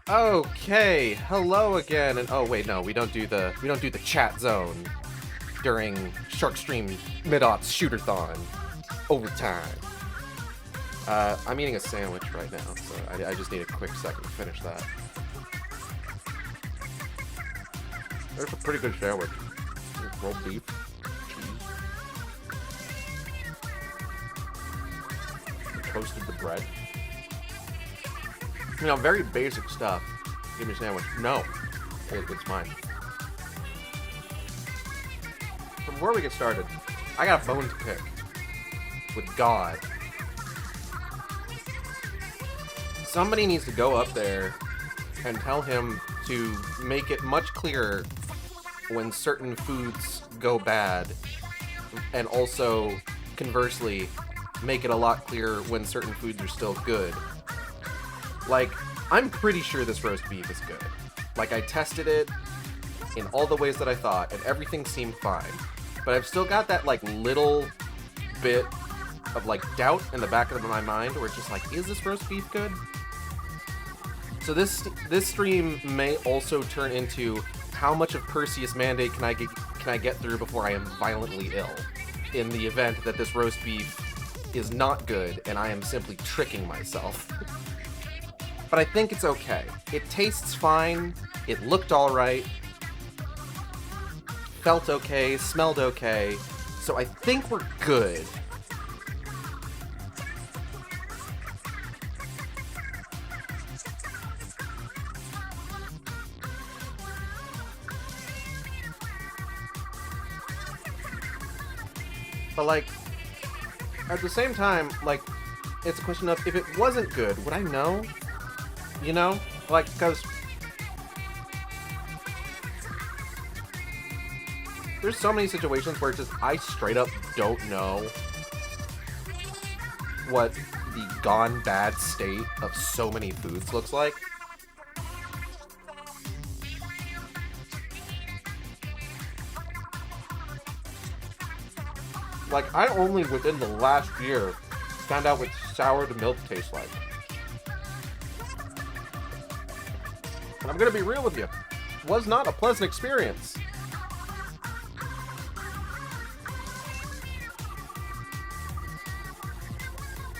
Okay, hello again, and oh wait, no, we don't do the chat zone during SHARKSTREAM MID-AUGHTS SHOOTER-THON overtime. I'm eating a sandwich right now, so I just need a quick second to finish that. There's a pretty good sandwich. Rolled beef, cheese. Toasted the bread. You know, very basic stuff. Give me a sandwich. No. It's mine. Before we get started, I got a bone to pick with God. Somebody needs to go up there and tell him to make it much clearer when certain foods go bad, and also, conversely, make it a lot clearer when certain foods are still good. Like, I'm pretty sure this roast beef is good. Like, I tested it in all the ways that I thought, and everything seemed fine. But I've still got that, like, little bit of, like, doubt in the back of my mind where it's just like, is this roast beef good? So this stream may also turn into how much of Perseus mandate can I get through before I am violently ill, in the event that this roast beef is not good and I am simply tricking myself. But I think it's okay. It tastes fine. It looked alright. Felt okay. Smelled okay. So I think we're good. But, like, at the same time, like, it's a question of, if it wasn't good, would I know? You know? Like, because there's so many situations where it's just, I straight up don't know what the gone bad state of so many foods looks like. Like, I only within the last year found out what soured milk tastes like. And I'm gonna be real with you. It was not a pleasant experience.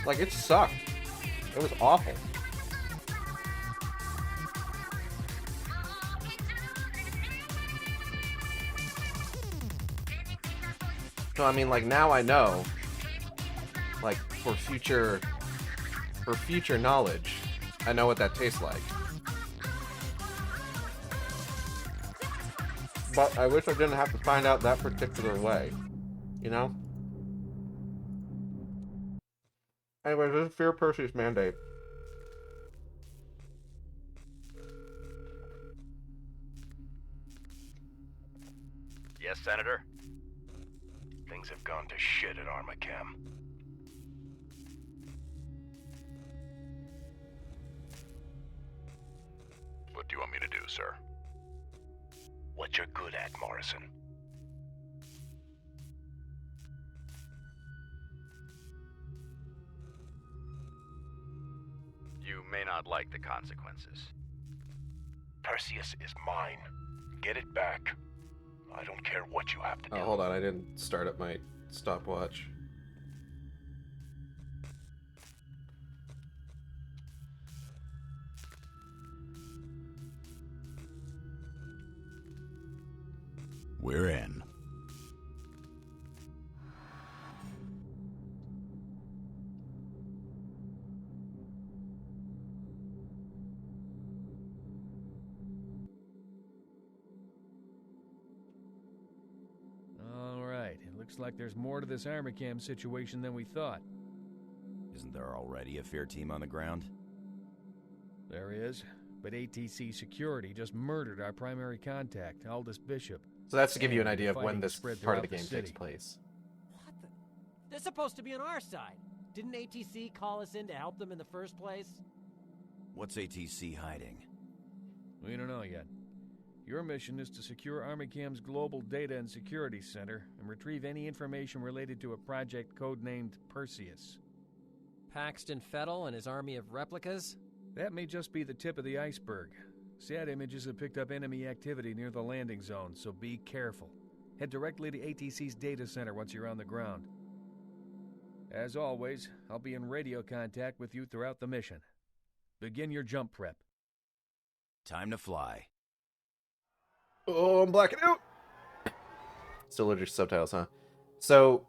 Like, it sucked. It was awful. So, I mean, like, now I know, like, for future knowledge, I know what that tastes like. But I wish I didn't have to find out that particular way, you know? Anyways, this is F.E.A.R. Perseus mandate. Yes, Senator? Things have gone to shit at Armachem. What do you want me to do, sir? What you're good at, Morrison. You may not like the consequences. Perseus is mine. Get it back. I don't care what you have to do. Oh, hold on, I didn't start up my stopwatch. We're in. Looks like there's more to this Armachem situation than we thought. Isn't there already a F.E.A.R team on the ground? There is, but ATC Security just murdered our primary contact, Aldous Bishop. So that's to give you an idea of when this part of the game takes place. What the? They're supposed to be on our side. Didn't ATC call us in to help them in the first place? What's ATC hiding? We don't know yet. Your mission is to secure Armachem's Global Data and Security Center and retrieve any information related to a project codenamed Perseus. Paxton Fettel and his army of replicas? That may just be the tip of the iceberg. SAT images have picked up enemy activity near the landing zone, so be careful. Head directly to ATC's data center once you're on the ground. As always, I'll be in radio contact with you throughout the mission. Begin your jump prep. Time to fly. Oh, I'm blacking out. Still allergic to subtitles, huh? So,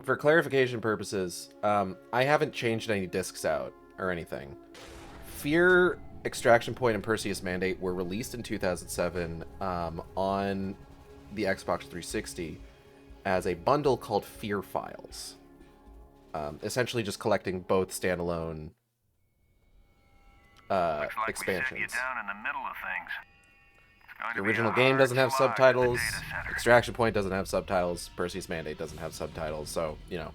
for clarification purposes, I haven't changed any discs out or anything. F.E.A.R, Extraction Point, and Perseus Mandate were released in 2007 on the Xbox 360 as a bundle called F.E.A.R Files. Essentially just collecting both standalone expansions. We set you down in the middle of things. The original game doesn't have subtitles. Extraction Point doesn't have subtitles. Perseus Mandate doesn't have subtitles. So, you know,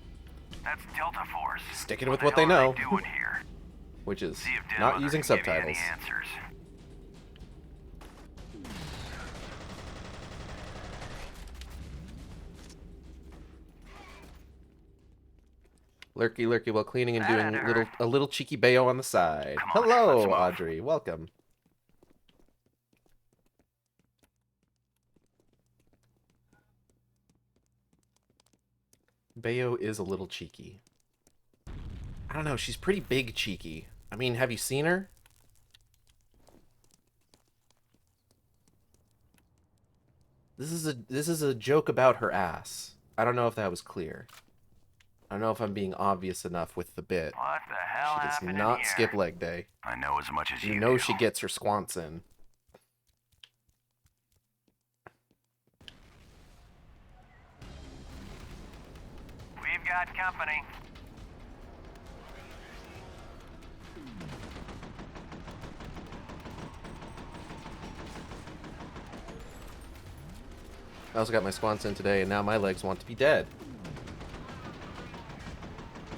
That's Delta Force. sticking with what they know, Doing here? which is See if not Denmother using can give you subtitles. any answers. Lurky lurky while cleaning and That doing had to hurt. a little cheeky bayo on the side. Come on, let's Hello, move. Audrey. Welcome. Bayo is a little cheeky. I don't know, she's pretty big cheeky. I mean, have you seen her? This is a joke about her ass. I don't know if that was clear. I don't know if I'm being obvious enough with the bit. What the hell She does happened not in here? skip leg day. I know as much as You you know do. she gets her squants in. We've got company. I also got my squants in today, and now my legs want to be dead.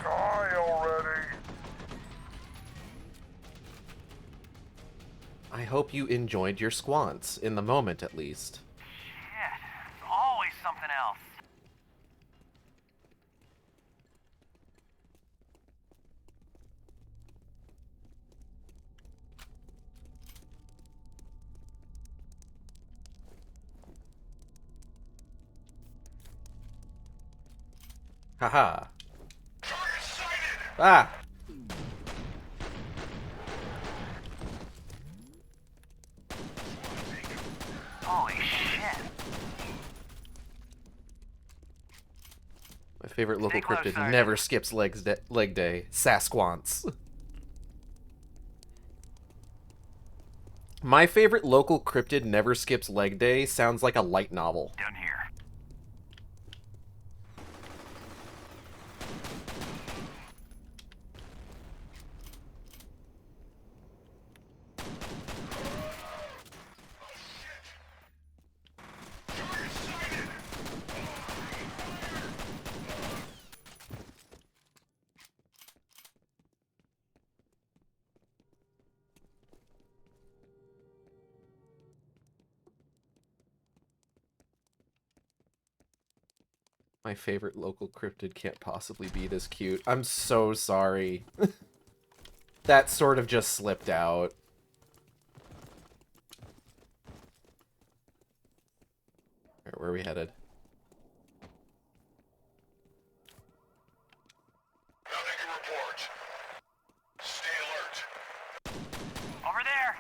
Die already. I hope you enjoyed your squants, in the moment at least. Shit. There's always something else. Haha. Ah! Holy shit. My favorite local Stay close, cryptid Sergeant. never skips leg day. Sasquants. My favorite local cryptid never skips leg day sounds like a light novel. Down here. My favorite local cryptid can't possibly be this cute. I'm so sorry. That sort of just slipped out. Alright, where are we headed? Nothing to report. Stay alert. Over there.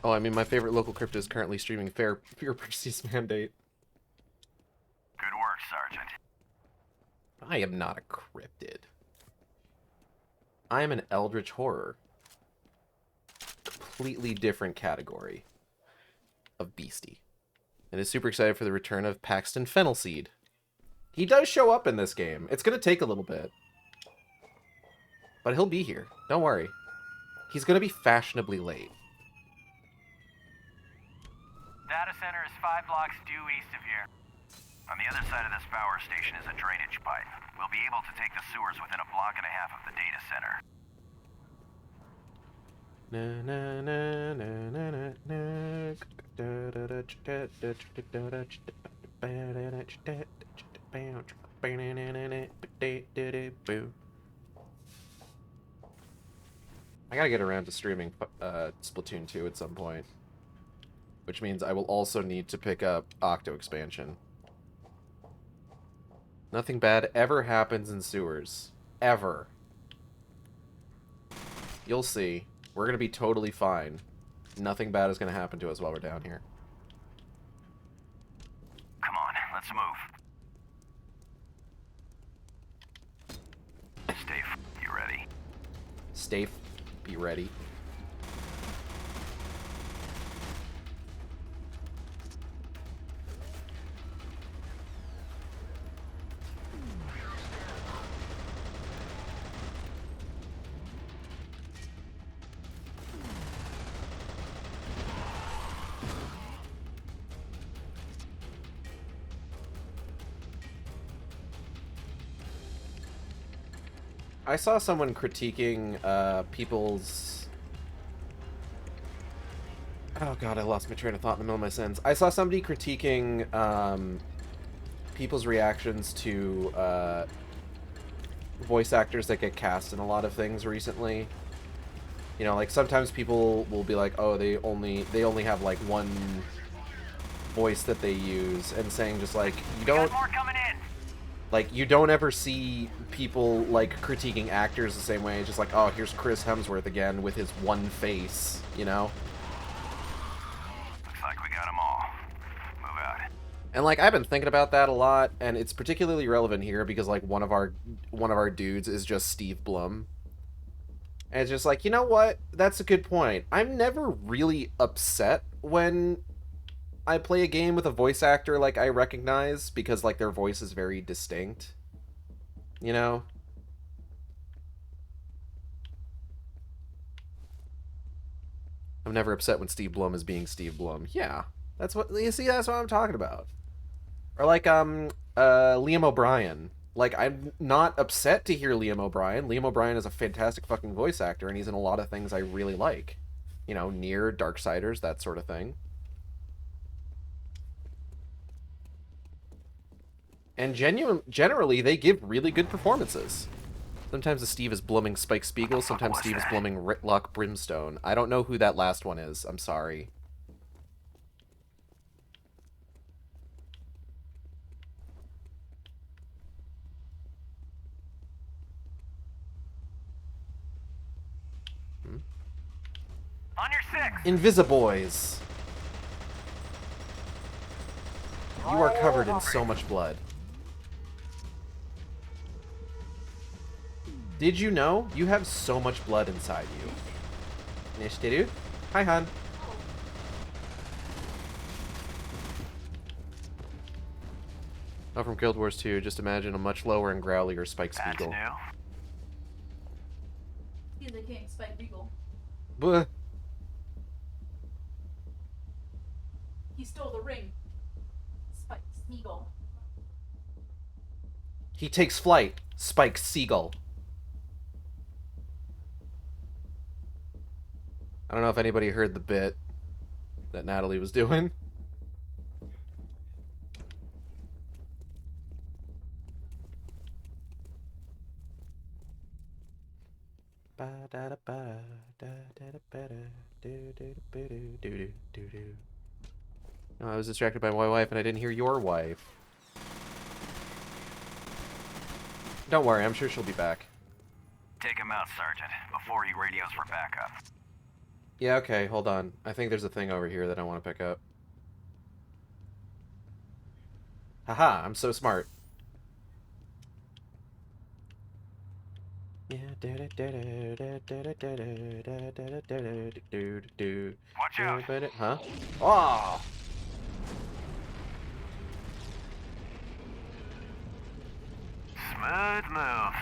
Oh, I mean, my favorite local cryptid is currently streaming F.E.A.R Perseus Mandate. Good work, Sergeant. I am not a cryptid. I am an eldritch horror. Completely different category of beastie. And is super excited for the return of Paxton Fennelseed. He does show up in this game. It's going to take a little bit. But he'll be here. Don't worry. He's going to be fashionably late. Data center is 5 blocks due east of here. On the other side of this power station is a drainage pipe. We'll be able to take the sewers within a block and a half of the data center. Na na na na na na na. I gotta get around to streaming Splatoon 2 at some point. Which means I will also need to pick up Octo Expansion. Nothing bad ever happens in sewers. Ever. You'll see. We're gonna be totally fine. Nothing bad is gonna happen to us while we're down here. Come on, let's move. Stay you ready? Stay be ready. I saw someone critiquing people's... Oh god, I lost my train of thought in the middle of my sentence. I saw somebody critiquing people's reactions to voice actors that get cast in a lot of things recently. You know, like sometimes people will be like, oh, they only have like one voice that they use, and saying just like, you don't... More coming in. Like, you don't ever see people, like, critiquing actors the same way. It's just like, oh, here's Chris Hemsworth again with his one face, you know? Looks like we got them all. Move out. And, like, I've been thinking about that a lot, and it's particularly relevant here because, like, one of our dudes is just Steve Blum. And it's just like, you know what? That's a good point. I'm never really upset when I play a game with a voice actor like I recognize because like their voice is very distinct. You know? I'm never upset when Steve Blum is being Steve Blum. Yeah. That's what you see, that's what I'm talking about. Or like Liam O'Brien. Like, I'm not upset to hear Liam O'Brien. Liam O'Brien is a fantastic fucking voice actor and he's in a lot of things I really like. You know, Nier, Darksiders, that sort of thing. And generally, they give really good performances. Sometimes the Steve is Blooming Spike Spiegel, sometimes Steve is Blooming Ritlock Brimstone. I don't know who that last one is. I'm sorry. On your six. Invisiboys. You are covered in so much blood. Did you know you have so much blood inside you? Nishtiru? Hi, Han. Oh, from Guild Wars 2. Just imagine a much lower and growlier Spike That's Spiegel. new. He's the king, Spike Beagle. Buh. He stole the ring. Spike Smeagol. He takes flight. Spike Seagull. I don't know if anybody heard the bit that Natalie was doing. No, I was distracted by my wife and I didn't hear your wife. Don't worry, I'm sure she'll be back. Take him out, Sergeant, before he radios for backup. Yeah, okay, hold on. I think there's a thing over here that I want to pick up. Haha, I'm so smart. Yeah. Watch out. Huh? Oh! Smooth move.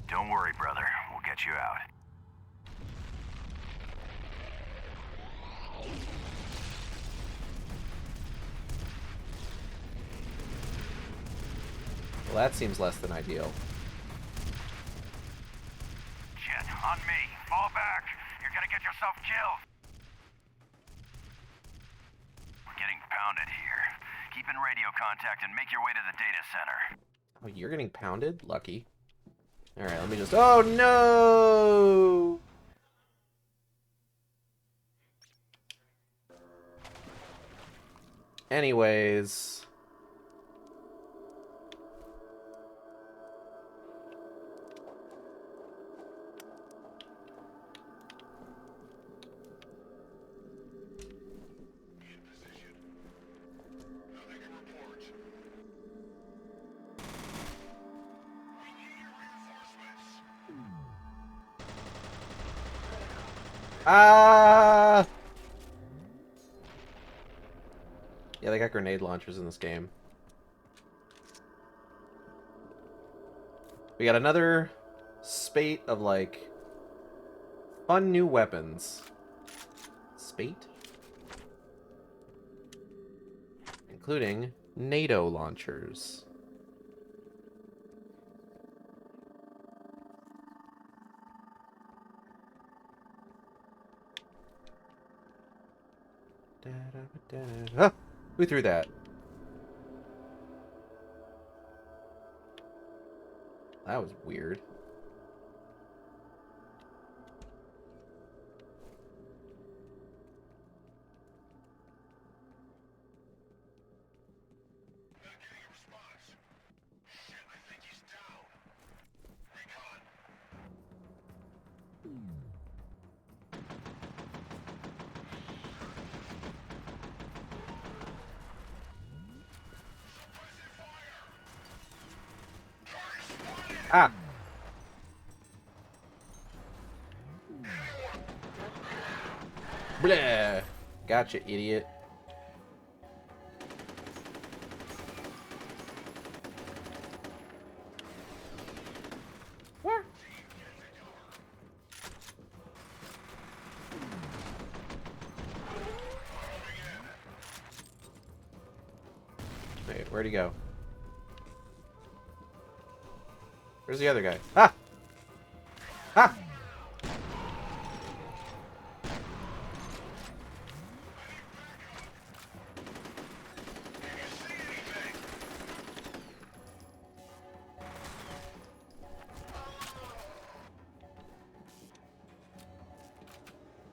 Don't worry, brother. We'll get you out. Well, that seems less than ideal. Jet, on me. Fall back. You're gonna get yourself Kill! We're getting pounded here. Keep in radio contact and make your way to the data center. Oh, you're getting pounded? Lucky. Alright, let me just... Oh, no! Anyways... Ah! Yeah, they got grenade launchers in this game. We got another spate of, like, fun new weapons. Spate? Including NATO launchers. Ah, who threw that? That was weird. Ah! Blah! Gotcha, idiot. Where? Wait, where'd he go? Where's the other guy? Ah! Ah!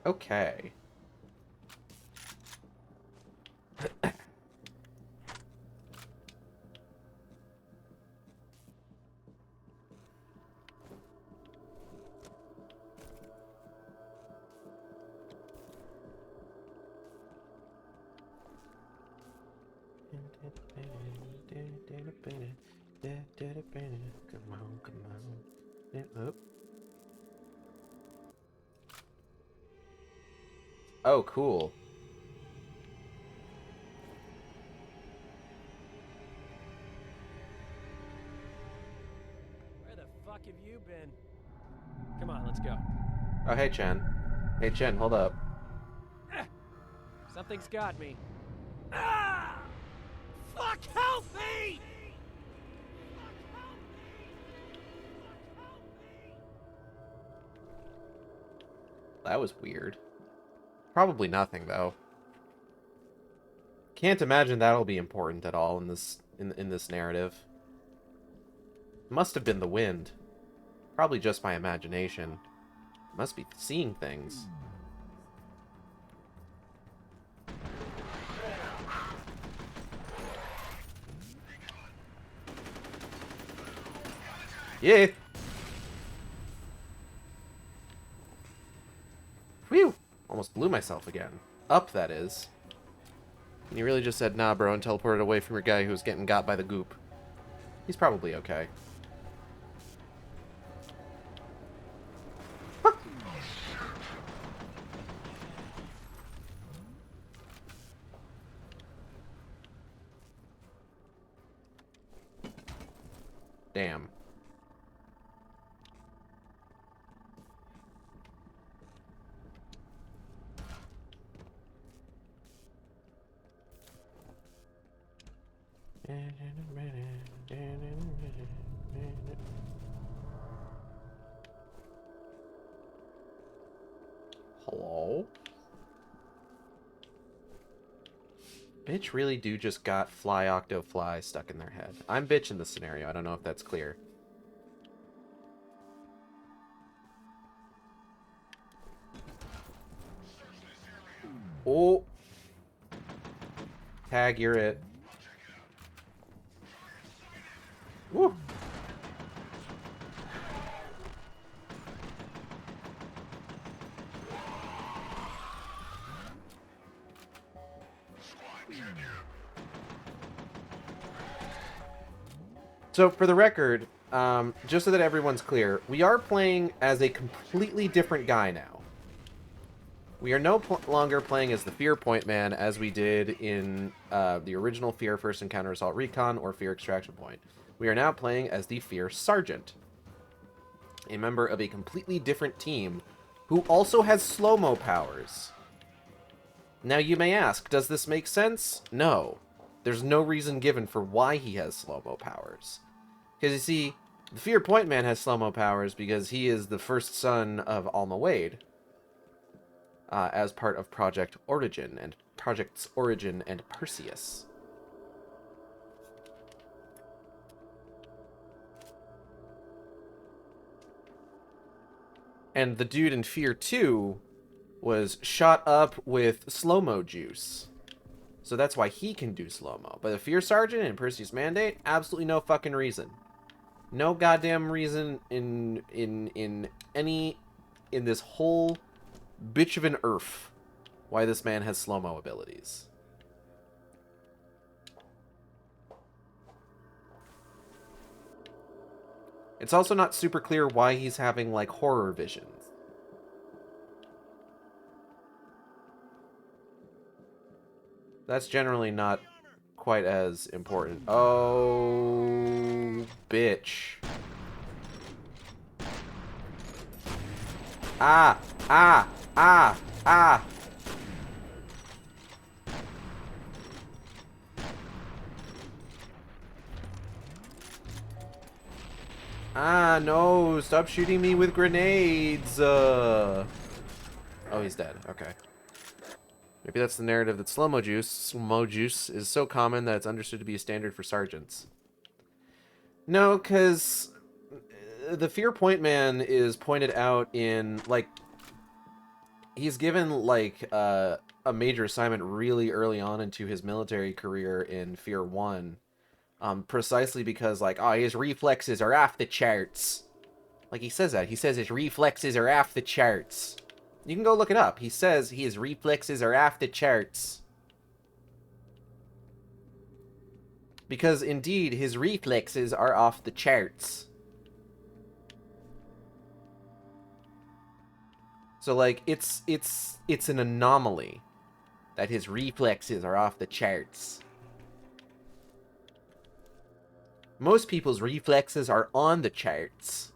Okay. Come on, come on. Oh. Oh, cool. Where the fuck have you been? Come on, let's go. Oh, hey, Chen. Hey, Chen, hold up. Something's got me. Ah! Fuck, help me! That was weird. Probably nothing, though. Can't imagine that'll be important at all in this in this narrative. Must have been the wind. Probably just my imagination. Must be seeing things. Yeah. Phew! Almost blew myself again. Up, that is. And you really just said, nah, bro, and teleported away from your guy who was getting got by the goop. He's probably okay. Huh. Damn. Hello? Bitch really do just got fly octo fly stuck in their head. I'm bitch in this scenario. I don't know if that's clear. Oh. Tag, you're it. Woo. So, for the record, just so that everyone's clear, we are playing as a completely different guy now. We are no longer playing as the F.E.A.R Point Man as we did in the original F.E.A.R First Encounter Assault Recon or F.E.A.R Extraction Point. We are now playing as the F.E.A.R Sergeant, a member of a completely different team who also has slow-mo powers. Now you may ask, does this make sense? No. There's no reason given for why he has slow-mo powers. Because you see, the F.E.A.R Point Man has slow-mo powers because he is the first son of Alma Wade, as part of Project's Origin and Perseus. And the dude in F.E.A.R 2 was shot up with slow-mo juice. So that's why he can do slow-mo. But the F.E.A.R Sergeant and Perseus Mandate, absolutely no fucking reason. No goddamn reason in this whole bitch of an earth why this man has slow-mo abilities. It's also not super clear why he's having, like, horror visions. That's generally not quite as important. Oh, bitch. Ah, ah, ah, ah. Ah, no, stop shooting me with grenades. Oh, he's dead. Okay. Maybe that's the narrative that slow-mo juice is so common that it's understood to be a standard for sergeants. No, because the F.E.A.R Point Man is pointed out in, like, he's given, like, a major assignment really early on into his military career in F.E.A.R 1. Precisely because, like, oh, his reflexes are off the charts. Like, he says that. He says his reflexes are off the charts. You can go look it up. He says his reflexes are off the charts. Because, indeed, his reflexes are off the charts. So, like, it's an anomaly that his reflexes are off the charts. Most people's reflexes are on the charts.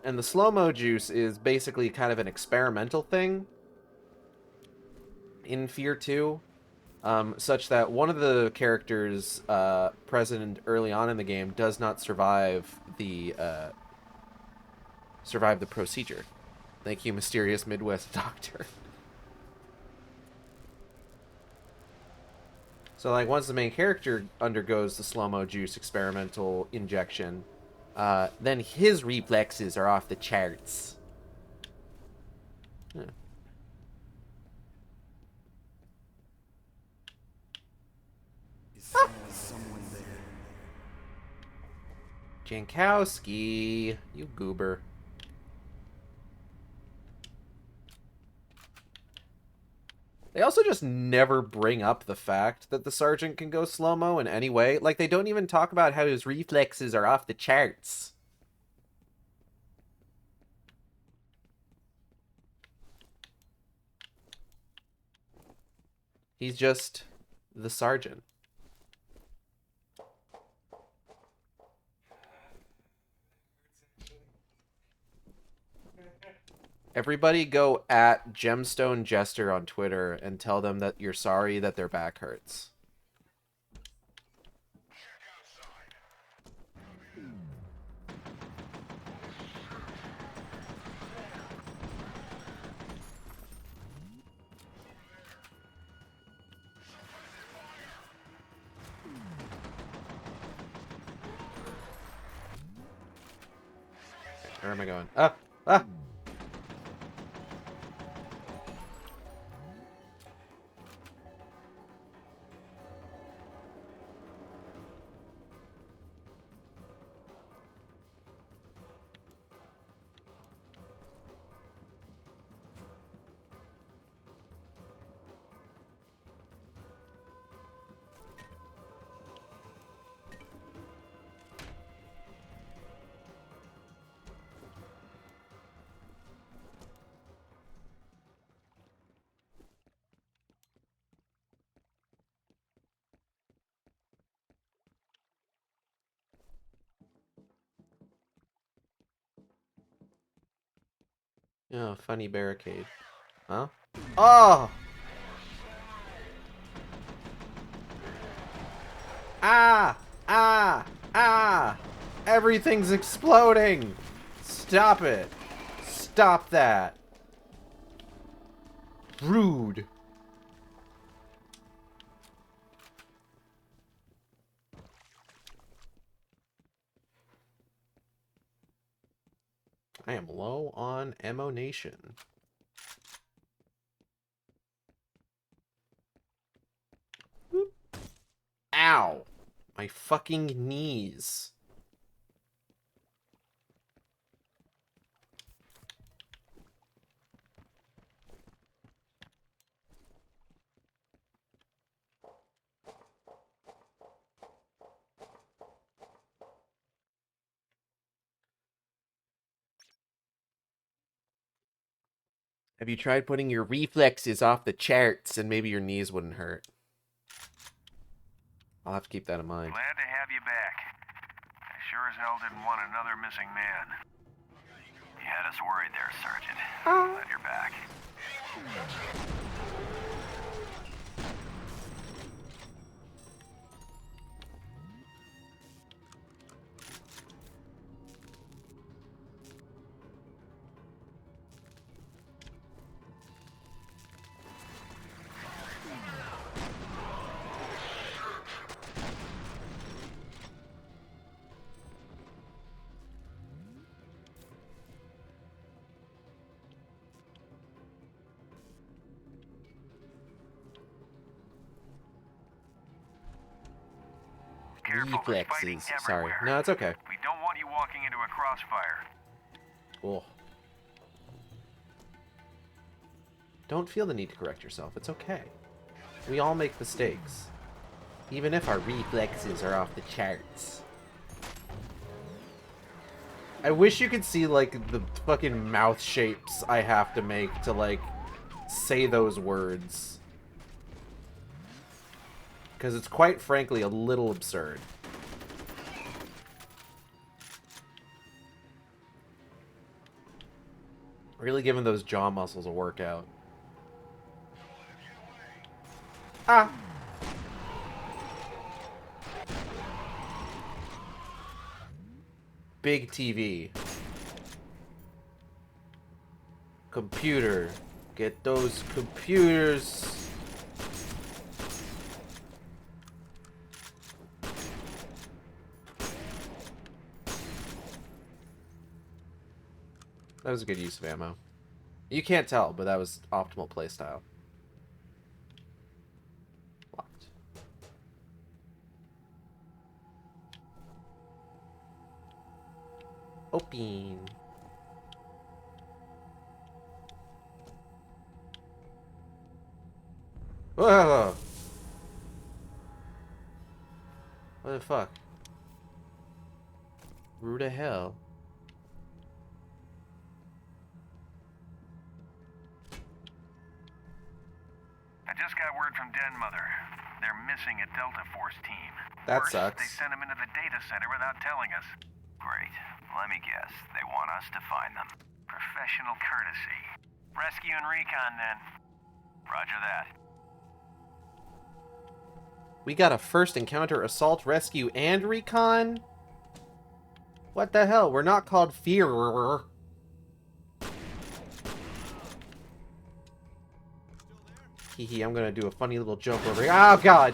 And the slow-mo juice is basically kind of an experimental thing in F.E.A.R 2, such that one of the characters present early on in the game does not survive the procedure. Thank you, mysterious Midwest doctor. So, like, once the main character undergoes the slow-mo juice experimental injection, then his reflexes are off the charts. Huh. Someone there. Jankowski, you goober. They also just never bring up the fact that the sergeant can go slow-mo in any way. Like, they don't even talk about how his reflexes are off the charts. He's just the sergeant. Everybody go at Gemstone Jester on Twitter and tell them that you're sorry that their back hurts. Where am I going? Ah! Ah! Oh, funny barricade. Huh? Oh! Ah! Ah! Ah! Everything's exploding! Stop it! Stop that! Rude! I am low on ammunition. Boop. Ow! My fucking knees. Have you tried putting your reflexes off the charts and maybe your knees wouldn't hurt? I'll have to keep that in mind. Glad to have you back. I sure as hell didn't want another missing man. You had us worried there, Sergeant. Glad you're back. Careful, there's fighting Reflexes. Sorry. everywhere. No, it's okay. We don't want you walking into a crossfire. Cool. Don't feel the need to correct yourself. It's okay. We all make mistakes. Even if our reflexes are off the charts. I wish you could see, like, the fucking mouth shapes I have to make to, like, say those words. Because it's quite frankly a little absurd. Really giving those jaw muscles a workout. Ah! Big TV. Computer. Get those computers. That was a good use of ammo. You can't tell, but that was optimal playstyle. Locked. Open. Whoa! What the fuck? Rude to hell. I just got word from Den Mother. They're missing a Delta Force team. That Worse, sucks. They sent them into the data center without telling us. Great. Let me guess. They want us to find them. Professional courtesy. Rescue and recon, then. Roger that. We got a first encounter, assault, rescue, and recon? What the hell? We're not called F.E.A.R. Hee, I'm gonna do a funny little jump over here. Oh, God!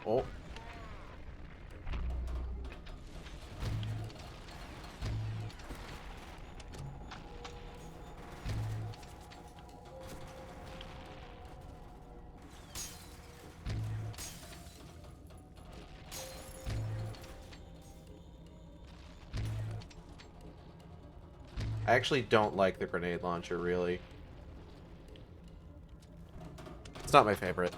Oh. I actually don't like the grenade launcher, really. It's not my favorite.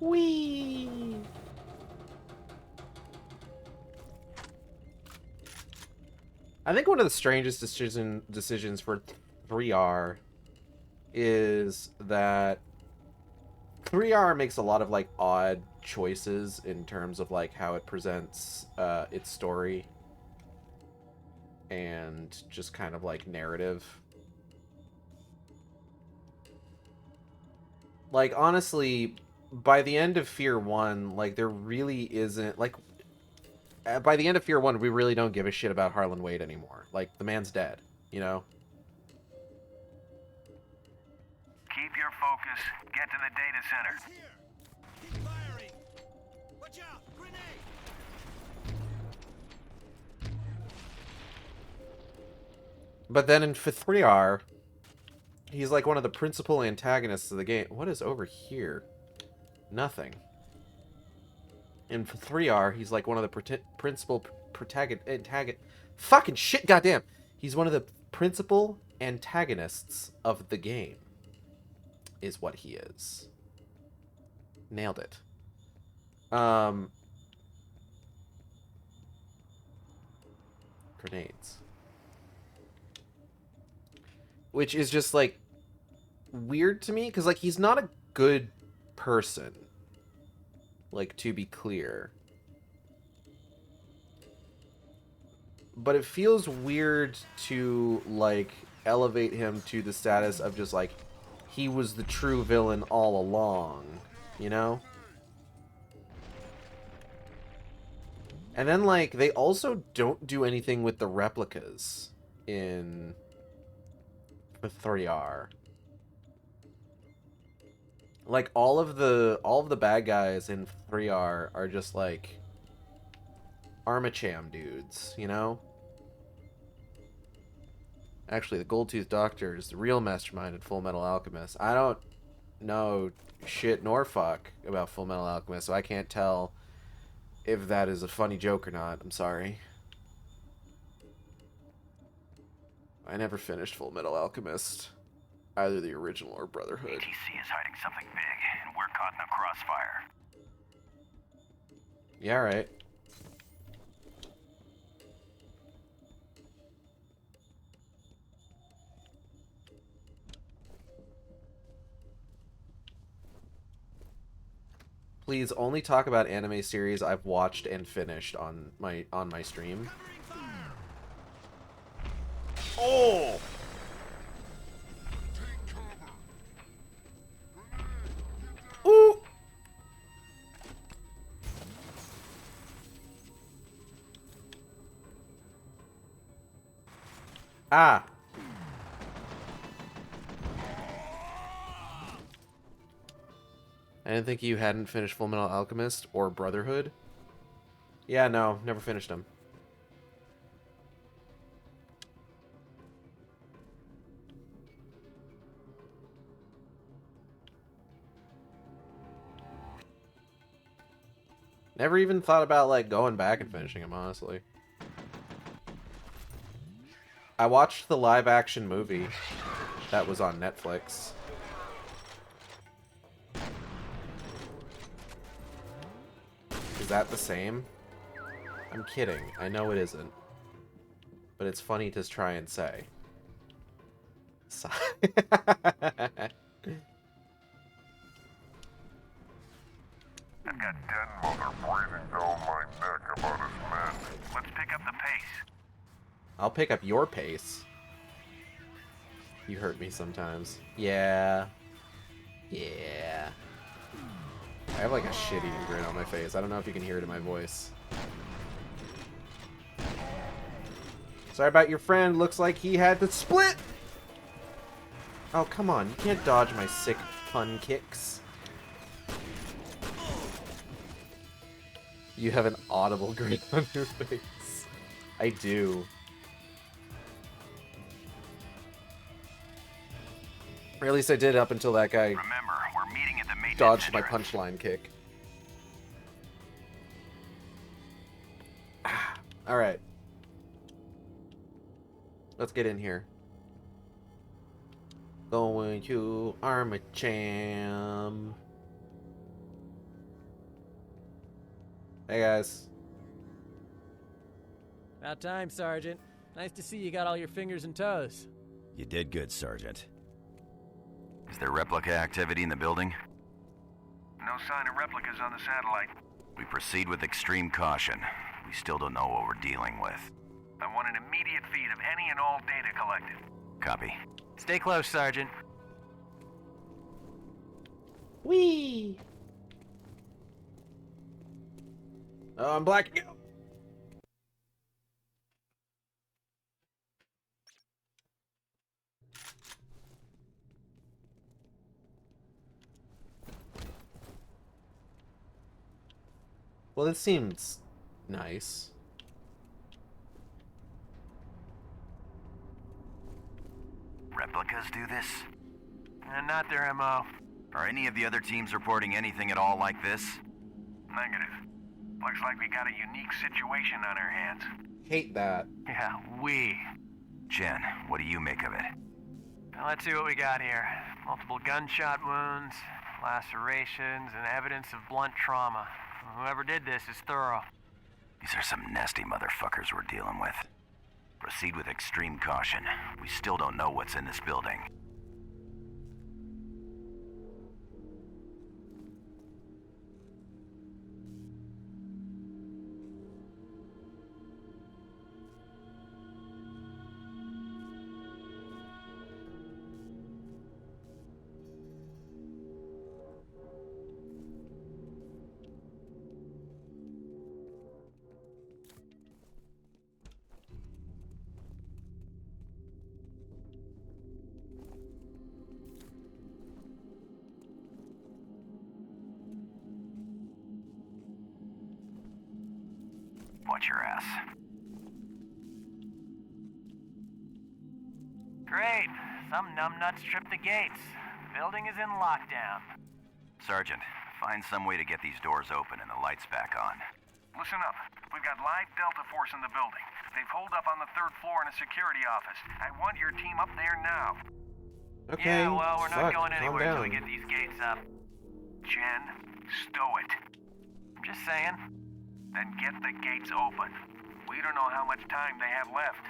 Whee! I think one of the strangest decisions for 3R is that 3R makes a lot of, like, odd choices in terms of, like, how it presents its story and just kind of, like, narrative. Like, honestly, by the end of F.E.A.R 1, like, there really isn't, like, by the end of F.E.A.R 1, we really don't give a shit about Harlan Wade anymore. Like, the man's dead, you know? Keep your focus. Get to the data center. Keep firing! Watch out! Grenade! But then in 3R, he's like one of the principal antagonists of the game. What is over here? Nothing. In 3R, he's like one of the principal protagonist. Fucking shit, goddamn! He's one of the principal antagonists of the game. Is what he is. Nailed it. Grenades. Which is just, like, weird to me, because, like, he's not a good person. Like, to be clear. But it feels weird to, like, elevate him to the status of just, like, he was the true villain all along, you know? And then, like, they also don't do anything with the replicas in 3R. Like, all of the bad guys in 3R are just, like, Armacham dudes, you know? Actually, the Gold-Tooth Doctor is the real mastermind in Full Metal Alchemist. I don't know shit nor fuck about Full Metal Alchemist, so I can't tell if that is a funny joke or not. I'm sorry. I never finished Full Metal Alchemist. Either the original or Brotherhood. ATC is hiding something big, and we're caught in a crossfire. Yeah, right. Please only talk about anime series I've watched and finished on my stream. Oh! Ooh! Ah! I didn't think you hadn't finished Full Metal Alchemist or Brotherhood. Yeah, no, never finished them. Never even thought about, like, going back and finishing them, honestly. I watched the live-action movie that was on Netflix. Is that the same? I'm kidding. I know it isn't. But it's funny to try and say. I've got dead mother breathing down my neck about his men. Let's pick up the pace. I'll pick up your pace. You hurt me sometimes. Yeah. Yeah. I have like a shit-eating grin on my face. I don't know if you can hear it in my voice. Sorry about your friend. Looks like he had to split! Oh, come on. You can't dodge my sick pun kicks. You have an audible grin on your face. I do. Or at least I did up until that guy Remember, we're meeting at the maintenance dodged my entrance. punchline kick. Alright. Let's get in here. Going to Armacham. Hey guys. About time, Sergeant. Nice to see you got all your fingers and toes. You did good, Sergeant. Is there replica activity in the building? No sign of replicas on the satellite. We proceed with extreme caution. We still don't know what we're dealing with. I want an immediate feed of any and all data collected. Copy. Stay close, Sergeant. Whee! Oh, I'm blacking out. Well, this seems nice. Replicas do this? Not their MO. Are any of the other teams reporting anything at all like this? Negative. Looks like we got a unique situation on our hands. Hate that. Yeah, we. Jen, what do you make of it? Now, let's see what we got here. Multiple gunshot wounds, lacerations, and evidence of blunt trauma. Whoever did this is thorough. These are some nasty motherfuckers we're dealing with. Proceed with extreme caution. We still don't know what's in this building. Watch your ass. Great. Some numbnuts tripped the gates. The building is in lockdown. Sergeant, find some way to get these doors open and the lights back on. Listen up. We've got live Delta Force in the building. They've holed up on the 3rd floor in a security office. I want your team up there now. Okay. Yeah, well, we're not going calm anywhere until we down. get these gates up. Jen, stow it. I'm just saying. Then get the gates open. We don't know how much time they have left.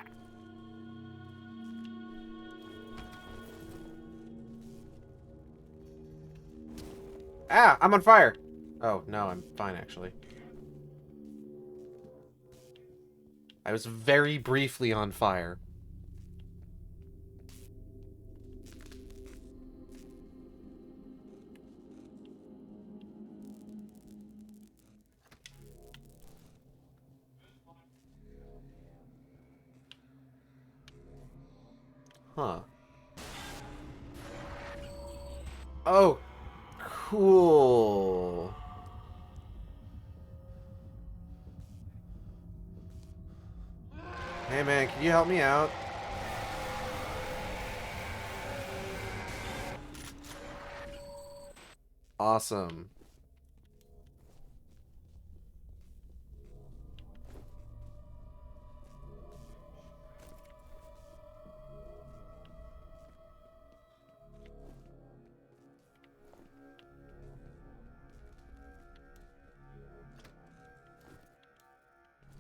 Ah, I'm on fire. Oh, no, I'm fine, actually. I was very briefly on fire. Huh. Oh, cool. Hey man, can you help me out? Awesome.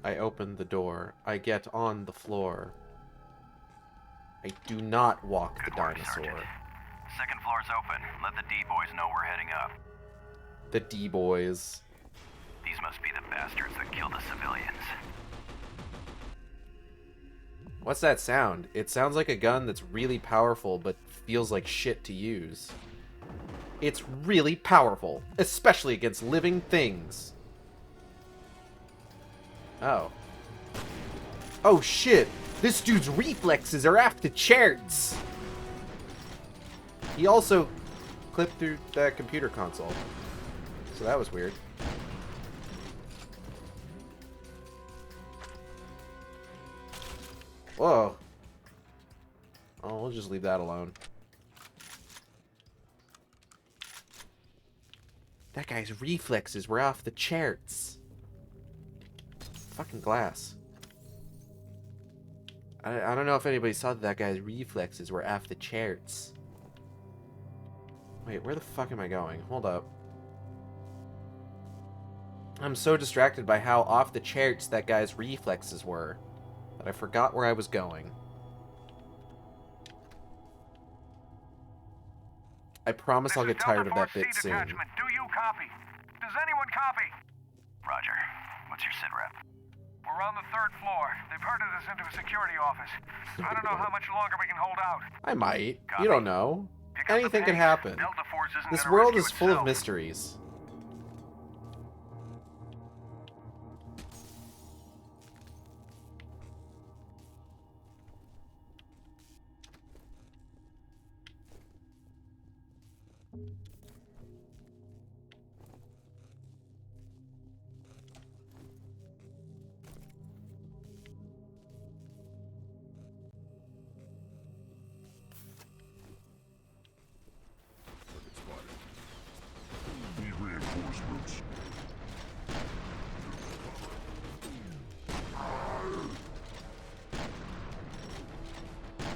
I open the door. I get on the floor. I do not walk the Good work, dinosaur. Sergeant. 2nd floor's open. Let the D-boys know we're heading up. The D-boys. These must be the bastards that killed the civilians. What's that sound? It sounds like a gun that's really powerful, but feels like shit to use. It's really powerful, especially against living things. Oh. Oh shit! This dude's reflexes are off the charts! He also clipped through that computer console. So that was weird. Whoa. Oh, we'll just leave that alone. That guy's reflexes were off the charts. Fucking glass. I don't know if anybody saw that guy's reflexes were off the charts. Wait, where the fuck am I going? Hold up. I'm so distracted by how off the charts that guy's reflexes were that I forgot where I was going. I promise I'll get tired of that bit soon. Do you copy? Does anyone copy? Roger. What's your sit rep? We're on the 3rd floor. They've herded us into a security office. I don't know how much longer we can hold out. I might. Copy. You don't know. Pick up the Anything can pace. happen. Delta Force isn't This gonna world rescue is full of itself. mysteries.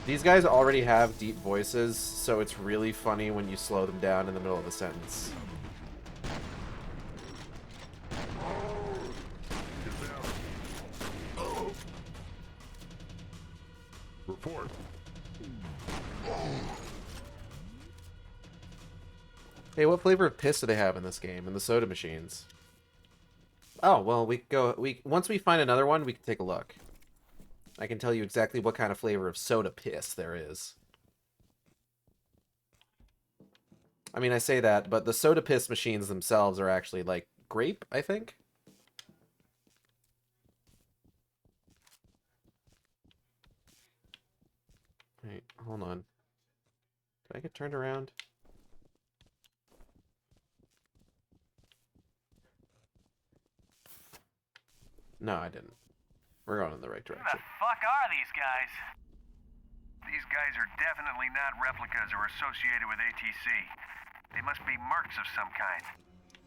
These guys already have deep voices, so it's really funny when you slow them down in the middle of a sentence. Report. Hey, what flavor of piss do they have in this game, in the soda machines? Oh, well, once we find another one, we can take a look. I can tell you exactly what kind of flavor of soda piss there is. I mean, I say that, but the soda piss machines themselves are actually, like, grape, I think? Wait, hold on. Did I get turned around? No, I didn't. We're going in the right Who direction. the fuck are these guys? These guys are definitely not replicas or associated with ATC. They must be mercs of some kind.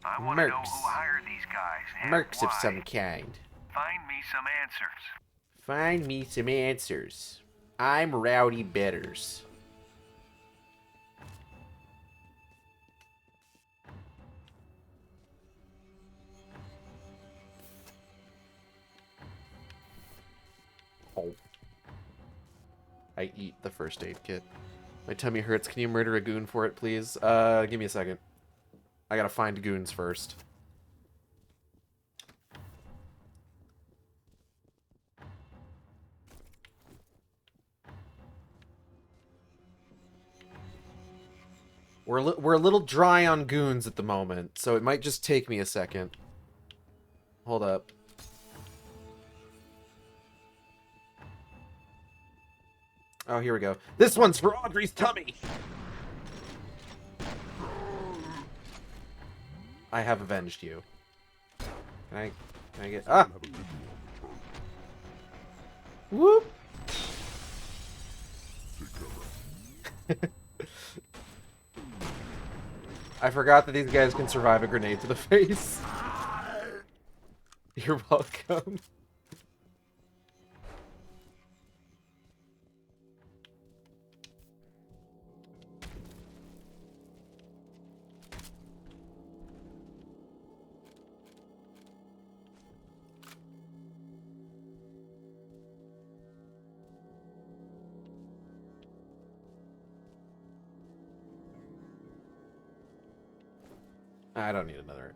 I want to know who hired these guys and Mercs why. of some kind. Find me some answers. Find me some answers. I'm Rowdy Bitters. Oh. I eat the first aid kit. My tummy hurts. Can you murder a goon for it, please? Give me a second. I gotta find goons first. We're a little dry on goons at the moment, so it might just take me a second. Hold up. Oh, here we go. This one's for Audrey's tummy! I have avenged you. Can I get... Ah! Whoop! I forgot that these guys can survive a grenade to the face. You're welcome. I don't need another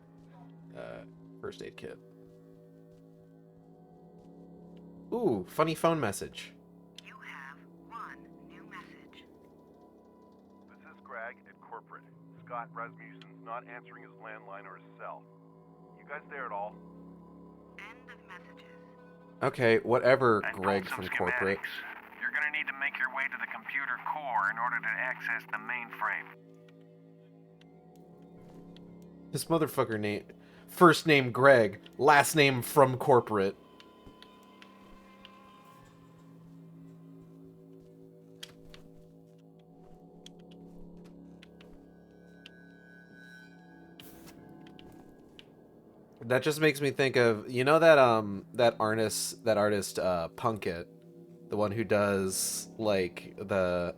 first aid kit. Ooh, funny phone message. You have one new message. This is Greg at corporate. Scott Rasmussen's not answering his landline or his cell. You guys there at all? End of messages. Okay, whatever, I pulled Greg some from corporate. schematics. You're gonna need to make your way to the computer core in order to access the mainframe. This motherfucker name... First name Greg, last name from corporate. That just makes me think of, you know, that artist Punkit, the one who does like the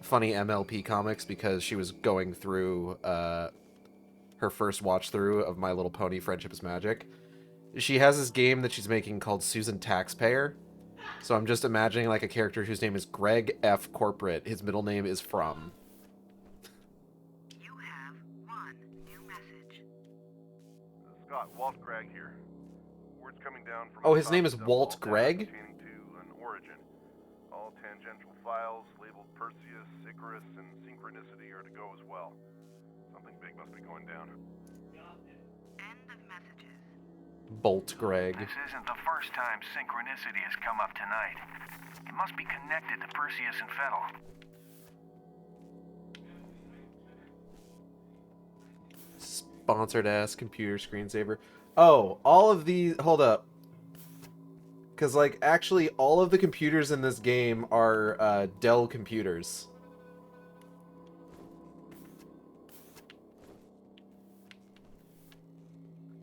funny MLP comics, because she was going through her first watch through of My Little Pony Friendship is Magic. She has this game that she's making called Susan Taxpayer. So I'm just imagining like a character whose name is Greg F. Corporate. His middle name is From. You have one new message. Scott, Walt Gregg here. Word's coming down from... Oh, his name is Walt Gregg? ...pertaining to an origin. All tangential files labeled Perseus, Icarus, and Synchronicity are to go as well. Something big must be going down. End of messages. Bolt Greg. This isn't the first time Synchronicity has come up tonight. It must be connected to Perseus and F.E.A.R. Sponsored ass computer screensaver. Oh, all of these... Hold up. Because, like, actually, all of the computers in this game are Dell computers.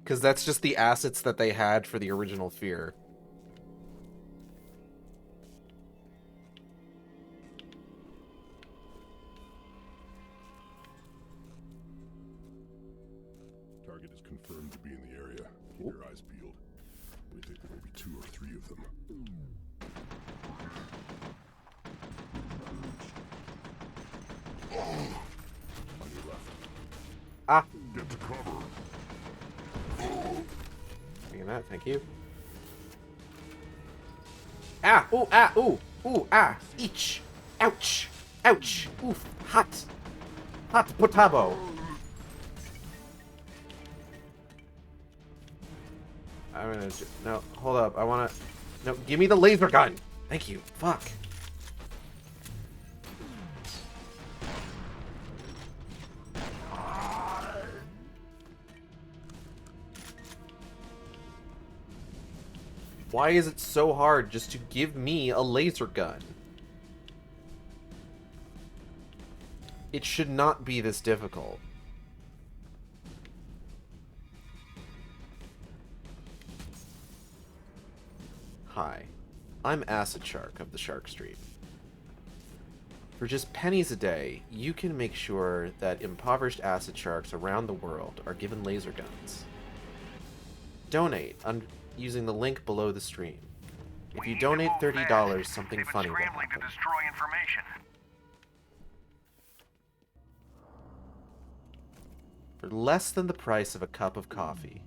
Because that's just the assets that they had for the original F.E.A.R. Target is confirmed to be in the area. Keep your eyes peeled. We think there may be 2 or 3 of them. On your left. Ah. Get to cover. Taking that, thank you. Ah! Ooh! Ah! Ooh! Ooh! Ah! Each! Ouch! Ouch! Oof! Hot! Hot potabo! I'm gonna... No, hold up. I wanna... No, give me the laser gun! Thank you. Fuck. Why is it so hard just to give me a laser gun? It should not be this difficult. Hi, I'm Acid Shark of the SHARKSTREAM. For just pennies a day, you can make sure that impoverished acid sharks around the world are given laser guns. Donate using the link below the stream. If you donate $30, something funny will happen. To destroy information. For less than the price of a cup of coffee.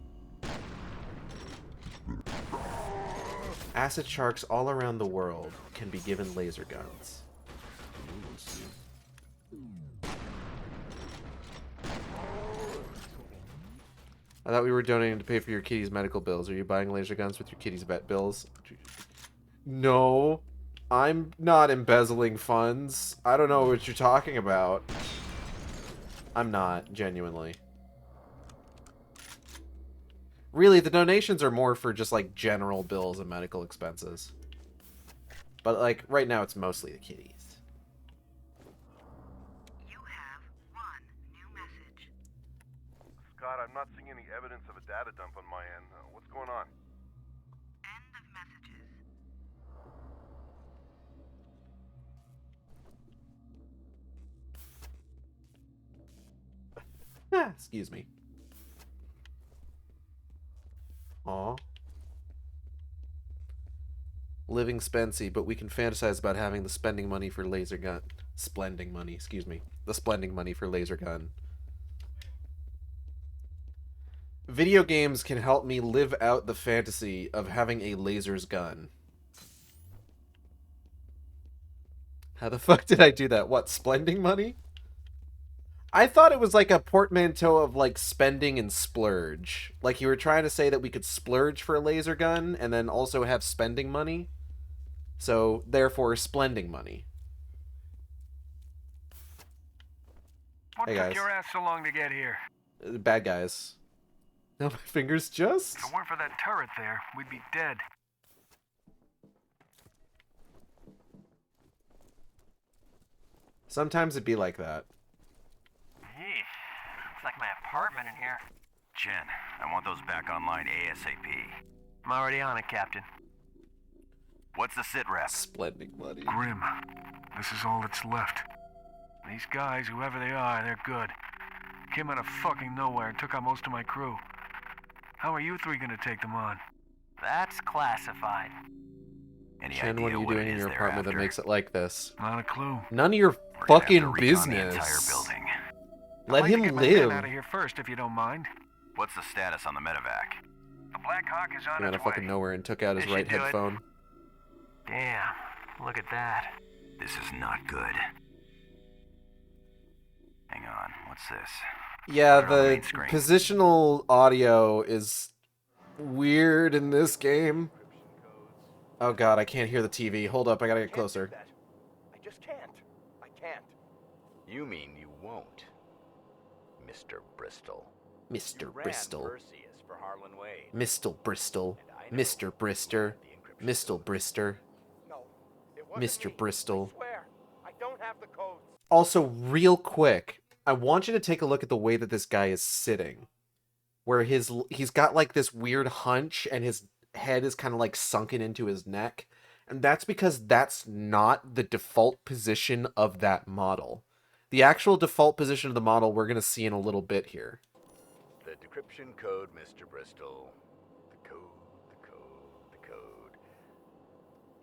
Acid sharks all around the world can be given laser guns. I thought we were donating to pay for your kitty's medical bills. Are you buying laser guns with your kitty's vet bills? No. I'm not embezzling funds. I don't know what you're talking about. I'm not, genuinely. Really, the donations are more for just, like, general bills and medical expenses. But, like, right now it's mostly the kitties. You have one new message. Scott, I'm not seeing any evidence of a data dump on my end. What's going on? End of messages. Excuse me. Aw. Living spency, but we can fantasize about having the spending money for laser gun. Splending money, excuse me. The splending money for laser gun. Video games can help me live out the fantasy of having a laser's gun. How the fuck did I do that? What, splending money? I thought it was like a portmanteau of like spending and splurge. Like you were trying to say that we could splurge for a laser gun and then also have spending money. So therefore splending money. What Hey, took guys. your ass so long to get here? Bad guys. No, my fingers just... If it weren't for that turret there, we'd be dead. Sometimes it'd be like that. Yeesh. It's like my apartment in here. Jen, I want want those back online ASAP. I'm already on it, Captain. What's the sit rep? Splendid, buddy. Grim, this is all that's left. These guys, whoever they are, they're good. Came out of fucking nowhere and took out most of my crew. How are you three gonna take them on? That's classified. Any Chen, what idea are you what doing it in is your they're apartment that after? makes it like this? Not a clue. None of your We're gonna have to fucking recon the entire business. building. Let I'd like him to get my men live. out of here first, if you don't mind. What's the status on the medevac? The Black Hawk is on Came out of fucking nowhere and took out his This right should do it. headphone. Damn, look at that. This is not good. Hang on, what's this? Yeah, Put it on the the main screen. positional audio is weird in this game. Oh god, I can't hear the TV. Hold up, I gotta get closer. I just can't. I can't. You mean you won't, Mr. Bristol? Mr. You ran Bristol. Perseus for Harlan Wade. Mr. Bristol. And I know Mr. Brister. the encryption Mr. Brister. No, it wasn't Mr. me. Bristol. I swear, I don't have the codes. Also, real quick, I want you to take a look at the way that this guy is sitting. Where he's got like this weird hunch and his head is kind of like sunken into his neck. And that's because that's not the default position of that model. The actual default position of the model we're going to see in a little bit here. The decryption code, Mr. Bristol. The code, the code, the code.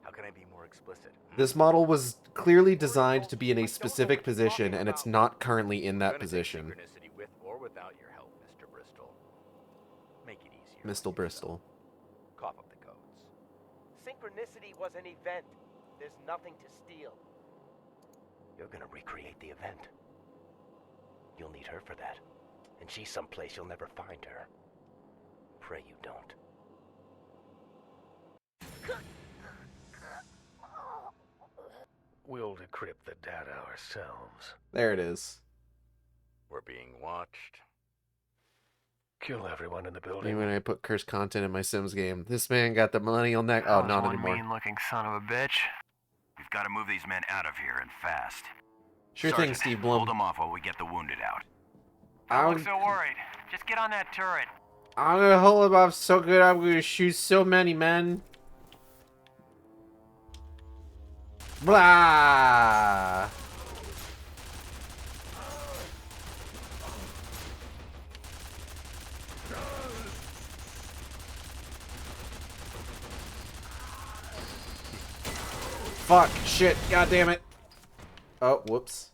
How can I be more explicit? This model was clearly designed to be in a specific position, and it's not currently in that position. Synchronicity with or without your help, Mr. Bristol. Make it easier. Mr. Bristol. Cough up the codes. Synchronicity was an event. There's nothing to steal. You're gonna recreate the event. You'll need her for that. And she's someplace you'll never find her. Pray you don't. We'll decrypt the data ourselves. There it is. We're being watched. Kill everyone in the building. Even when I put cursed content in my Sims game, this man got the millennial neck. That Oh, was not one anymore. mean-looking son of a bitch. We've got to move these men out of here and fast. Sure thing, Sergeant, Steve hold Blum. them off while we get the wounded out. Don't I'm, look so worried. Just get on that turret. I'm gonna hold him off so good. I'm gonna shoot so many men. Blah. Fuck, shit, god damn it. Oh, whoops.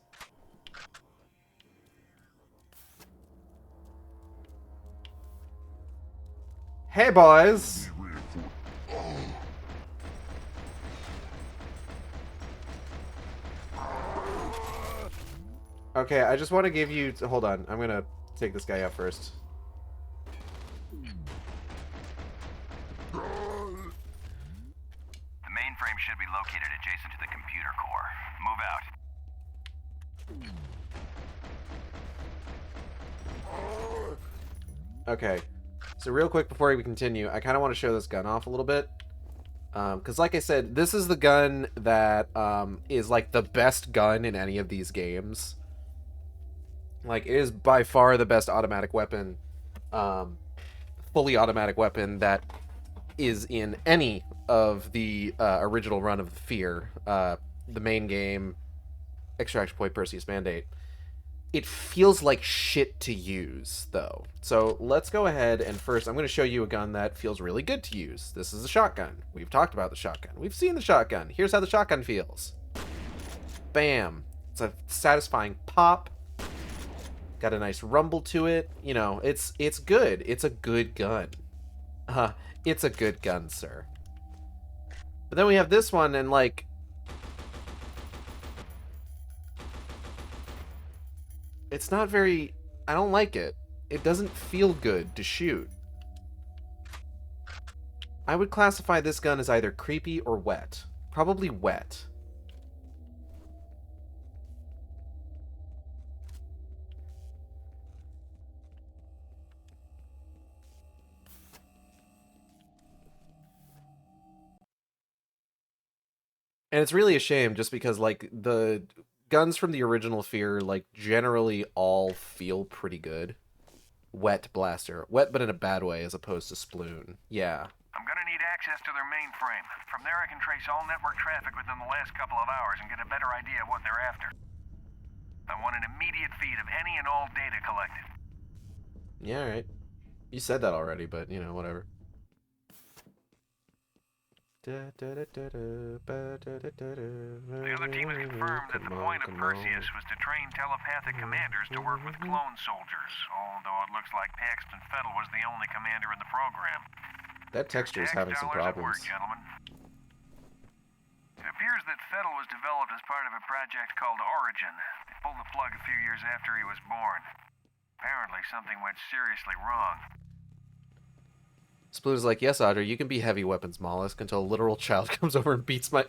Hey, boys. Okay, I just want to give you... Hold on, I'm gonna take this guy out first. The mainframe should be located adjacent to the computer core. Move out. Okay, so real quick before we continue, I kind of want to show this gun off a little bit. Because like I said, this is the gun that is like the best gun in any of these games. Like, it is by far the best automatic weapon, fully automatic weapon that is in any of the original run of F.E.A.R, the main game, Extraction Point, Perseus Mandate. It feels like shit to use, though. So let's go ahead and first, I'm going to show you a gun that feels really good to use. This is a shotgun. We've talked about the shotgun. We've seen the shotgun. Here's how the shotgun feels. Bam. It's a satisfying pop. Got a nice rumble to it. You know, it's good. It's a good gun. It's a good gun, sir. But then we have this one, and like... It's not very... I don't like it. It doesn't feel good to shoot. I would classify this gun as either creepy or wet. Probably wet. And it's really a shame just because, like, the guns from the original F.E.A.R, like, generally all feel pretty good. Wet blaster. Wet, but in a bad way, as opposed to sploon. Yeah. I'm gonna need access to their mainframe. From there I can trace all network traffic within the last couple of hours and get a better idea of what they're after. I want an immediate feed of any and all data collected. Yeah, alright. You said that already, but, you know, whatever. The other team has confirmed that the point of Perseus was to train telepathic commanders to work with clone soldiers, although it looks like Paxton Fettel was the only commander in the program. That texture is having some $10 at problems. work, gentlemen. It appears that Fettel was developed as part of a project called Origin. They pulled the plug a few years after he was born. Apparently something went seriously wrong. Sploon is like, yes, Audrey, you can be heavy weapons mollusk until a literal child comes over and beats my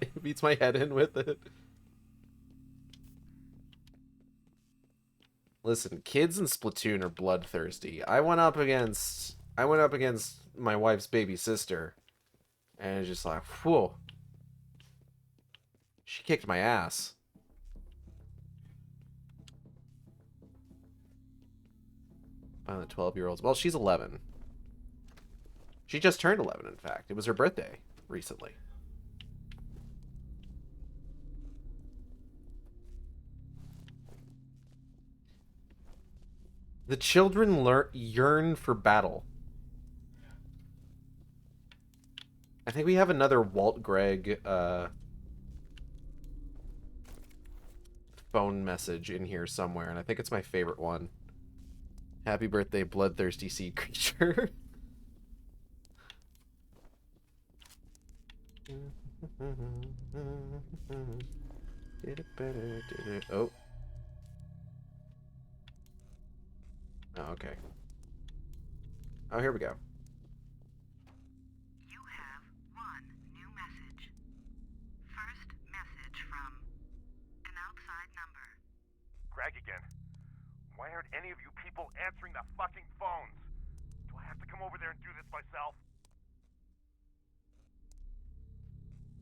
head in with it. Listen, kids in Splatoon are bloodthirsty. I went up against my wife's baby sister, and it's just like, whew. She kicked my ass. By the 12-year-olds. Well, she's 11. She just turned 11, in fact. It was her birthday recently. The children yearn for battle. I think we have another Walt Gregg phone message in here somewhere, and I think it's my favorite one. Happy birthday, bloodthirsty sea creature. Oh. Oh, okay. Oh, here we go. You have one new message. First message from an outside number. Greg again. Why aren't any of you people answering the fucking phones? Do I have to come over there and do this myself?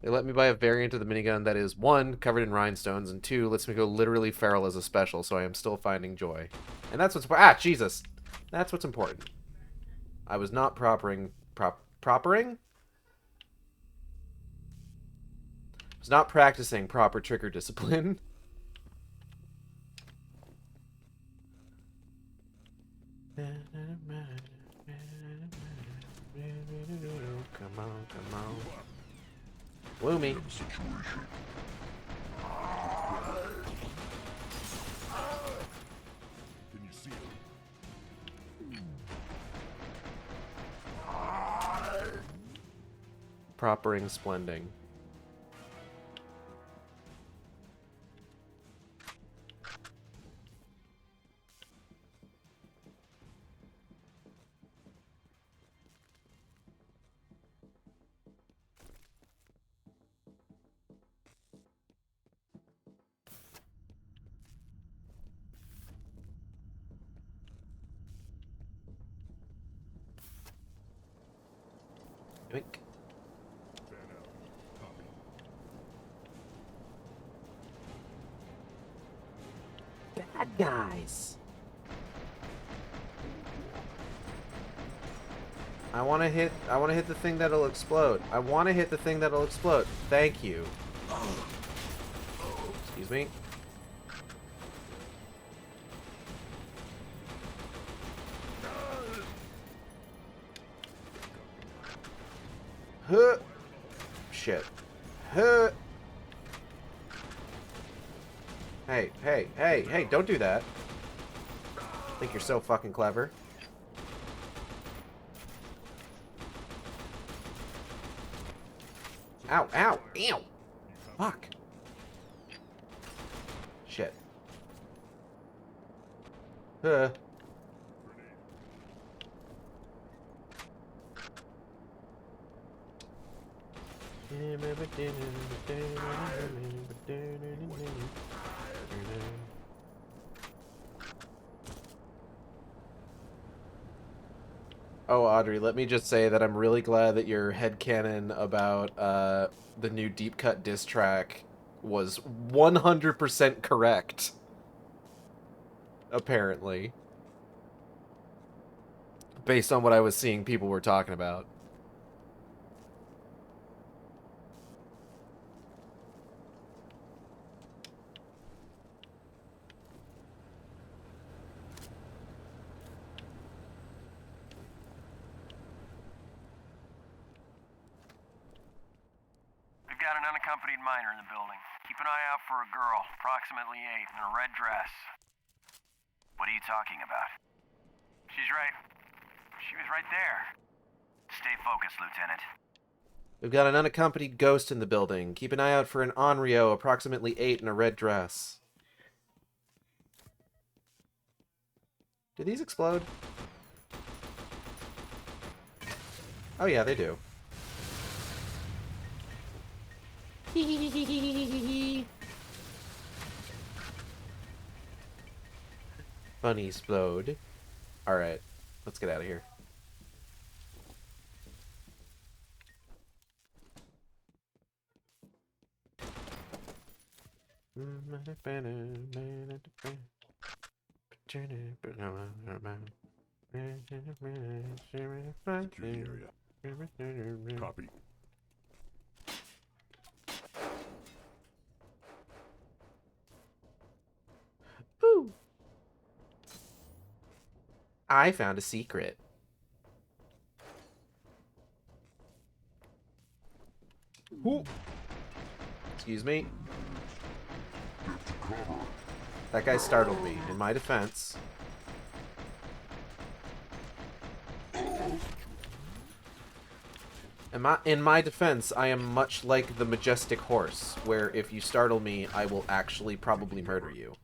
They let me buy a variant of the minigun that is, 1, covered in rhinestones, and 2, lets me go literally feral as a special, so I am still finding joy. And that's what's... Ah, Jesus! That's what's important. I was not propering... Propering? I was not practicing proper trigger discipline. Come on, come on. Bloomy. Can you see him? Propering splending. Yoink. Fan out. Copy. Bad guys. I want to hit the thing that'll explode. I want to hit the thing that'll explode. Thank you. Excuse me. Huh. Shit. Huh. Hey, hey, hey, hey, don't do that. Think you're so fucking clever. Ow, ow, ew. Fuck. Shit. Huh. Oh, Audrey, let me just say that I'm really glad that your headcanon about the new Deep Cut diss track was 100% correct. Apparently. based on what I was seeing people were talking about. We've got an unaccompanied minor in the building. Keep an eye out for a girl, approximately 8, in a red dress. What are you talking about? She's right. She was right there. Stay focused, Lieutenant. We've got an unaccompanied ghost in the building. Keep an eye out for an Onryo, approximately 8, in a red dress. Do these explode? Oh yeah, they do. Funny explode. Alright, let's get out of here. Secure the area. Copy. Ooh. I found a secret. Ooh. Excuse me. That guy startled me. In my defense. In my defense, I am much like the majestic horse, where if you startle me, I will actually probably murder you.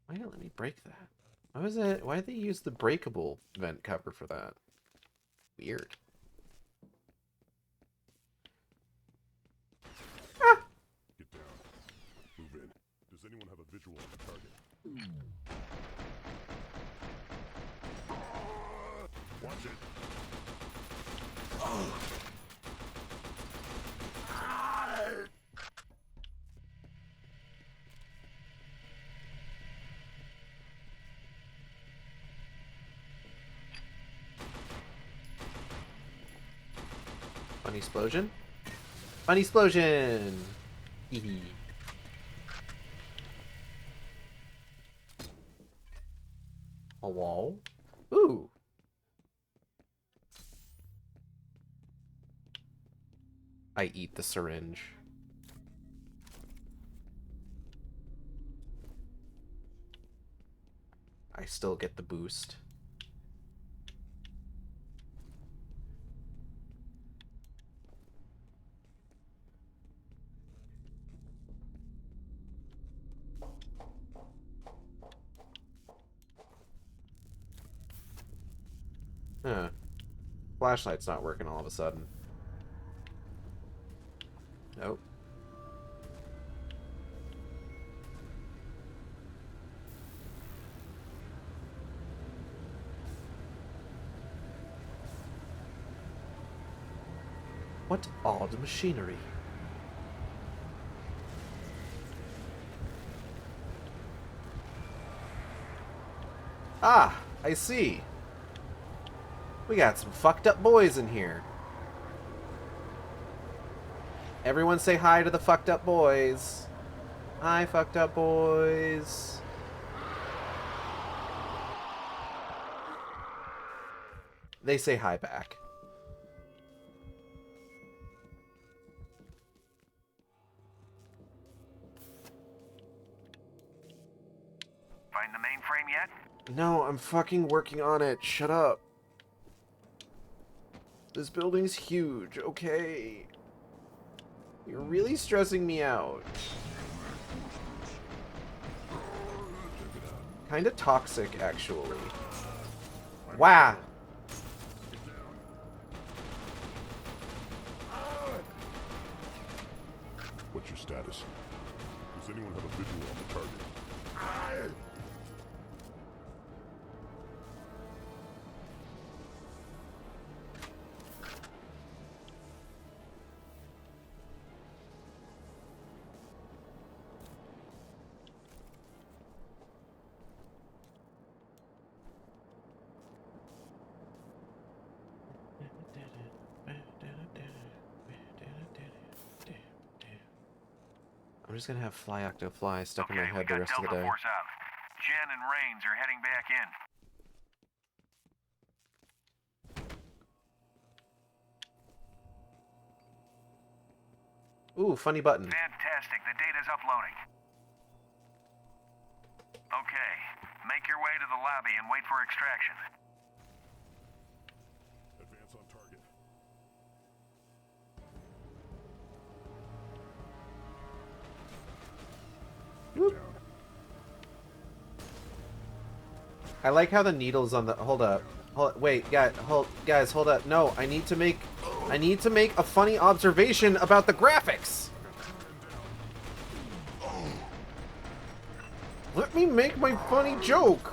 Why didn't it let me break that? Why was it? Why did they use the breakable vent cover for that? Weird. Ah! Get down. Move in. Does anyone have a visual on the target? Watch it. Fun explosion. Fun explosion! Hee Hello? Ooh! I eat the syringe. I still get the boost. Huh. Flashlight's not working all of a sudden. Nope. What odd machinery. Ah, I see. We got some fucked up boys in here. Everyone say hi to the fucked up boys. Hi, fucked up boys. They say hi back. Find the mainframe yet? No, I'm fucking working on it. Shut up. This building's huge, okay? You're really stressing me out. Kinda toxic, actually. Wow! What's your status? Does anyone have a visual on the target? I'm just gonna have Fly Octo Fly stuck in my Okay, we head the got rest of the Delta day. Force out. Jen and Rains are heading back in. Ooh, funny button. Fantastic, the data's uploading. Okay, make your way to the lobby and wait for extraction. Advance on target. Whoop. I like how the needles on the hold up. Wait, guys, hold up. No, I need to make a funny observation about the graphics. Let me make my funny joke.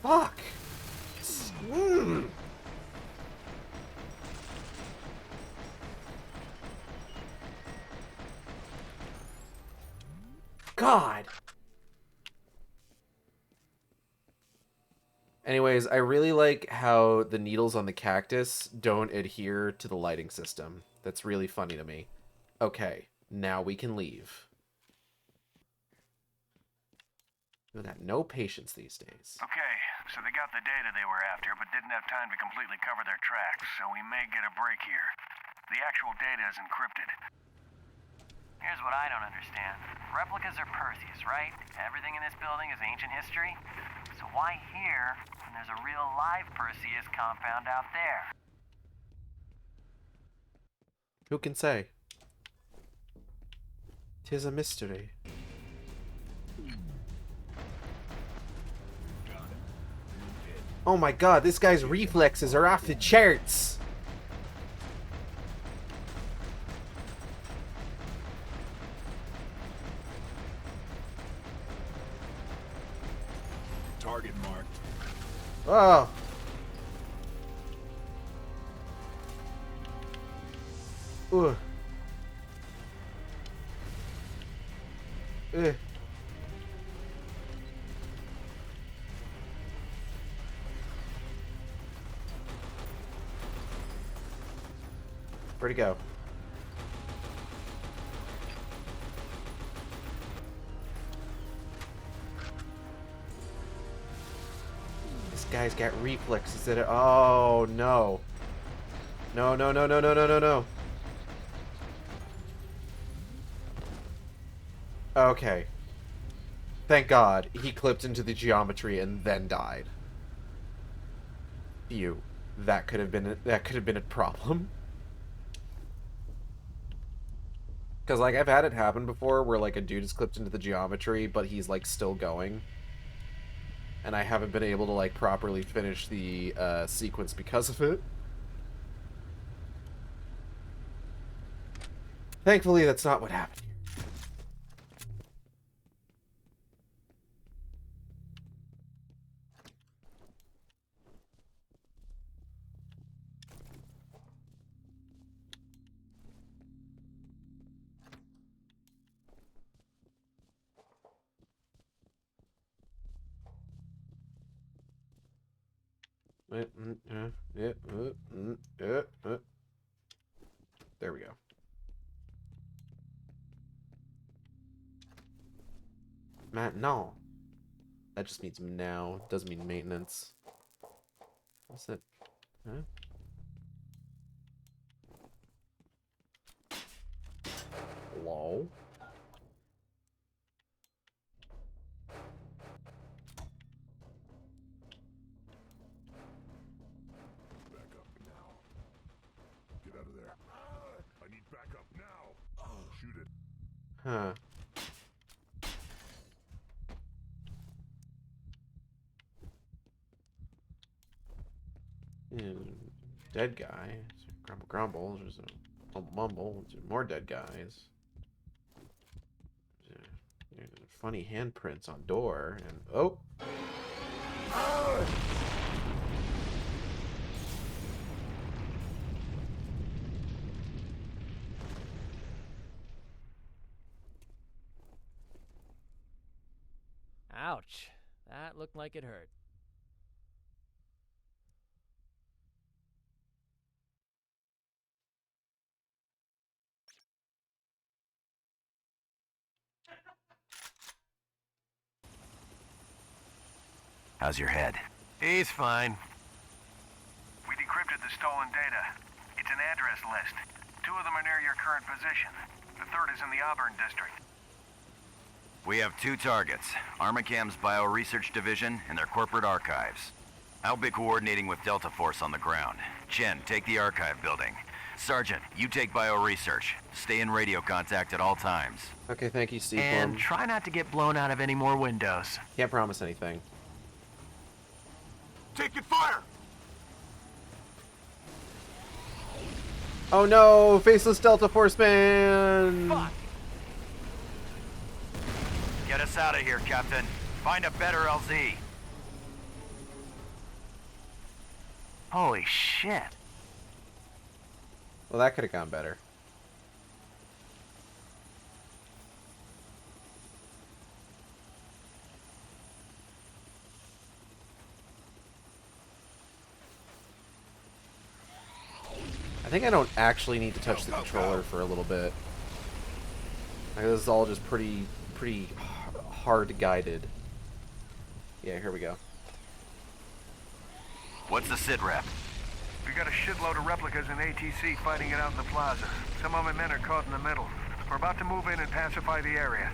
Fuck. God. Anyways, I really like how the needles on the cactus don't adhere to the lighting system. That's really funny to me. Okay, now we can leave. We've got no patience these days. Okay, so they got the data they were after, but didn't have time to completely cover their tracks, so we may get a break here. The actual data is encrypted. Here's what I don't understand. Replicas are Perseus, right? Everything in this building is ancient history. So why here when there's a real live Perseus compound out there? Who can say? 'Tis a mystery. Oh my god, this guy's reflexes are off the charts! Target marked. Oh! Ugh. Ugh. Where'd he go? This guy's got reflexes that are... Oh, no. No, no, no, no, no, no, no, no. Okay. Thank God he clipped into the geometry and then died. Phew. That could have been a problem. Because, like, I've had it happen before where, like, a dude is clipped into the geometry, but he's, like, still going. And I haven't been able to, like, properly finish the sequence because of it. Thankfully, that's not what happened. There we go. No. That just means now. Doesn't mean maintenance. What's that? Huh? Hello? Back up now. Get out of there. I need backup now. Shoot it. Huh. Dead guy. Grumble grumble. There's a mumble mumble. There's more dead guys. There's funny handprints on door and oh. Ouch. That looked like it hurt. How's your head? He's fine. We decrypted the stolen data. It's an address list. 2 of them are near your current position. The 3rd is in the Auburn district. We have 2 targets. Armacam's Bioresearch Division and their corporate archives. I'll be coordinating with Delta Force on the ground. Chen, take the archive building. Sergeant, you take Bioresearch. Stay in radio contact at all times. Okay, thank you, Steve. And try not to get blown out of any more windows. Can't promise anything. Taking fire! Oh no! Faceless Delta Force Man! Fuck! Get us out of here, Captain. Find a better LZ. Holy shit. Well, that could have gone better. I think I don't actually need to touch the controller for a little bit. Like, this is all just pretty hard guided. Yeah, here we go. What's the sit rep? We got a shitload of replicas in ATC fighting it out in the plaza. Some of my men are caught in the middle. We're about to move in and pacify the area.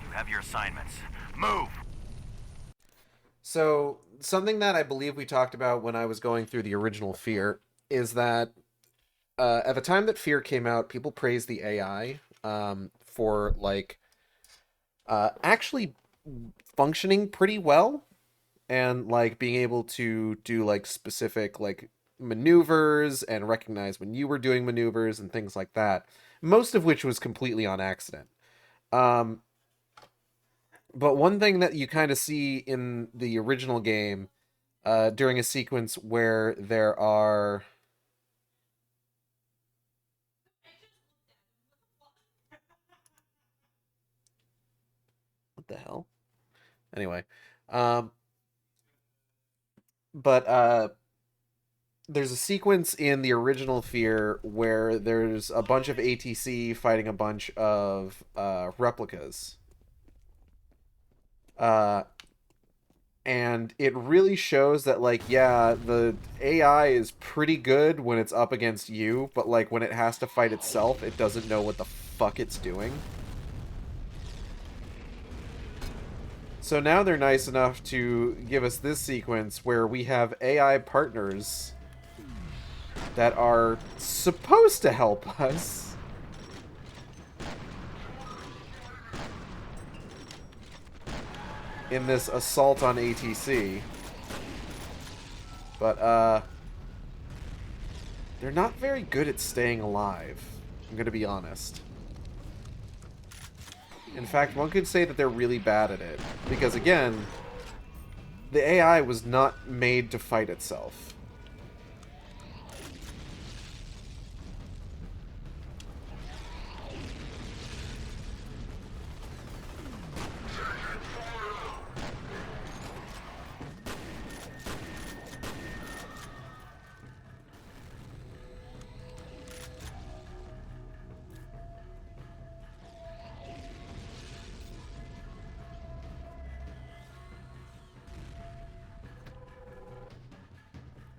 You have your assignments. Move! So, something that I believe we talked about when I was going through the original F.E.A.R is that at the time that F.E.A.R came out, people praised the AI for, like, actually functioning pretty well and, like, being able to do, like, specific, like, maneuvers and recognize when you were doing maneuvers and things like that, most of which was completely on accident. But one thing that you kind of see in the original game during a sequence where there are... What the hell? Anyway. There's a sequence in the original F.E.A.R where there's a bunch of ATC fighting a bunch of replicas. And it really shows that, like, yeah, the AI is pretty good when it's up against you, but, like, when it has to fight itself, it doesn't know what the fuck it's doing. So now they're nice enough to give us this sequence where we have AI partners that are supposed to help us. In this assault on ATC. But, they're not very good at staying alive. I'm gonna be honest. In fact, one could say that they're really bad at it. Because, again, the AI was not made to fight itself.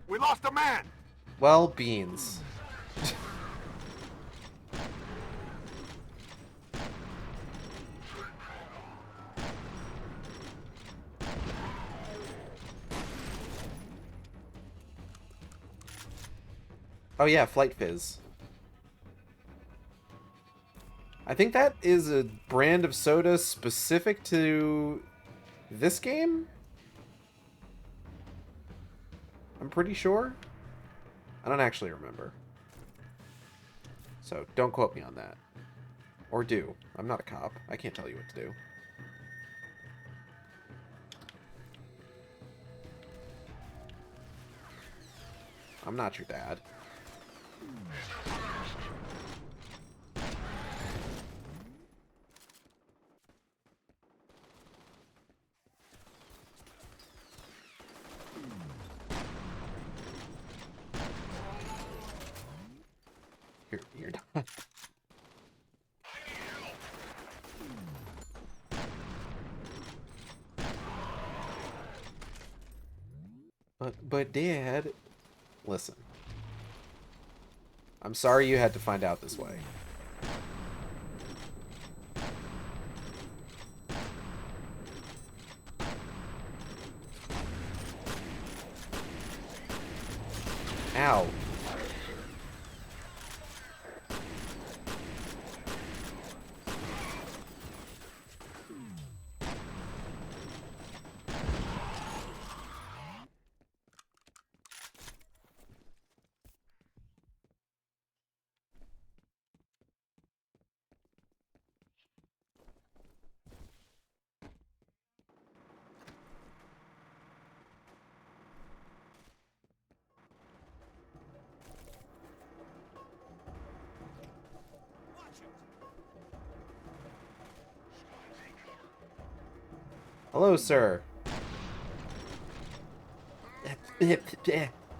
We lost a man! Well, beans. Oh yeah, Flight Fizz. I think that is a brand of soda specific to this game? I'm pretty sure. I don't actually remember. So don't quote me on that. Or do. I'm not a cop. I can't tell you what to do. I'm not your dad. You're not. But Dad, listen. I'm sorry you had to find out this way. Ow. Hello, sir.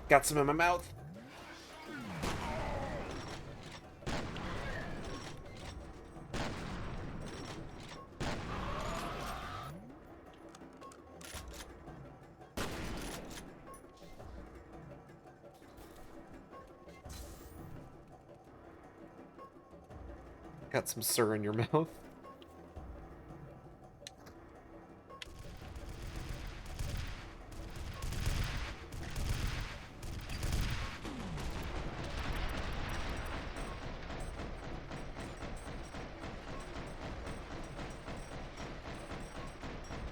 Got some in my mouth. Got some sir in your mouth.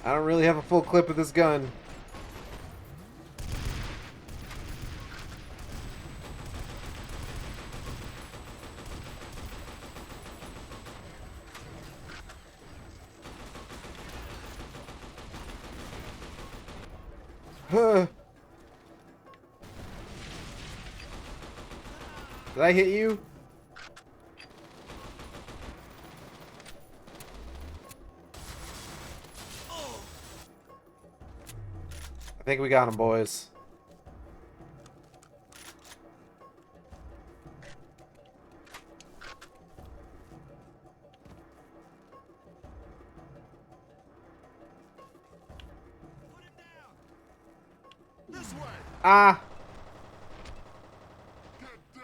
I don't really have a full clip of this gun. Did I hit you? I think we got him, boys. This way. Ah! Get down.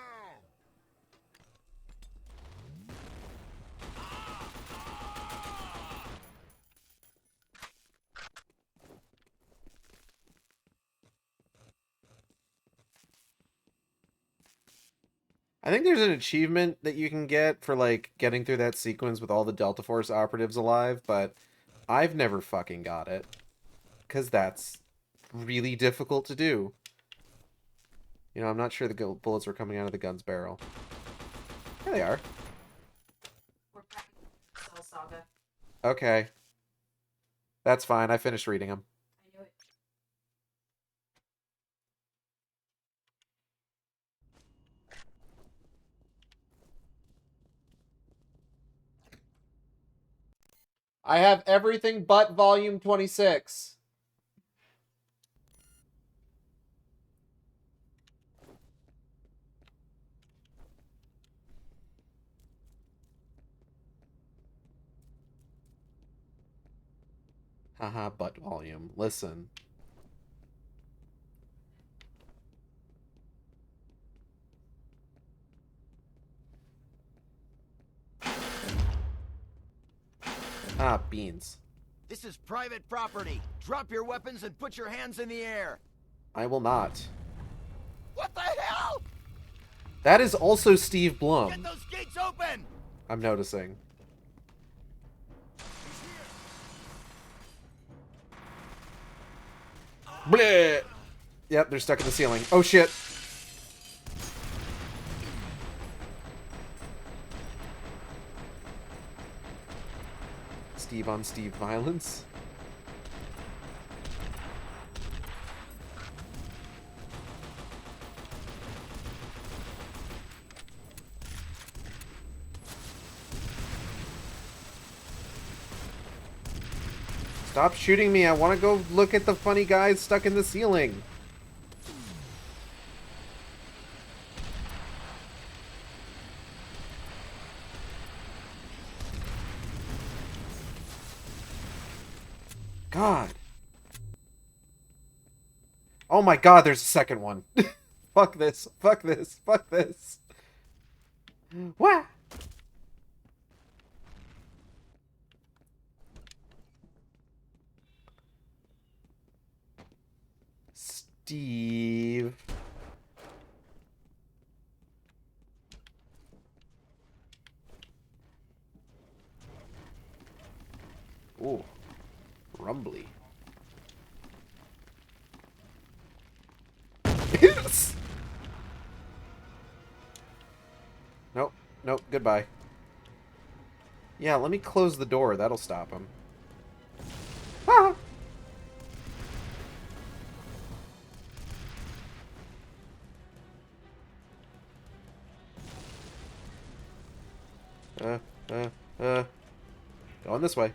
I think there's an achievement that you can get for, like, getting through that sequence with all the Delta Force operatives alive, but I've never fucking got it. Because that's really difficult to do. You know, I'm not sure the bullets were coming out of the gun's barrel. There they are. We're practicing Cell Saga. Okay. That's fine. I finished reading them. I knew it. I have everything but volume 26. Haha, butt volume. Listen. Ah, beans. This is private property. Drop your weapons and put your hands in the air. I will not. What the hell? That is also Steve Blum. Get those gates open! I'm noticing. Bleh! Yep, they're stuck in the ceiling. Oh shit! Steve on Steve violence. Stop shooting me. I want to go look at the funny guys stuck in the ceiling. God. Oh my god, there's a second one. Fuck this. Fuck this. Fuck this. What? Steve. Ooh. Rumbly. Yes. Nope. Nope. Goodbye. Yeah, let me close the door. That'll stop him. Ah! Going this way.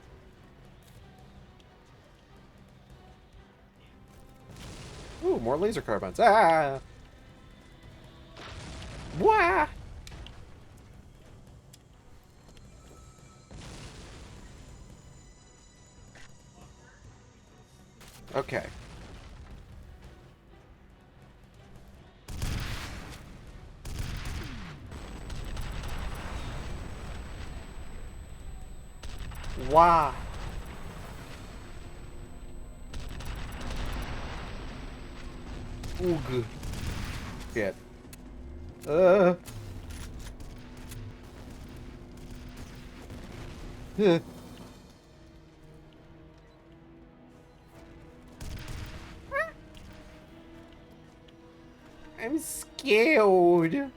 Ooh, more laser carbines. Ah! Wah! Okay. Wow. Ooh, good. Shit. Huh. I'm scared.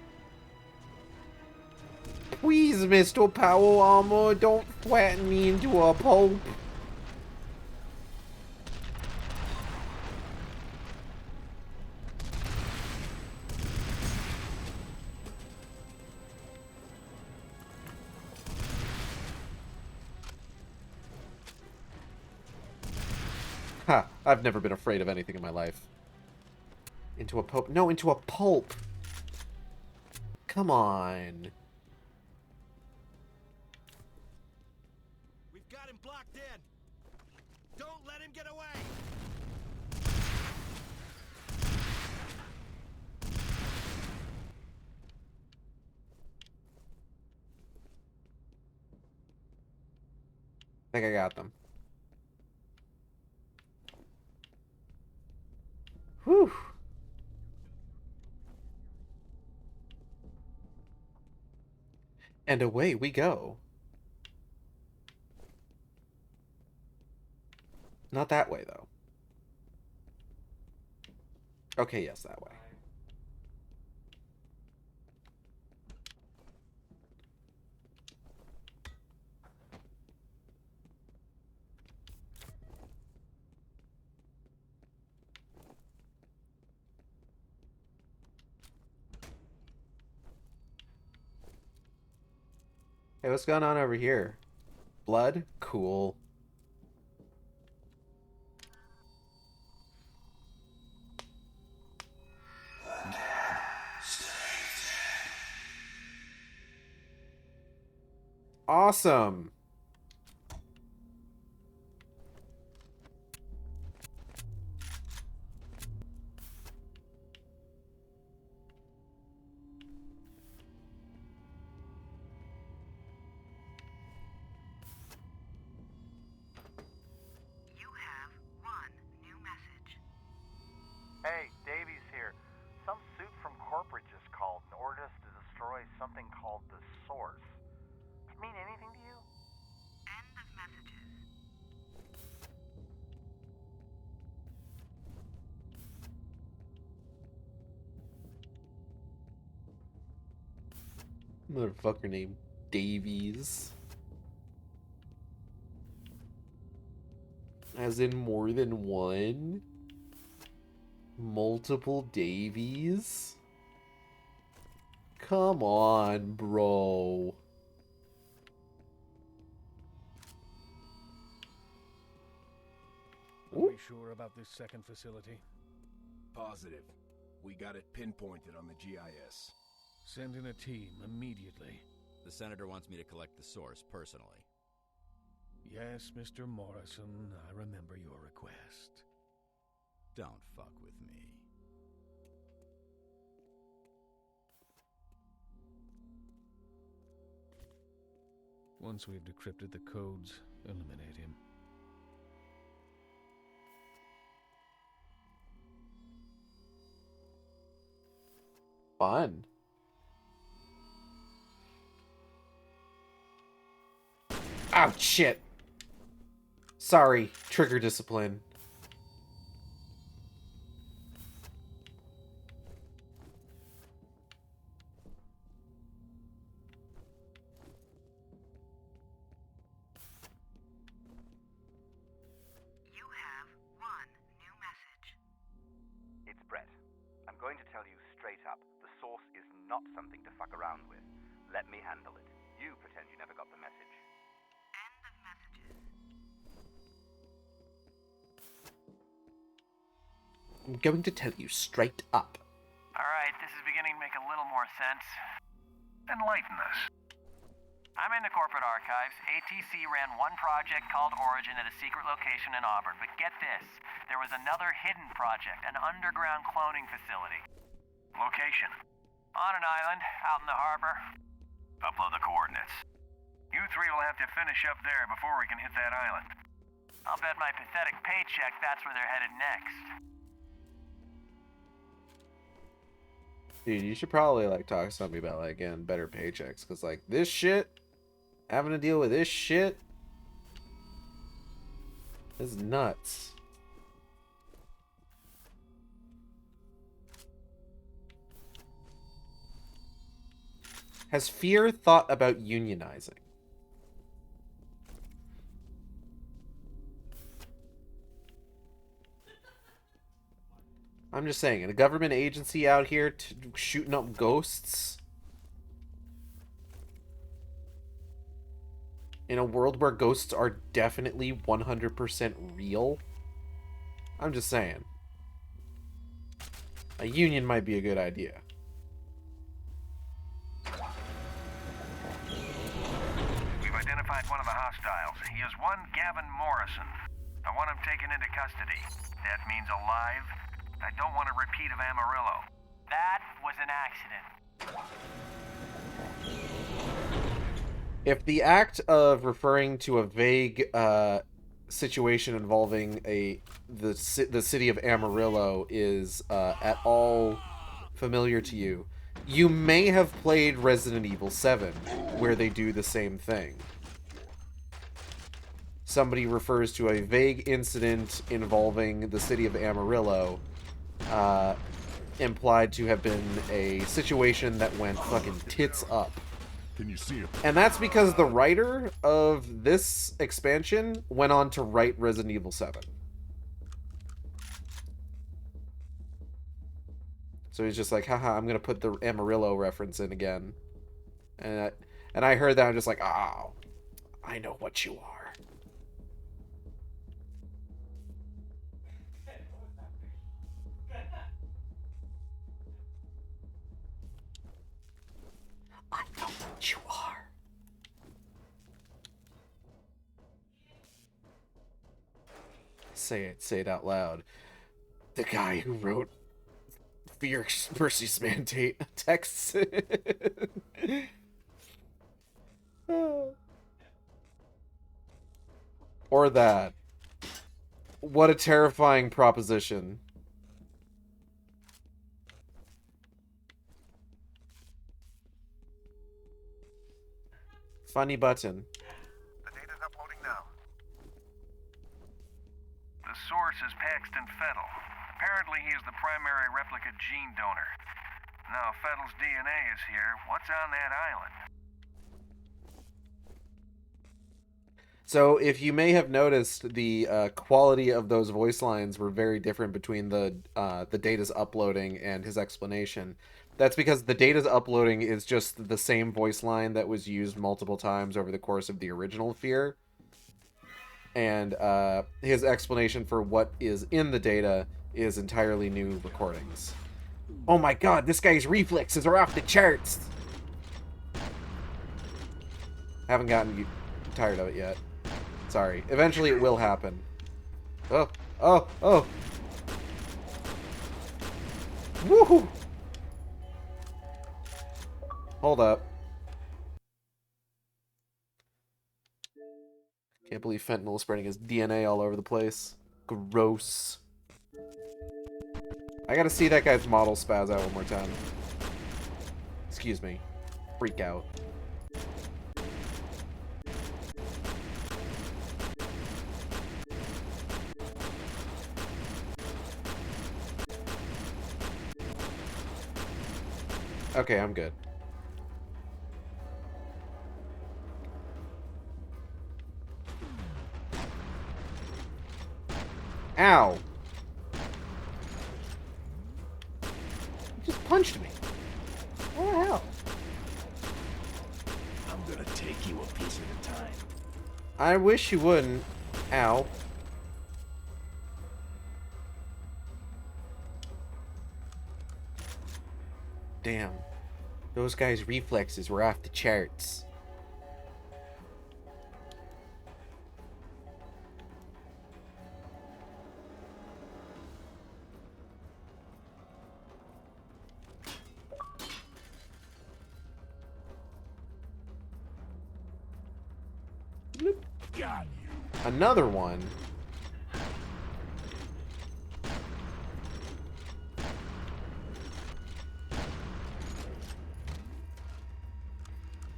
Please, Mr. Power Armor, don't flatten me into a pulp. Ha, I've never been afraid of anything in my life. Into a pulp? No, into a pulp. Come on. We've got him blocked in. Don't let him get away. I think I got them. Whew. And away we go. Not that way, though. Okay, yes, that way. Hey, what's going on over here? Blood? Cool. Awesome. You have one new message. Hey, Davies here. Some suit from corporate just called and ordered us to destroy something called the Source. Does it mean anything to you? End of messages. Motherfucker named Davies. As in more than one? Multiple Davies? Come on, bro. Are we sure about this second facility? Positive. We got it pinpointed on the GIS. Send in a team immediately. The Senator wants me to collect the source personally. Yes, Mr. Morrison, I remember your request. Don't fuck with me. Once we've decrypted the codes, eliminate him. Fun. Oh, shit. Sorry. Trigger discipline. You have one new message. It's Brett. I'm going to tell you straight up, the source is not something to fuck around with. Let me handle it. You pretend you never got the message. End of messages. I'm going to tell you straight up. Alright, this is beginning to make a little more sense. Enlighten us. I'm in the corporate archives. ATC ran one project called Origin at a secret location in Auburn, but get this. There was another hidden project, an underground cloning facility. Location. On an island, out in the harbor. Upload the coordinates. You three will have to finish up there before we can hit that island. I'll bet my pathetic paycheck that's where they're headed next. Dude, you should probably, like, talk to somebody about, like, getting better paychecks. Because, like, this shit, having to deal with this shit, is nuts. Has F.E.A.R thought about unionizing? I'm just saying, in a government agency out here shooting up ghosts, in a world where ghosts are definitely 100% real, I'm just saying, a union might be a good idea. We've identified one of the hostiles. He is one Gavin Morrison. I want him taken into custody. That means alive. I don't want a repeat of Amarillo. That was an accident. If the act of referring to a vague situation involving the city of Amarillo is at all familiar to you, you may have played Resident Evil 7, where they do the same thing. Somebody refers to a vague incident involving the city of Amarillo, implied to have been a situation that went fucking tits up. Can you see him? And that's because the writer of this expansion went on to write Resident Evil 7. So he's just like, haha, I'm gonna put the Amarillo reference in again. And I heard that, I'm just like, oh, I know what you are. I know what you are. Say it out loud. The guy who wrote F.E.A.R Perseus mandate texts. Or that. What a terrifying proposition. Funny button. The data's uploading now. The source is Paxton Fettel. Apparently he is the primary replica gene donor. Now Fettel's DNA is here. What's on that island? So, if you may have noticed, the quality of those voice lines were very different between the data's uploading and his explanation. That's because the data's uploading is just the same voice line that was used multiple times over the course of the original F.E.A.R. And his explanation for what is in the data is entirely new recordings. Oh my god, this guy's reflexes are off the charts! Haven't gotten tired of it yet. Sorry. Eventually it will happen. Oh. Oh. Oh. Woohoo! Hold up. Can't believe fentanyl is spreading his DNA all over the place. Gross. I gotta see that guy's model spaz out one more time. Excuse me. Freak out. Okay, I'm good. Ow! You just punched me. What the hell? I'm gonna take you a piece at a time. I wish you wouldn't. Ow. Damn. Those guys' reflexes were off the charts. Got you. Another one.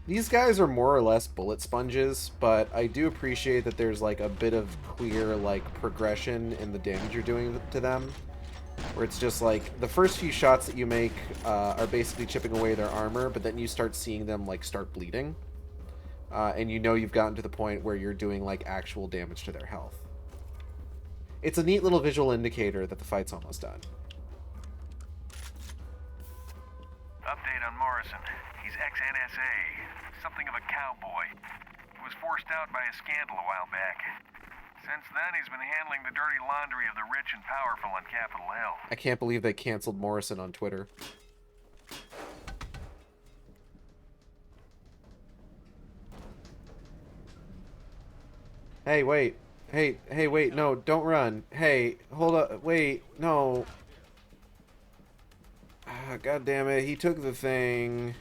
These guys are more or less bullet sponges, but I do appreciate that there's like a bit of clear like progression in the damage you're doing to them. Where it's just like the first few shots that you make are basically chipping away their armor, but then you start seeing them like start bleeding. And you know you've gotten to the point where you're doing like actual damage to their health. It's a neat little visual indicator that the fight's almost done. Update on Morrison. He's ex-NSA. Something of a cowboy. He was forced out by a scandal a while back. Since then, he's been handling the dirty laundry of the rich and powerful on Capitol Hill. I can't believe they canceled Morrison on Twitter. Hey, wait. Hey, wait, no, don't run. Hey, hold up, wait, no. God damn it, he took the thing.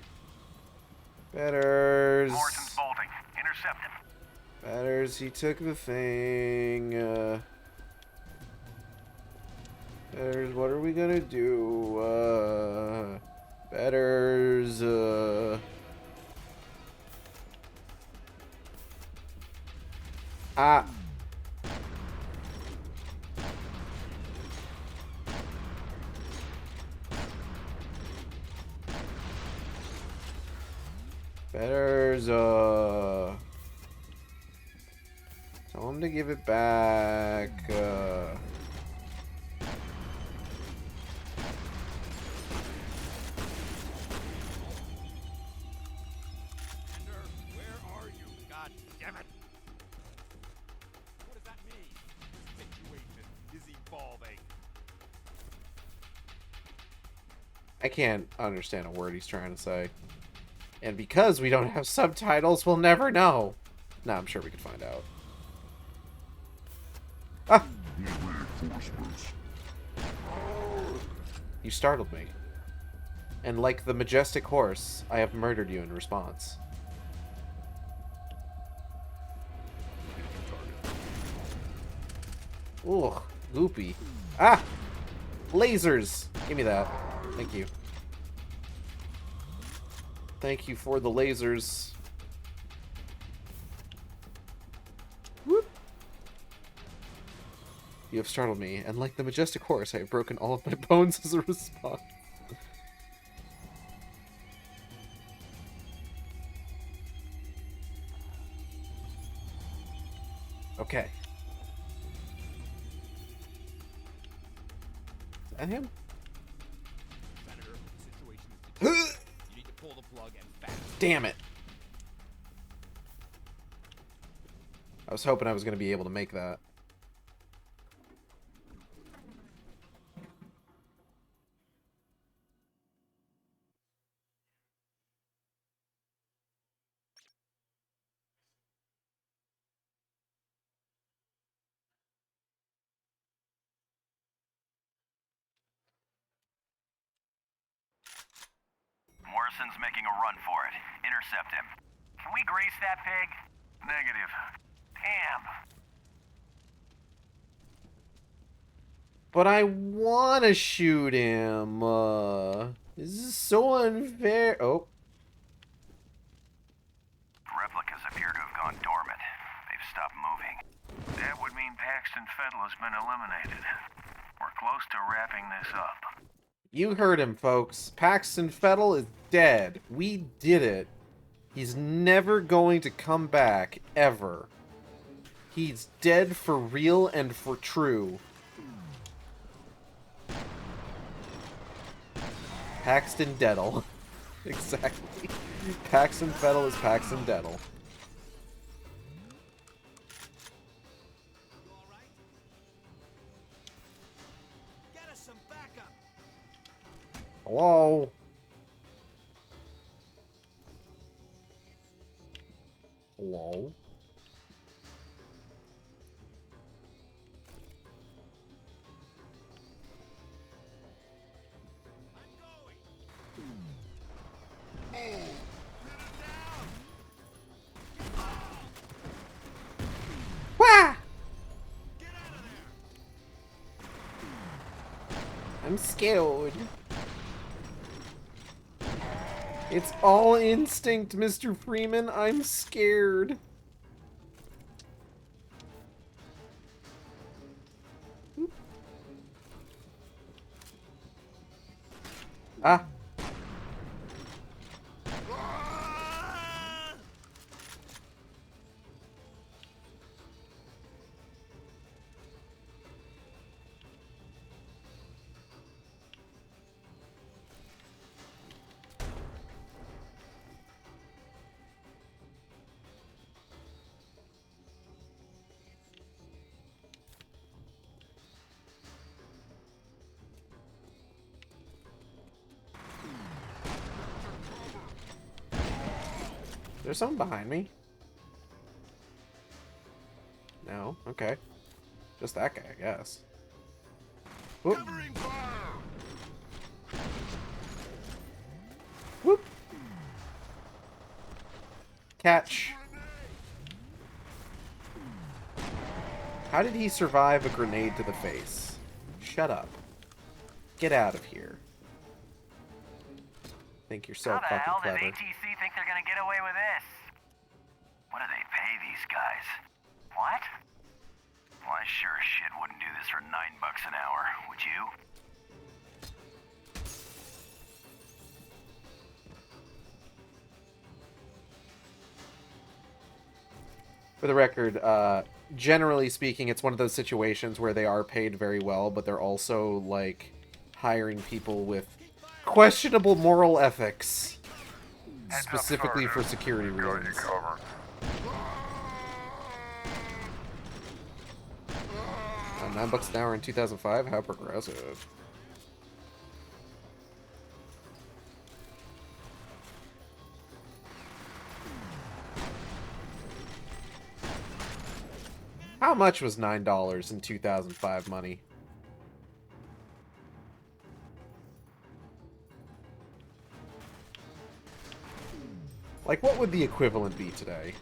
Betters. Morrison's bolting. Intercept him. Betters, he took the thing. Betters, what are we gonna do? Betters, Ah. Betters, tell him to give it back, I can't understand a word he's trying to say. And because we don't have subtitles, we'll never know. No, I'm sure we can find out. Ah! You startled me. And like the majestic horse, I have murdered you in response. Ugh, goopy. Ah! Lasers! Give me that. Thank you. Thank you for the lasers. Whoop. You have startled me, and like the majestic horse, I have broken all of my bones as a response. Okay. Is that him? Damn it. I was hoping I was going to be able to make that. Morrison's making a run for it. Intercept him. Can we grease that pig? Negative. am. But I want to shoot him. This is so unfair. Oh. Replicas appear to have gone dormant. They've stopped moving. That would mean Paxton Fettel has been eliminated. We're close to wrapping this up. You heard him, folks. Paxton Fettel is dead. We did it. He's never going to come back, ever. He's dead for real and for true. Paxton Deddle. Exactly. Paxton Fettel is Paxton Deddle. Hello? Hello? Wah! I'm scared. It's all instinct, Mr. Freeman. I'm scared. Ah. There's someone behind me? No? Okay. Just that guy, I guess. Whoop. Whoop. Catch. How did he survive a grenade to the face? Shut up. Get out of here. Think you're so How the fucking hell clever. does ATC think they're gonna get away with this? What do they pay these guys? What? Well, I sure as shit wouldn't do this for $9 an hour, would you? For the record, generally speaking, it's one of those situations where they are paid very well, but they're also, like, hiring people with questionable moral ethics. Specifically for security reasons. $9 an hour in 2005? How progressive. How much was $9 in 2005 money? Like, what would the equivalent be today?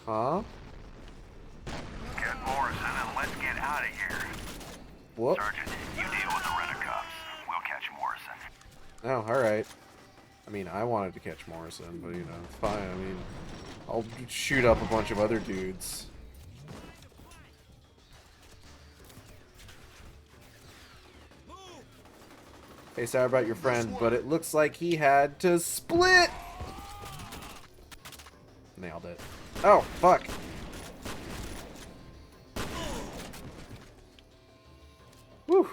Huh? Get Morrison and let's get out of here. Whoop. Sergeant, you deal with the rent-a-cops. We'll catch Morrison. Oh, alright. I mean, I wanted to catch Morrison, but, you know, it's fine. I mean, I'll shoot up a bunch of other dudes. Hey, sorry about your friend, but it looks like he had to split! Nailed it. Oh, fuck. Whew.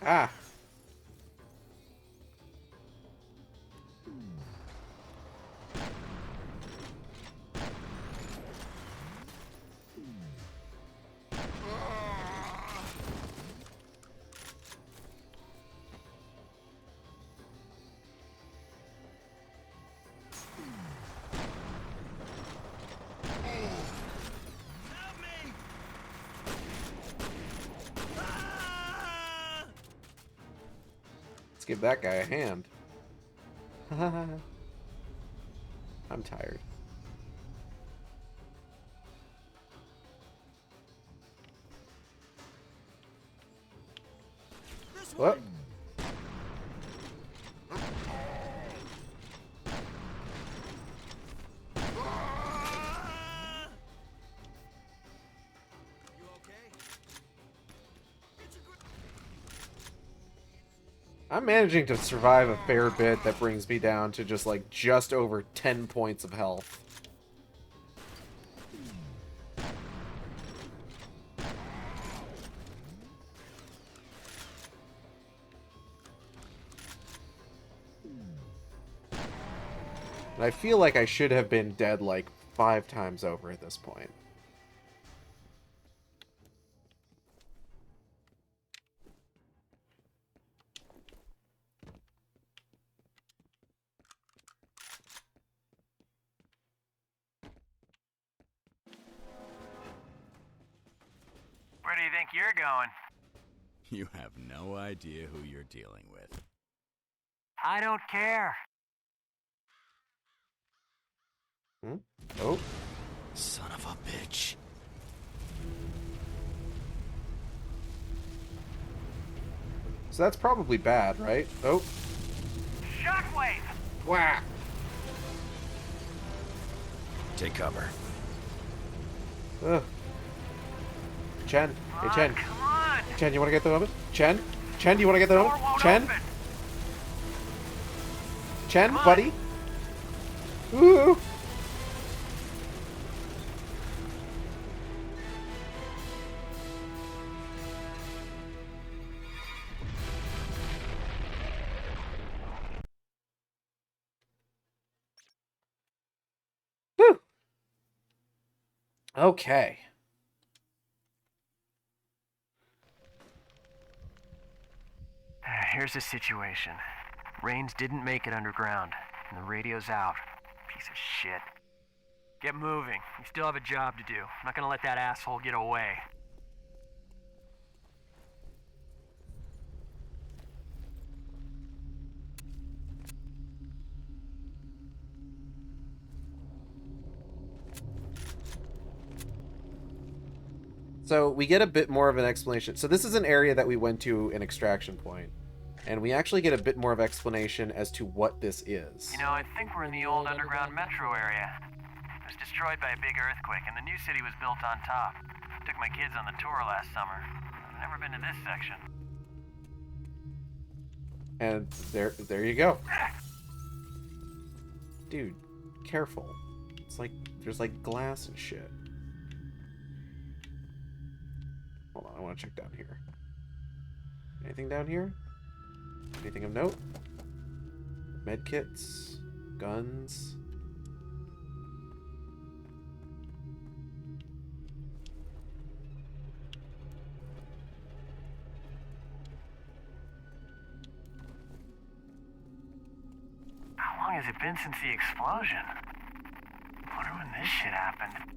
Ah. Let's give that guy a hand. I'm tired. What? I'm managing to survive a fair bit that brings me down to just like just over 10 points of health. And I feel like I should have been dead like 5 times over at this point. Where do you think you're going? You have no idea who you're dealing with. I don't care. Hmm? Oh. Son of a bitch. So that's probably bad, right? Oh. Shockwave! Whack! Take cover. Ugh. Chen. Hey, Chen. Come on! Chen, you want to get the moment? Chen? Chen, do you want to get the moment? Chen? Open. Chen, buddy? Ooh! Whew. Okay. Here's the situation. Rains didn't make it underground, and the radio's out. Piece of shit. Get moving. You still have a job to do. I'm not gonna let that asshole get away. So we get a bit more of an explanation. So this is an area that we went to in Extraction Point. And we actually get a bit more of explanation as to what this is. You know, I think we're in the old underground metro area. It was destroyed by a big earthquake, and the new city was built on top. Took my kids on the tour last summer. Never been to this section. And there you go. Dude, careful. It's like, there's like glass and shit. Hold on, I want to check down here. Anything down here? Anything of note? Medkits? Guns? How long has it been since the explosion? Wonder when this shit happened.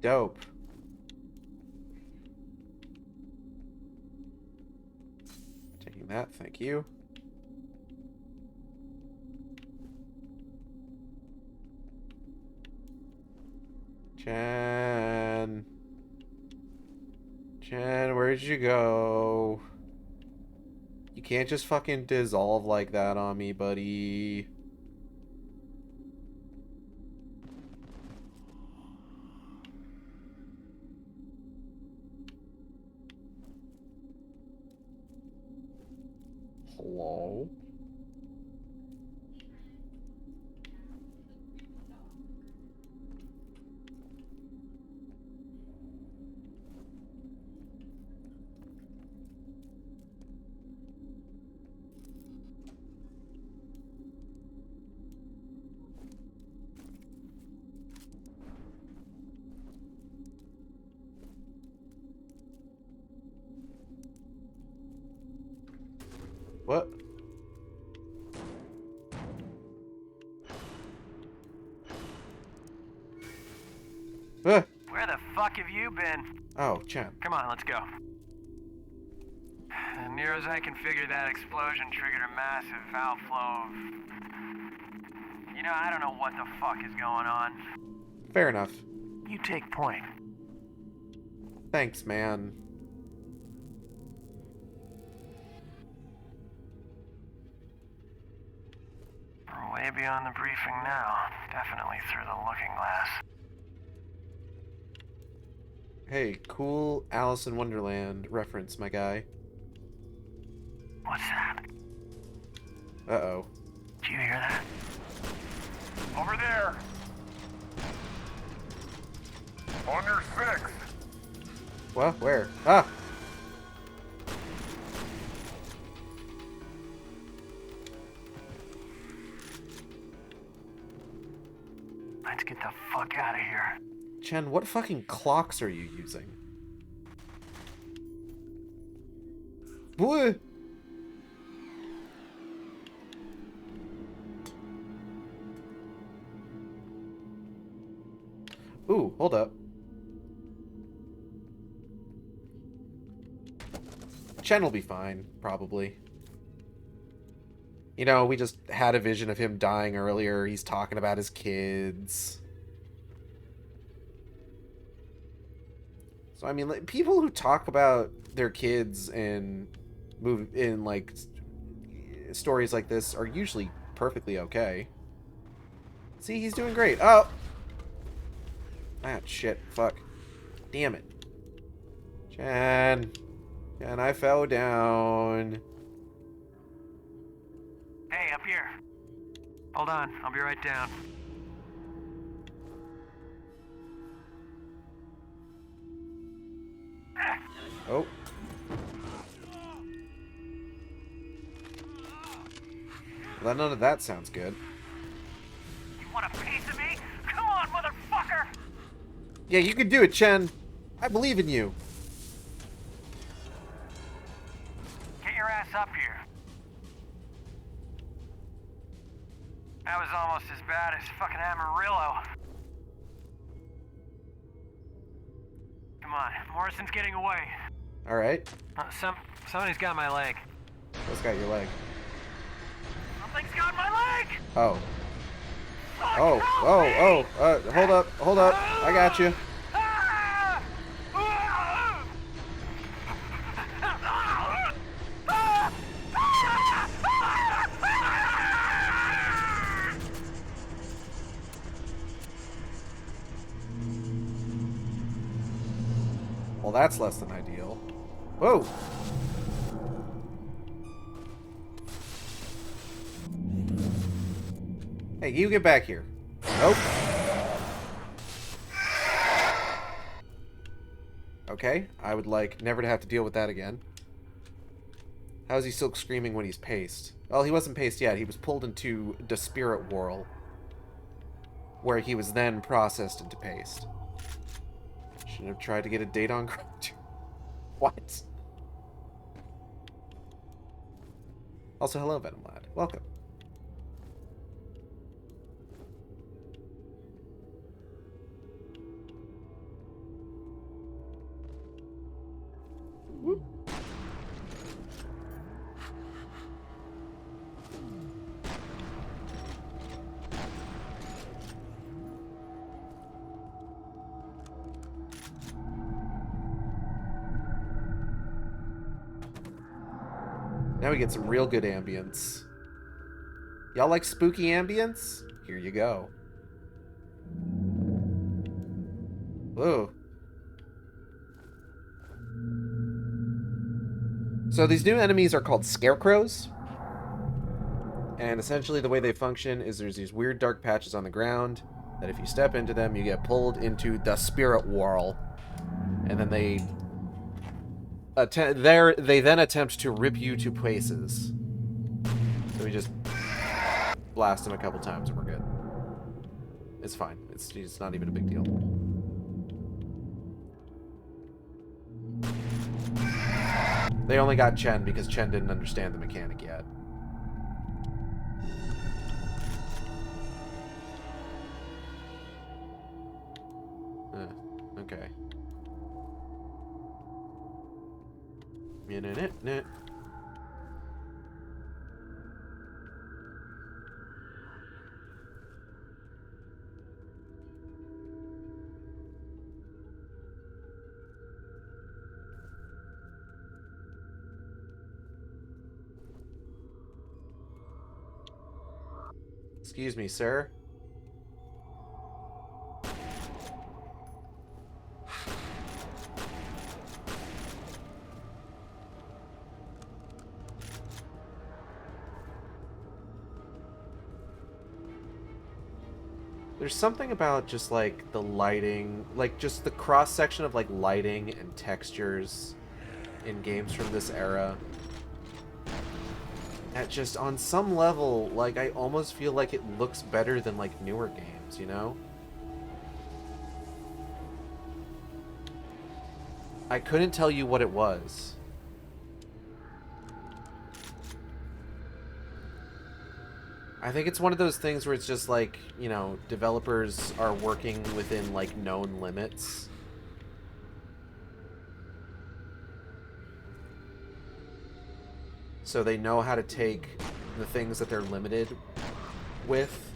Dope. Taking that, thank you. Chen. Chen, where'd you go? You can't just fucking dissolve like that on me, buddy. Hello? What? Ah! Where the fuck have you been? Oh, Chen. Come on, let's go. As near as I can figure, that explosion triggered a massive outflow of... You know, I don't know what the fuck is going on. Fair enough. You take point. Thanks, man. We're way beyond the briefing now. Definitely through the looking glass. Hey, cool Alice in Wonderland reference, my guy. What's that? Uh-oh. Did you hear that? Over there! On your six! What? Where? Ah! Let's get the fuck out of here. Chen, what fucking clocks are you using? Boy! Ooh, hold up. Chen will be fine, probably. You know, we just had a vision of him dying earlier. He's talking about his kids. So, I mean, like, people who talk about their kids in like stories like this are usually perfectly okay. See, he's doing great. Oh! Ah, shit. Fuck. Damn it. Chen, I fell down. Hey, up here. Hold on, I'll be right down. Oh. Well, none of that sounds good. You want a piece of me? Come on, motherfucker! Yeah, you can do it, Chen. I believe in you. Get your ass up here. That was almost as bad as fucking Amarillo. Come on, Morrison's getting away. Alright. Somebody's got my leg. What's got your leg? Something's got my leg! Oh. Hold up. I got you. Well, that's less than ideal. Whoa! Hey, you get back here. Nope. Okay, I would like never to have to deal with that again. How is he still screaming when he's paced? Well, he wasn't paced yet. He was pulled into the spirit whirl, where he was then processed into paste. Should have tried to get a date on ground. What? Also, hello, Venom Lad. Welcome. Whoop. Now we get some real good ambience. Y'all like spooky ambience? Here you go. Whoa. So these new enemies are called scarecrows. And essentially the way they function is there's these weird dark patches on the ground that if you step into them, you get pulled into the spirit whirl. And then they then attempt to rip you to places. So we just blast them a couple times and we're good. It's fine. It's not even a big deal. They only got Chen because Chen didn't understand the mechanic yet. Okay. Excuse me, sir. There's something about just like the lighting, like just the cross section of like lighting and textures in games from this era. That just on some level, like I almost feel like it looks better than like newer games, you know? I couldn't tell you what it was. I think it's one of those things where it's just like, you know, developers are working within like known limits. So they know how to take the things that they're limited with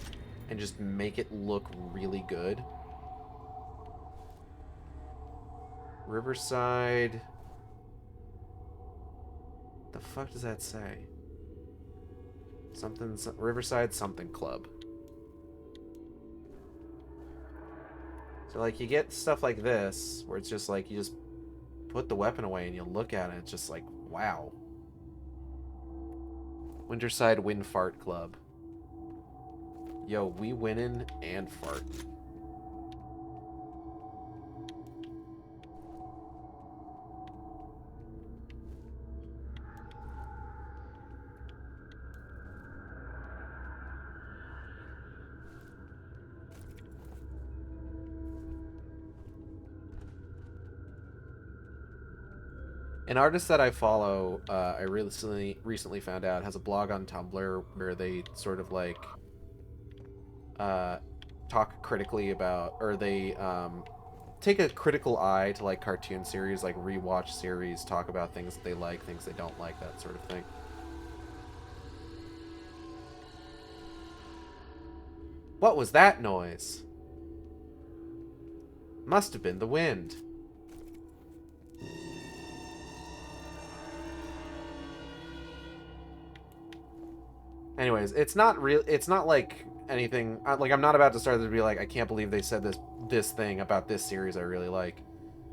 and just make it look really good. Riverside. The fuck does that say? Something, Riverside something club. So like you get stuff like this where it's just like you just put the weapon away and you look at it, it's just like, wow. Winterside Win Fart Club. Yo, we winning and fart. An artist that I follow, I recently found out, has a blog on Tumblr where they sort of like talk critically about, or they take a critical eye to like cartoon series, like rewatch series, talk about things that they like, things they don't like, that sort of thing. What was that noise? Must have been the wind. Anyways, it's not real. It's not like anything. Like I'm not about to start to be like, I can't believe they said this thing about this series I really like.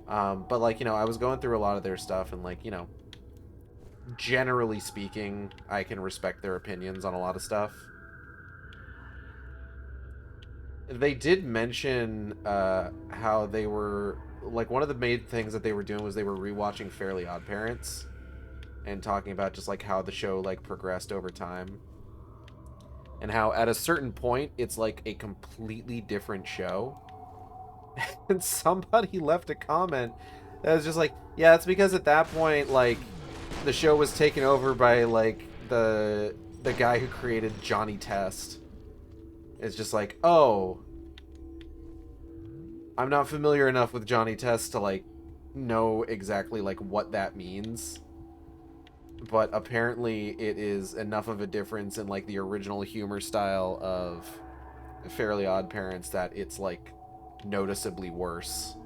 But like, you know, I was going through a lot of their stuff, and like, you know, generally speaking, I can respect their opinions on a lot of stuff. They did mention how they were like, one of the main things that they were doing was they were rewatching Fairly Odd Parents and talking about just like how the show like progressed over time. And how at a certain point, it's like a completely different show. And somebody left a comment that was just like, yeah, it's because at that point, like, the show was taken over by, like, the guy who created Johnny Test. It's just like, oh, I'm not familiar enough with Johnny Test to, like, know exactly, like, what that means. But apparently it is enough of a difference in like the original humor style of Fairly Odd Parents that it's like noticeably worse.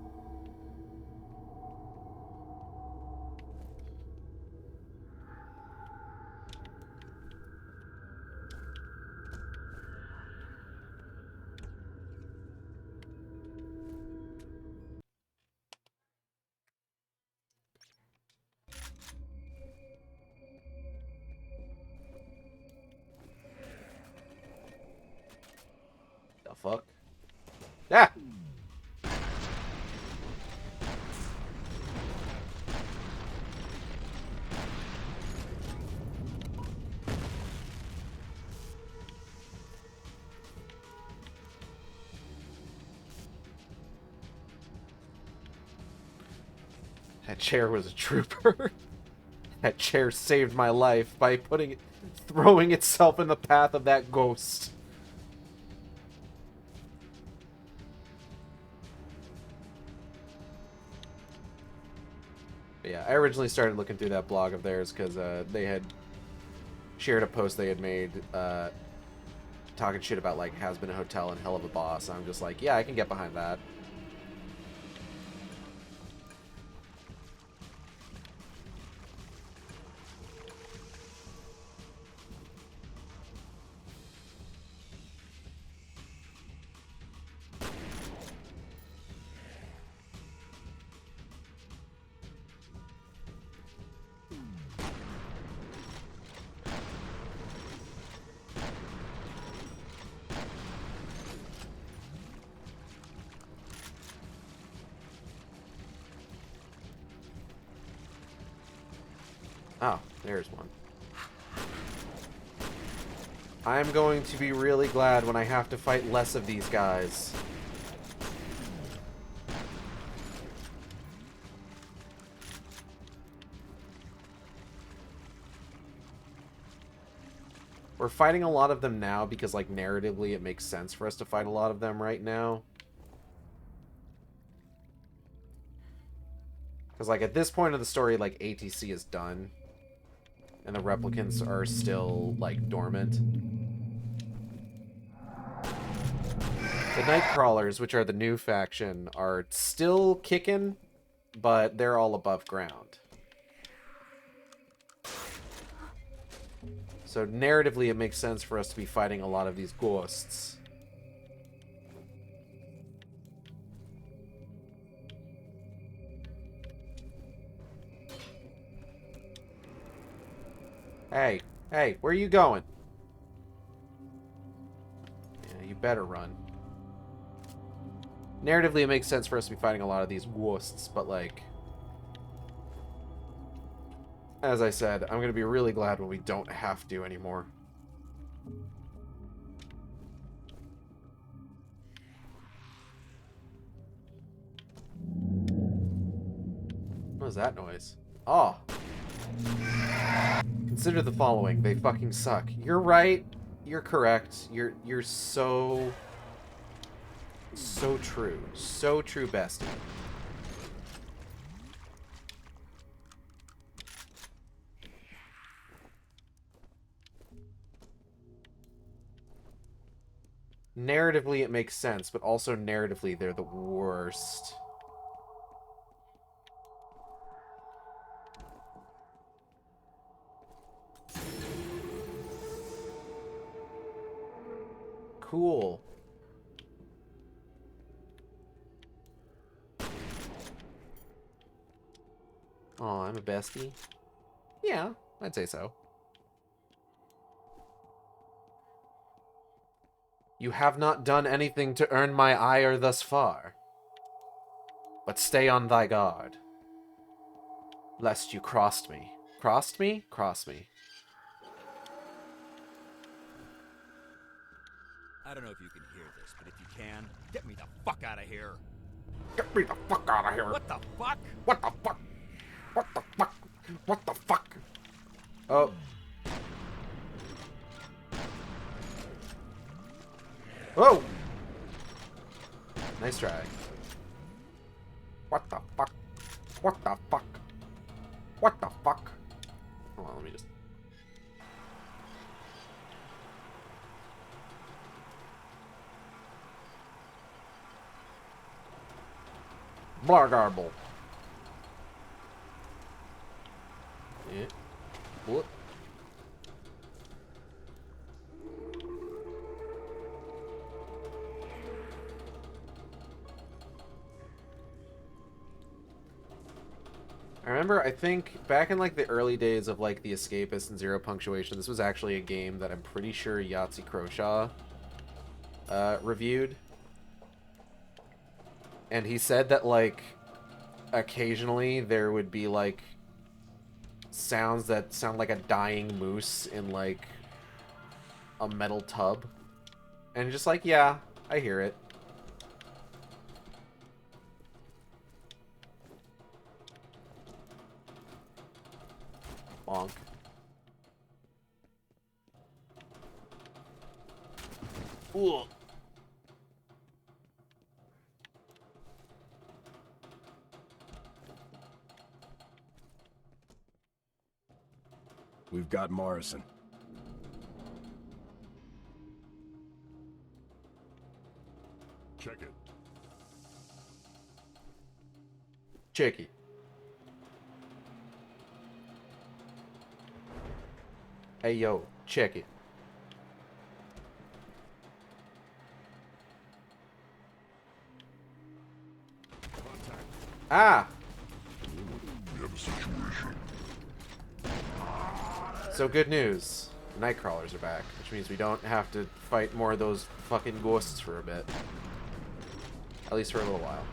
The fuck? Yeah. That chair was a trooper. That chair saved my life by throwing itself in the path of that ghost. But yeah, I originally started looking through that blog of theirs because they had shared a post they had made talking shit about like Has Been a Hotel and Hell of a Boss. I'm just like, yeah, I can get behind that. Oh, there's one. I'm going to be really glad when I have to fight less of these guys. We're fighting a lot of them now because, like, narratively it makes sense for us to fight a lot of them right now. Because, like, at this point of the story, like, ATC is done. And the replicants are still, like, dormant. The Nightcrawlers, which are the new faction, are still kicking, but they're all above ground. So narratively, it makes sense for us to be fighting a lot of these ghosts. Hey, hey, where are you going? Yeah, you better run. Narratively, it makes sense for us to be fighting a lot of these ghosts, but, like, as I said, I'm going to be really glad when we don't have to anymore. What was that noise? Oh. Consider the following. They fucking suck. You're right. You're correct. You're so true. So true, bestie. Narratively, it makes sense, but also narratively, they're the worst. Cool. Oh, I'm a bestie? Yeah, I'd say so. You have not done anything to earn my ire thus far. But stay on thy guard. Lest you crossed me. Crossed me? Cross me. I don't know if you can hear this, but if you can, get me the fuck out of here. Get me the fuck out of here. What the fuck? What the fuck? What the fuck? What the fuck? Oh. Whoa! Nice try. What the fuck? What the fuck? What the fuck? Hold on, let me just... Blargarble. Yeah. What? I remember, I think, back in, like, the early days of, like, The Escapist and Zero Punctuation, this was actually a game that I'm pretty sure Yahtzee Croshaw reviewed. And he said that, like, occasionally there would be, like, sounds that sound like a dying moose in, like, a metal tub. And just like, yeah, I hear it. Bonk. Ooh. We've got Morrison. Check it. Checky. Hey, yo, check it. Ah! We have a situation. So good news. Nightcrawlers are back, which means we don't have to fight more of those fucking ghosts for a bit. At least for a little while.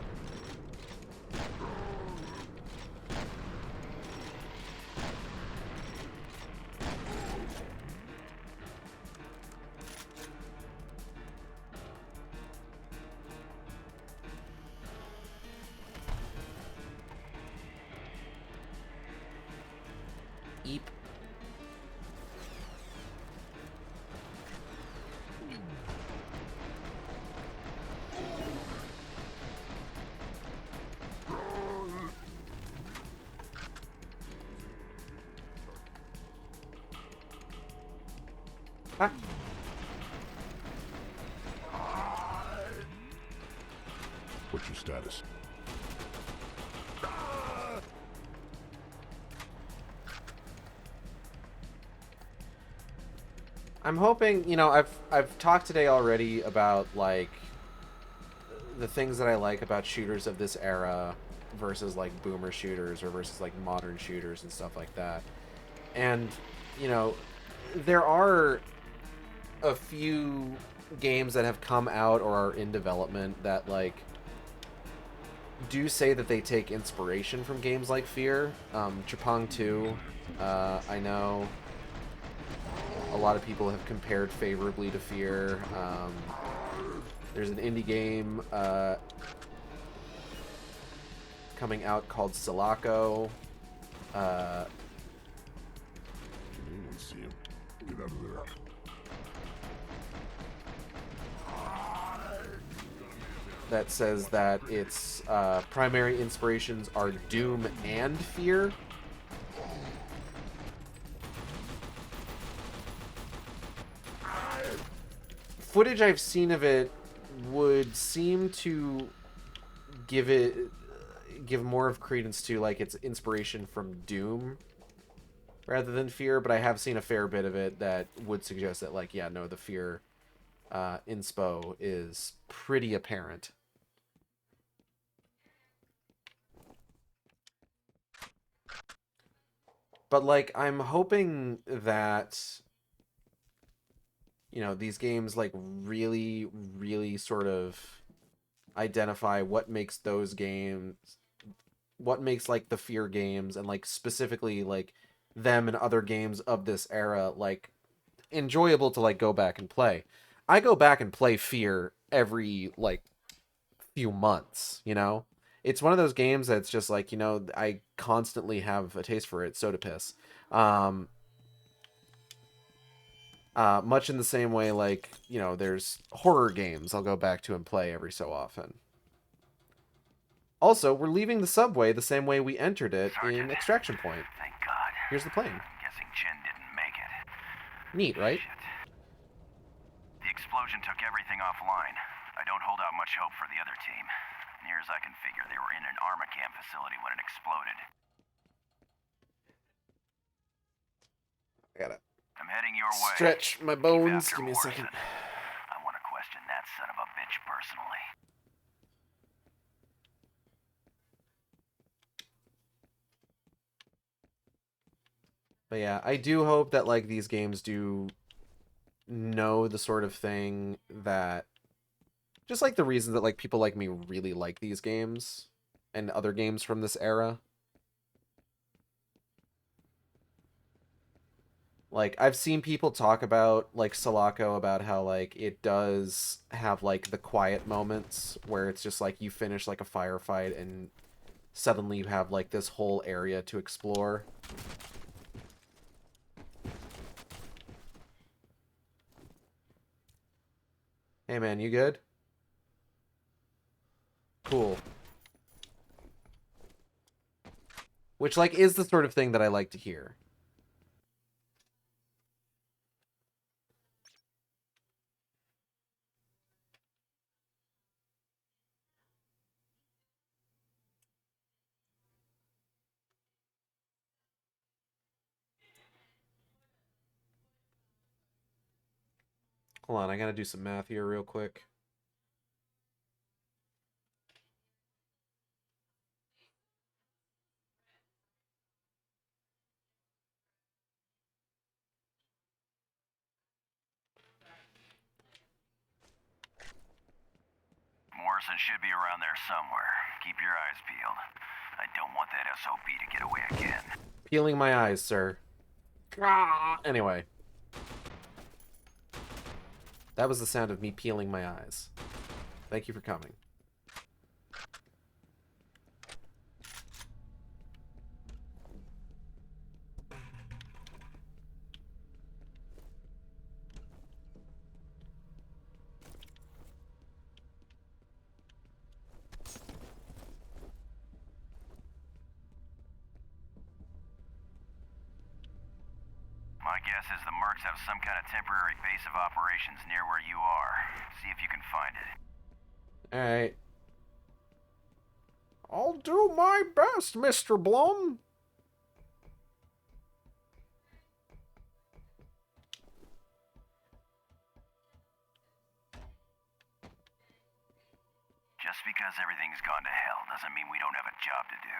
Eep. Ah. What's your status? I'm hoping, you know, I've talked today already about like the things that I like about shooters of this era versus like boomer shooters or versus like modern shooters and stuff like that. And, you know, there are a few games that have come out or are in development that like do say that they take inspiration from games like F.E.A.R. Chapang 2, I know a lot of people have compared favorably to F.E.A.R. There's an indie game coming out called Sulaco. Anyone see him? Get out of there. That says that its primary inspirations are Doom and F.E.A.R. Footage I've seen of it would seem to give more of credence to like its inspiration from Doom rather than F.E.A.R, but I have seen a fair bit of it that would suggest that like, yeah, no, the F.E.A.R inspo is pretty apparent. But like, I'm hoping that, you know, these games like really, really sort of identify what makes those games, what makes like the F.E.A.R games, and like specifically like them and other games of this era like enjoyable to like go back and play. I go back and play F.E.A.R every like few months, you know? It's one of those games that's just like, you know, I constantly have a taste for it, soda piss. Much in the same way, like, you know, there's horror games I'll go back to and play every so often. Also, we're leaving the subway the same way we entered it in Extraction Point. Thank God. Here's the plane. I'm guessing Jen didn't make it. Neat, right? Shit. The explosion took everything offline. I don't hold out much hope for the other team. Near as I can figure, they were in an Armacam facility when it exploded. I gotta I'm heading your way. stretch my bones. Give me a second. I want to question that son of a bitch personally. But yeah, I do hope that like these games do know the sort of thing that, just like the reason that like people like me really like these games and other games from this era. Like, I've seen people talk about, like, Sulaco, about how, like, it does have, like, the quiet moments where it's just, like, you finish, like, a firefight and suddenly you have, like, this whole area to explore. Hey man, you good? Cool. Which, like, is the sort of thing that I like to hear. Hold on, I gotta do some math here real quick. Morrison should be around there somewhere. Keep your eyes peeled. I don't want that SOB to get away again. Peeling my eyes, sir. Anyway. That was the sound of me peeling my eyes. Thank you for coming. My guess is the Mercs have some kind of temporary base of operations near where you are. See if you can find it. Alright. I'll do my best, Mr. Blum. Just because everything's gone to hell doesn't mean we don't have a job to do.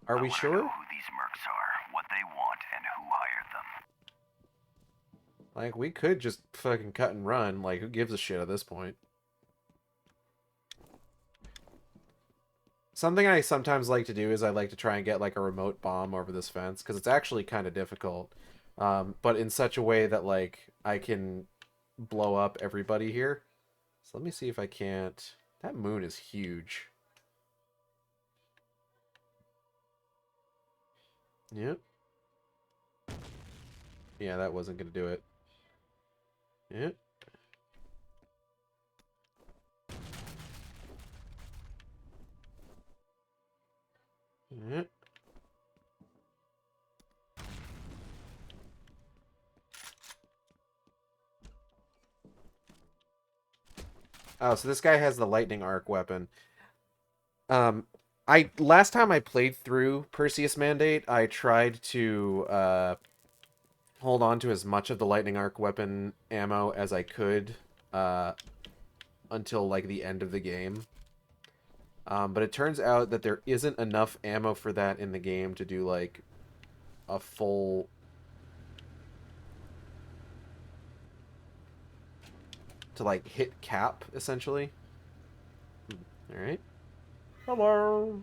Are we sure? I want to know who these Mercs are, what they want, and who hired them. Like, we could just fucking cut and run. Like, who gives a shit at this point? Something I sometimes like to do is I like to try and get, like, a remote bomb over this fence, because it's actually kind of difficult. But in such a way that, like, I can blow up everybody here. So let me see if I can't... That moon is huge. Yep. Yeah, that wasn't going to do it. Yep. Yep. Oh, so this guy has the lightning arc weapon. Last time I played through Perseus Mandate, I tried to hold on to as much of the lightning arc weapon ammo as I could until like the end of the game. But it turns out that there isn't enough ammo for that in the game to do like a full to like hit cap essentially. All right. Hello.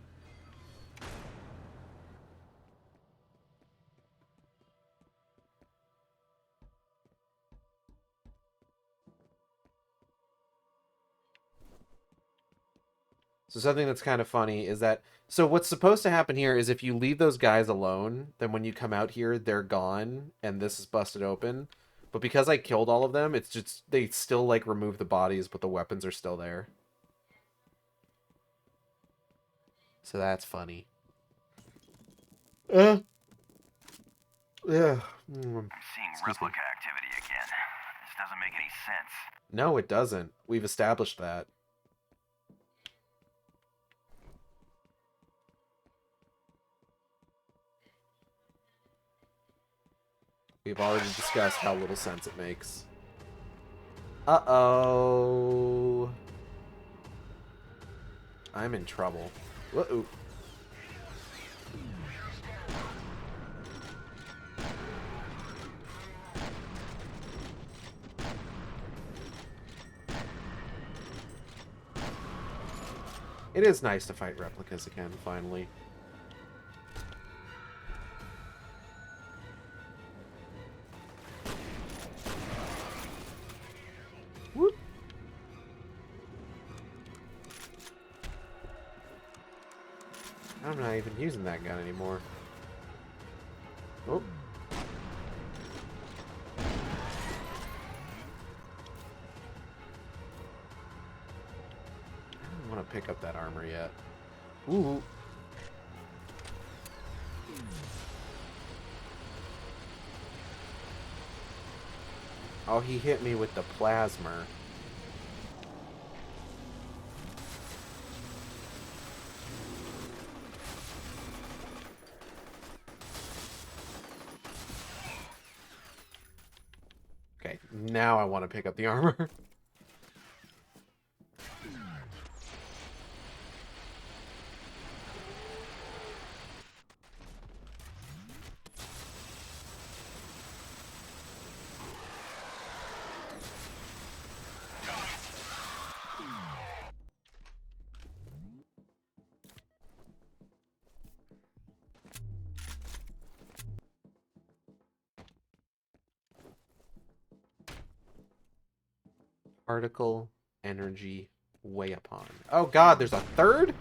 So something that's kind of funny is that, so what's supposed to happen here is if you leave those guys alone, then when you come out here, they're gone, and this is busted open. But because I killed all of them, it's just, they still, like, remove the bodies, but the weapons are still there. So that's funny. I'm seeing replica activity again. This doesn't make any sense. No, it doesn't. We've established that. We've already discussed how little sense it makes. Uh-oh. I'm in trouble. Whoa. It is nice to fight replicas again, finally. Whoop. I'm not even using that gun anymore. Oh. pick up that armor yet. Ooh. Oh, he hit me with the plasma. Okay, now I want to pick up the armor. Particle energy way upon. Oh god, there's a third?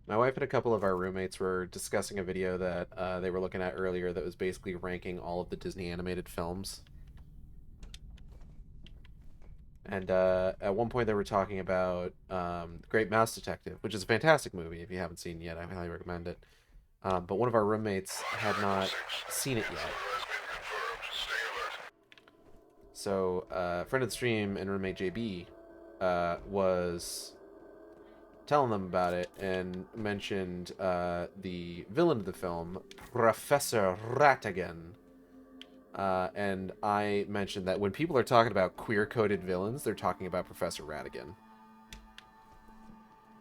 My wife and a couple of our roommates were discussing a video that they were looking at earlier that was basically ranking all of the Disney animated films. And at one point they were talking about Great Mouse Detective, which is a fantastic movie. If you haven't seen it yet, I highly recommend it. But one of our roommates had not seen it yet. So friend of the stream and roommate JB was telling them about it and mentioned the villain of the film, Professor Ratigan. And I mentioned that when people are talking about queer-coded villains, they're talking about Professor Ratigan.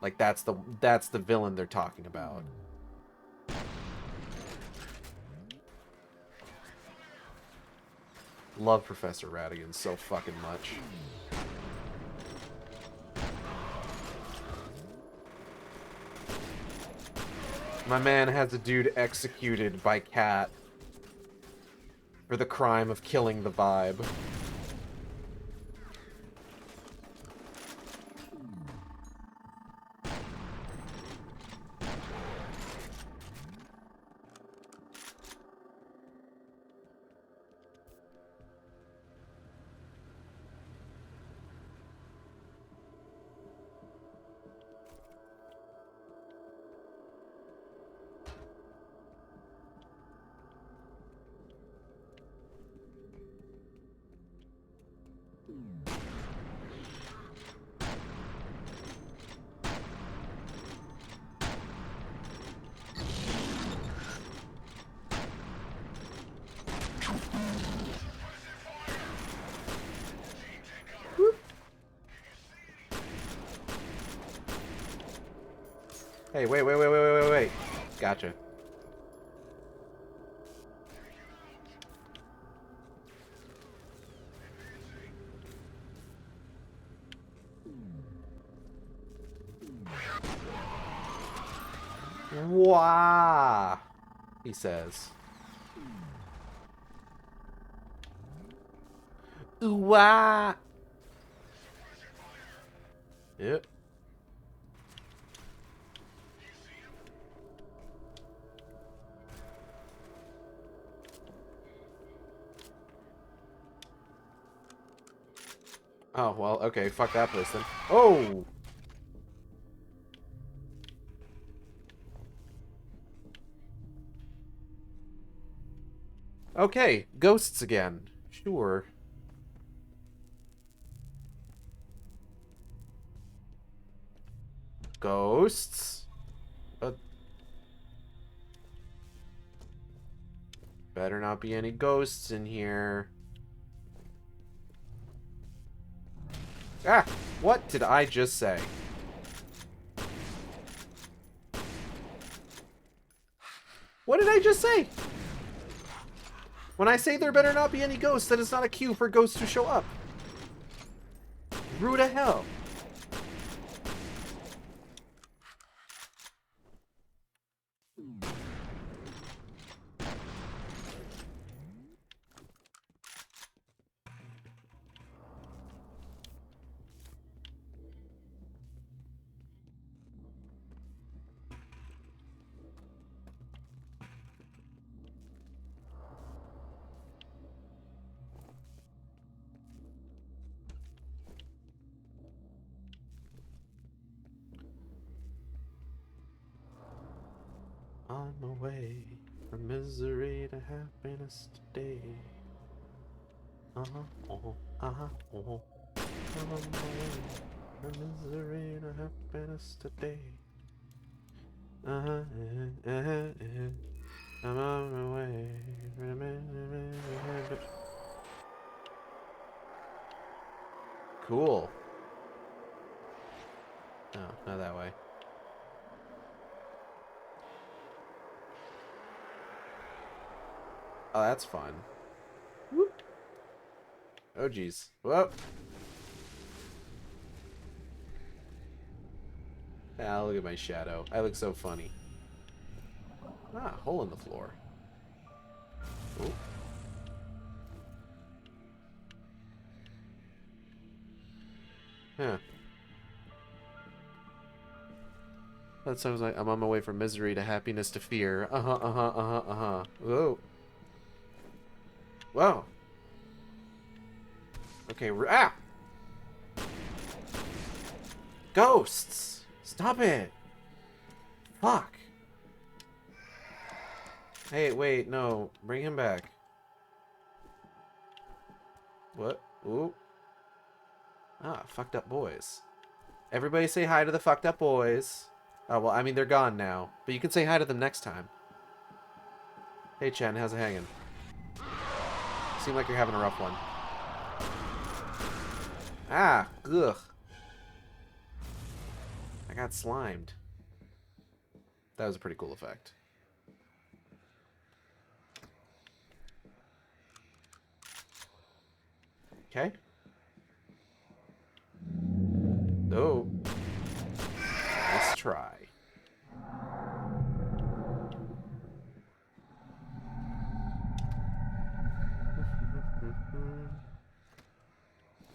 Like, that's the villain they're talking about. Love Professor Ratigan so fucking much. My man has a dude executed by Cat for the crime of killing the vibe. Hey, wait. Gotcha. Wah, he says. Ooh, wah. Yep. Oh, well, okay, fuck that place then. Oh! Okay, ghosts again. Sure. Ghosts? Better not be any ghosts in here. Ah! What did I just say? to say? When I say there better not be any ghosts, then it's not a cue for ghosts to show up. Rude to hell. On my way from misery to happiness today. I'm on my way from misery to happiness today. I'm on my way from misery to happiness. Cool. No, not that way. Oh, that's fun. Whoop. Oh, geez. Whoop. Ah, look at my shadow. I look so funny. Ah, hole in the floor. Ooh. Huh. That sounds like I'm on my way from misery to happiness to fear. Whoa. Whoa. Okay, ah! Ghosts! Stop it! Fuck. Hey, wait, no. Bring him back. What? Ooh. Ah, fucked up boys. Everybody say hi to the fucked up boys. Oh, well, I mean, they're gone now. But you can say hi to them next time. Hey, Chen, how's it hanging? Seem like you're having a rough one. Ah, ugh. I got slimed. That was a pretty cool effect. Okay. Oh. Nice try.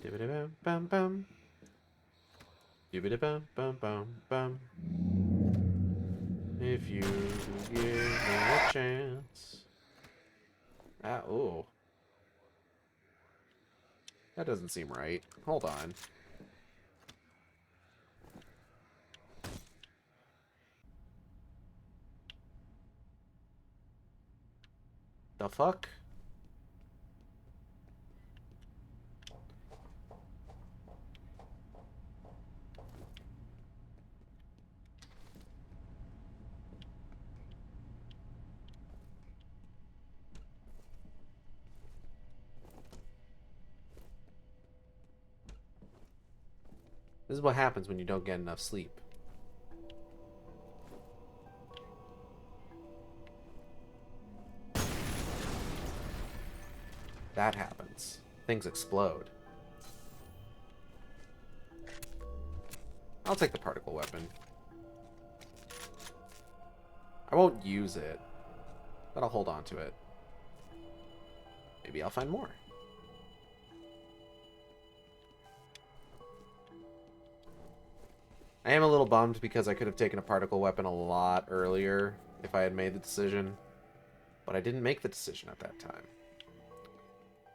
Dibbidi-bum-bum-bum. Dibbidi-bum-bum-bum-bum. If you give me a chance. Ah, ooh. That doesn't seem right. Hold on. The fuck? This is what happens when you don't get enough sleep. That happens. Things explode. I'll take the particle weapon. I won't use it, but I'll hold on to it. Maybe I'll find more. I am a little bummed because I could have taken a particle weapon a lot earlier if I had made the decision, but I didn't make the decision at that time,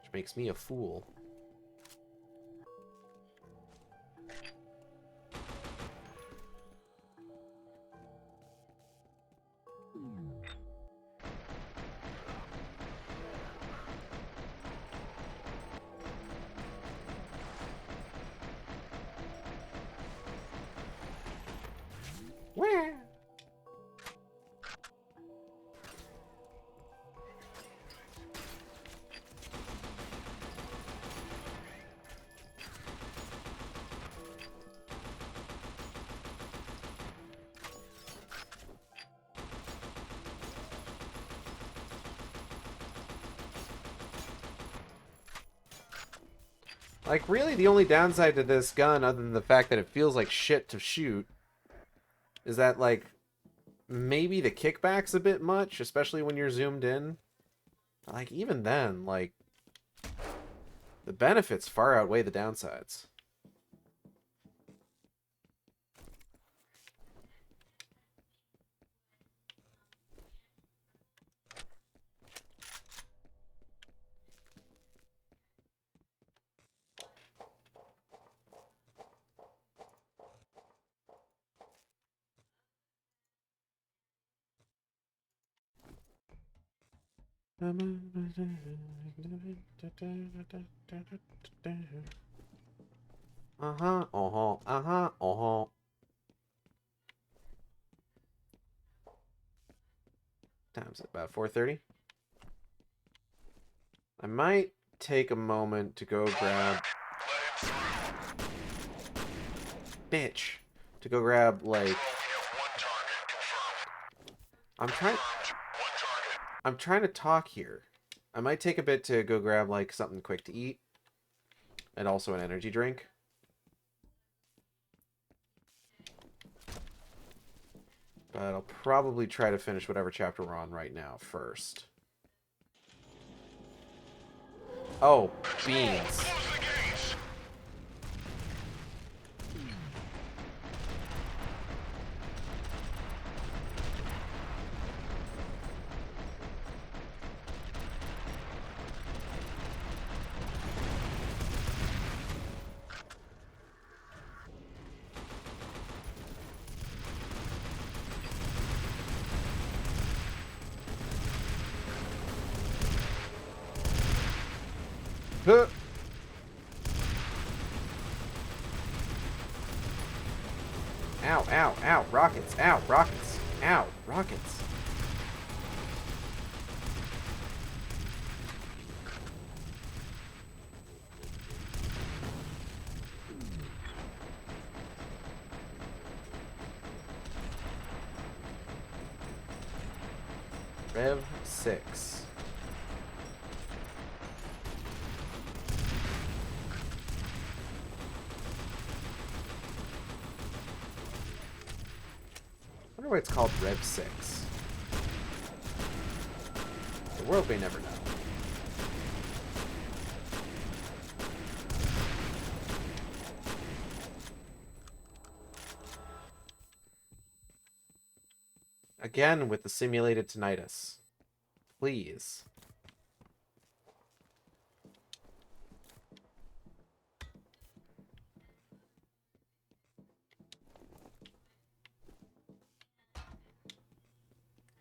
which makes me a fool. Where? Like, really, the only downside to this gun, other than the fact that it feels like shit to shoot, is that, like, maybe the kickback's a bit much, especially when you're zoomed in. Like, even then, like, the benefits far outweigh the downsides. Uh-huh, uh-huh, uh-huh, uh-huh. Time's about 4:30. I might take a moment to go grab... Bitch. To go grab, like... I'm trying to talk here. I might take a bit to go grab, like, something quick to eat. And also an energy drink. But I'll probably try to finish whatever chapter we're on right now first. Oh, beans. Huh. Ow, ow, ow, rockets, ow, rockets, ow, rockets. Rev 6. I wonder why it's called Rev 6. The world may never know. Again with the simulated tinnitus. Please.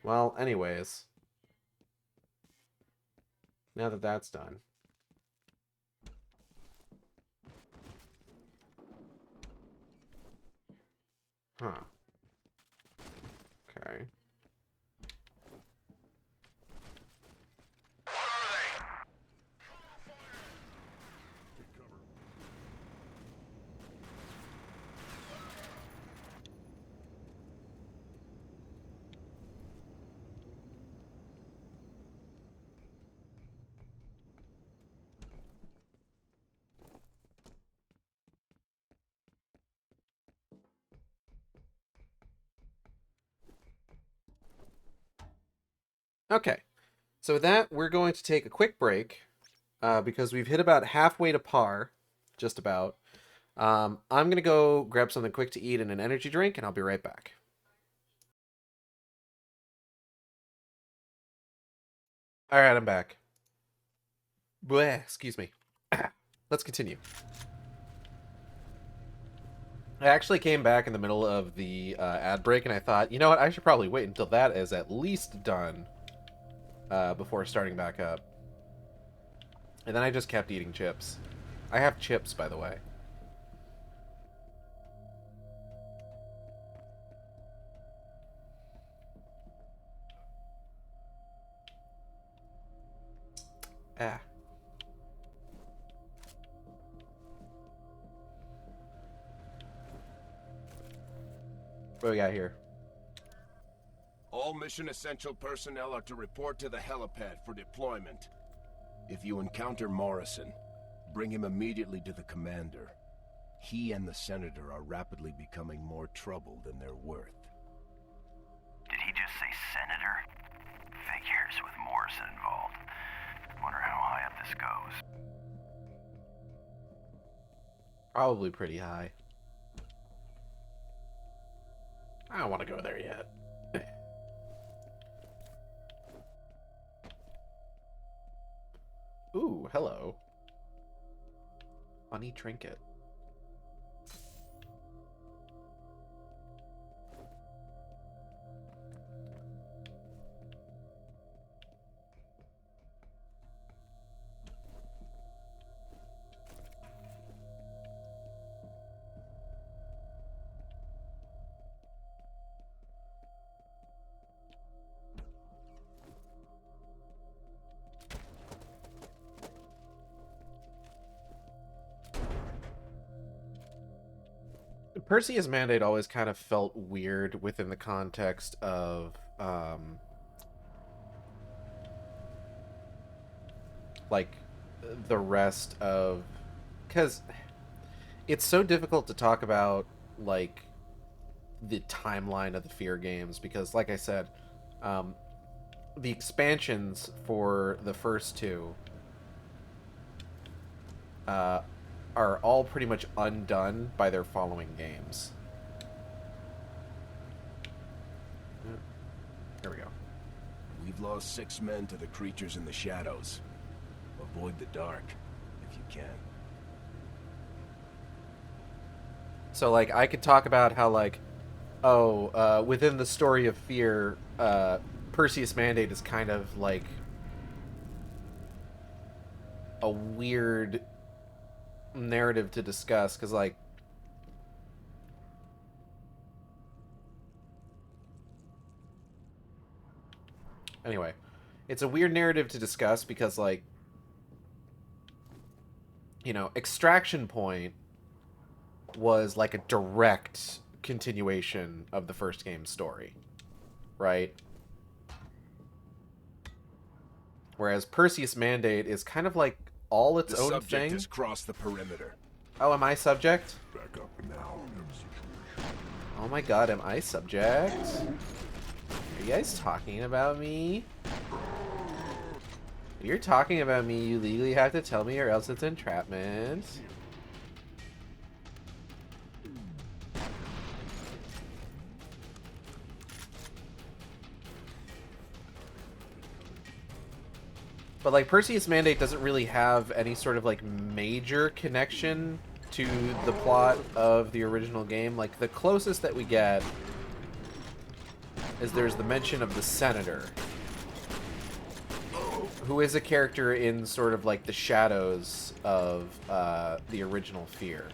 Well, anyways. Now that that's done. Huh. Okay. Okay, so with that, we're going to take a quick break because we've hit about halfway to par, just about. I'm going to go grab something quick to eat and an energy drink, and I'll be right back. All right, I'm back. Bleh, excuse me. Let's continue. I actually came back in the middle of the ad break, and I thought, you know what, I should probably wait until that is at least done. Before starting back up. And then I just kept eating chips. I have chips, by the way. Ah. What do we got here? All mission essential personnel are to report to the helipad for deployment. If you encounter Morrison, Bring him immediately to the commander. He and the senator are rapidly becoming more trouble than they're worth. Did he just say senator? Figures with Morrison involved. Wonder how high up this goes. Probably pretty high. I don't want to go there yet. Ooh, hello. Funny trinket. Perseus Mandate always kind of felt weird within the context of like the rest of, because it's so difficult to talk about like the timeline of the F.E.A.R games, because like I said, the expansions for the first two are all pretty much undone by their following games. There we go. We've lost 6 men to the creatures in the shadows. Avoid the dark, if you can. So, like, I could talk about how, like, within the story of F.E.A.R, Perseus Mandate is kind of, like, a weird narrative to discuss, because, like, anyway, it's a weird narrative to discuss because, like, you know, Extraction Point was like a direct continuation of the first game's story, right? Whereas Perseus Mandate is kind of like all its own thing. The subject has crossed the perimeter. Oh, am I subject? Back up now. Oh my god, am I subject? Are you guys talking about me? If you're talking about me, you legally have to tell me or else it's entrapment. But, like, Perseus Mandate doesn't really have any sort of, like, major connection to the plot of the original game. Like, the closest that we get is there's the mention of the Senator, who is a character in sort of, like, the shadows of the original F.E.A.R.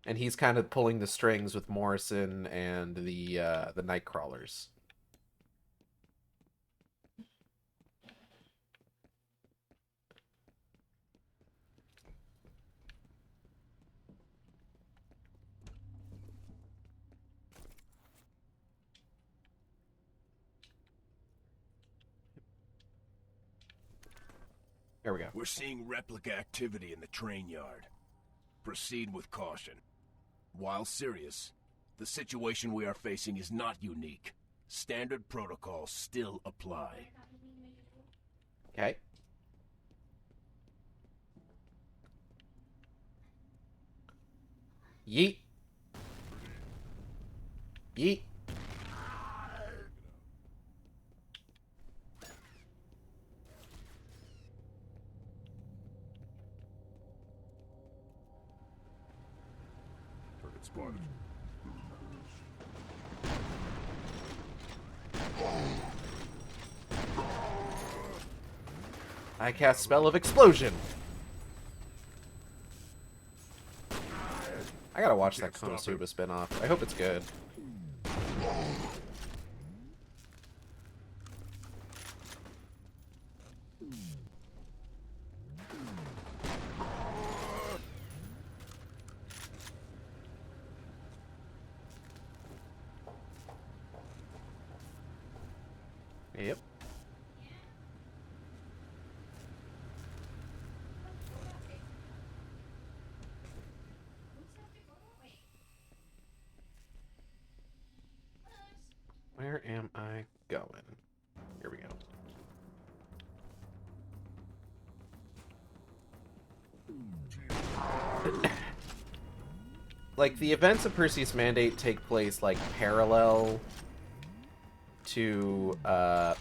And he's kind of pulling the strings with Morrison and the Nightcrawlers. There we go. We're seeing replica activity in the train yard. Proceed with caution. While serious, the situation we are facing is not unique. Standard protocols still apply. Okay. Yeet. Yeet. Target spotted. I cast Spell of Explosion. I gotta watch that Konosuba spinoff. I hope it's good. Yep. Where am I going? Here we go. Like, the events of Perseus Mandate take place, like, parallel to, the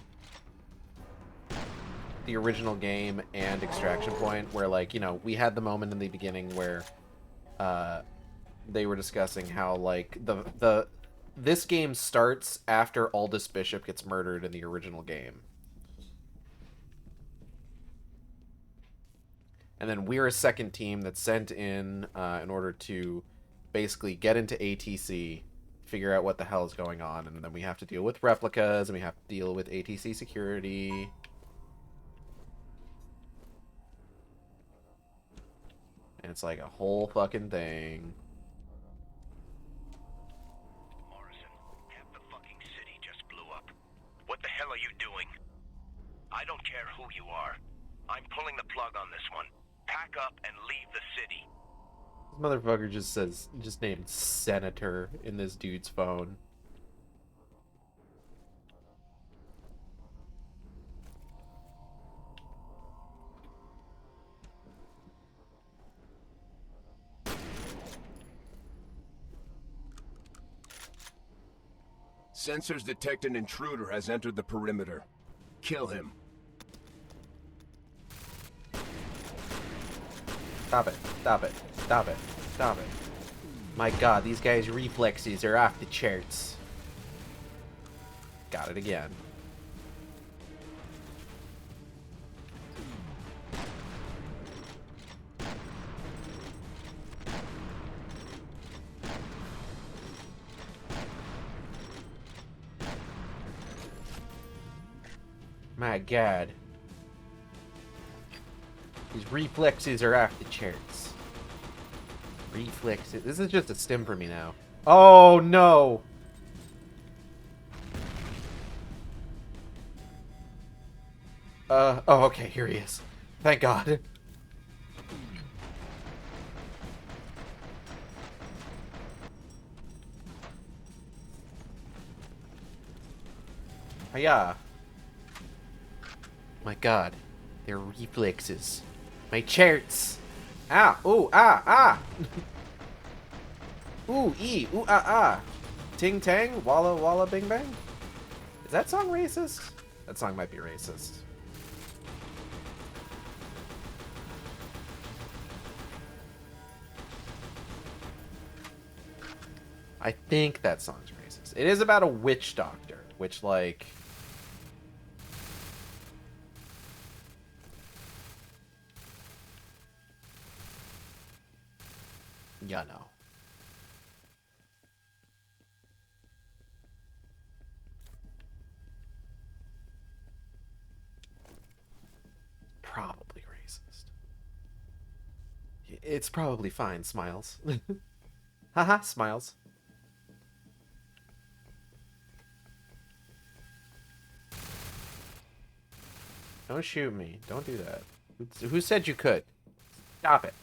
original game and Extraction Point, where, like, you know, we had the moment in the beginning where, they were discussing how, like, this game starts after Aldous Bishop gets murdered in the original game. And then we're a second team that's sent in order to basically get into ATC, figure out what the hell is going on, and then we have to deal with replicas, and we have to deal with ATC security. And it's like a whole fucking thing. Morrison, half the fucking city just blew up. What the hell are you doing? I don't care who you are. I'm pulling the plug on this one. Pack up and leave the city. This motherfucker just named Senator in this dude's phone. Sensors detect an intruder has entered the perimeter. Kill him. Stop it. Stop it. Stop it. Stop it. My god, these guys' reflexes are off the charts. Got it again. My god. These reflexes are off the charts. Reflexes. This is just a stim for me now. Oh no! Oh, okay, here he is. Thank God. Hiya. My god. Their reflexes. My charts. Ah, ooh, ah, ah. Ooh, ee, ooh, ah, ah. Ting tang, walla walla bing bang. Is that song racist? That song might be racist. I think that song's racist. It is about a witch doctor, which, like... yeah, no. Probably racist. It's probably fine, Smiles. Haha, Smiles. Don't shoot me. Don't do that. Who said you could? Stop it.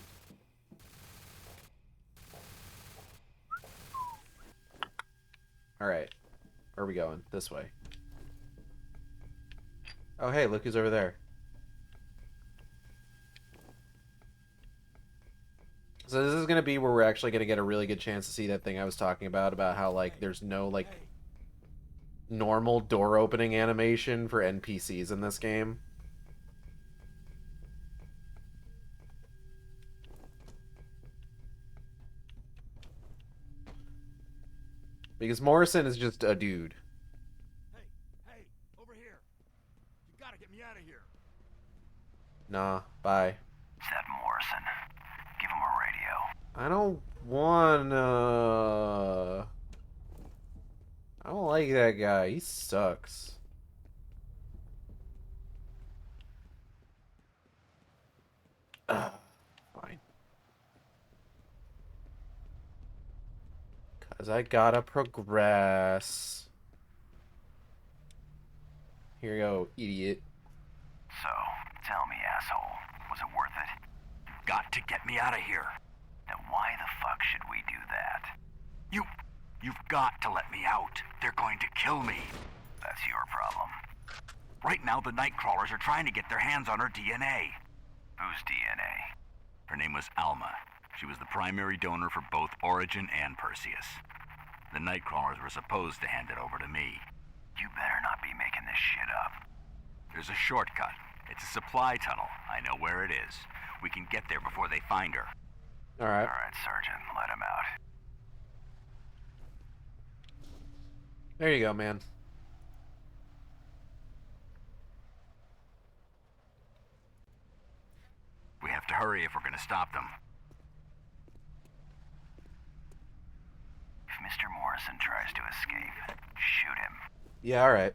Alright. Where are we going? This way. Oh, hey, look who's over there. So this is going to be where we're actually going to get a really good chance to see that thing I was talking about how, like, there's no, like, normal door opening animation for NPCs in this game. Because Morrison is just a dude. Hey, over here. You gotta get me out of here. Nah, bye. Is that Morrison? Give him a radio. I don't wanna... I don't like that guy. He sucks. Fine. Because I gotta progress. Here you go, idiot. So, tell me, asshole, was it worth it? You've got to get me out of here. Then why the fuck should we do that? You've got to let me out. They're going to kill me. That's your problem. Right now, the Nightcrawlers are trying to get their hands on her DNA. Whose DNA? Her name was Alma. She was the primary donor for both Origin and Perseus. The Nightcrawlers were supposed to hand it over to me. You better not be making this shit up. There's a shortcut. It's a supply tunnel. I know where it is. We can get there before they find her. Alright. Alright, Sergeant. Let him out. There you go, man. We have to hurry if we're gonna stop them. If Mr. Morrison tries to escape, shoot him. Yeah, alright.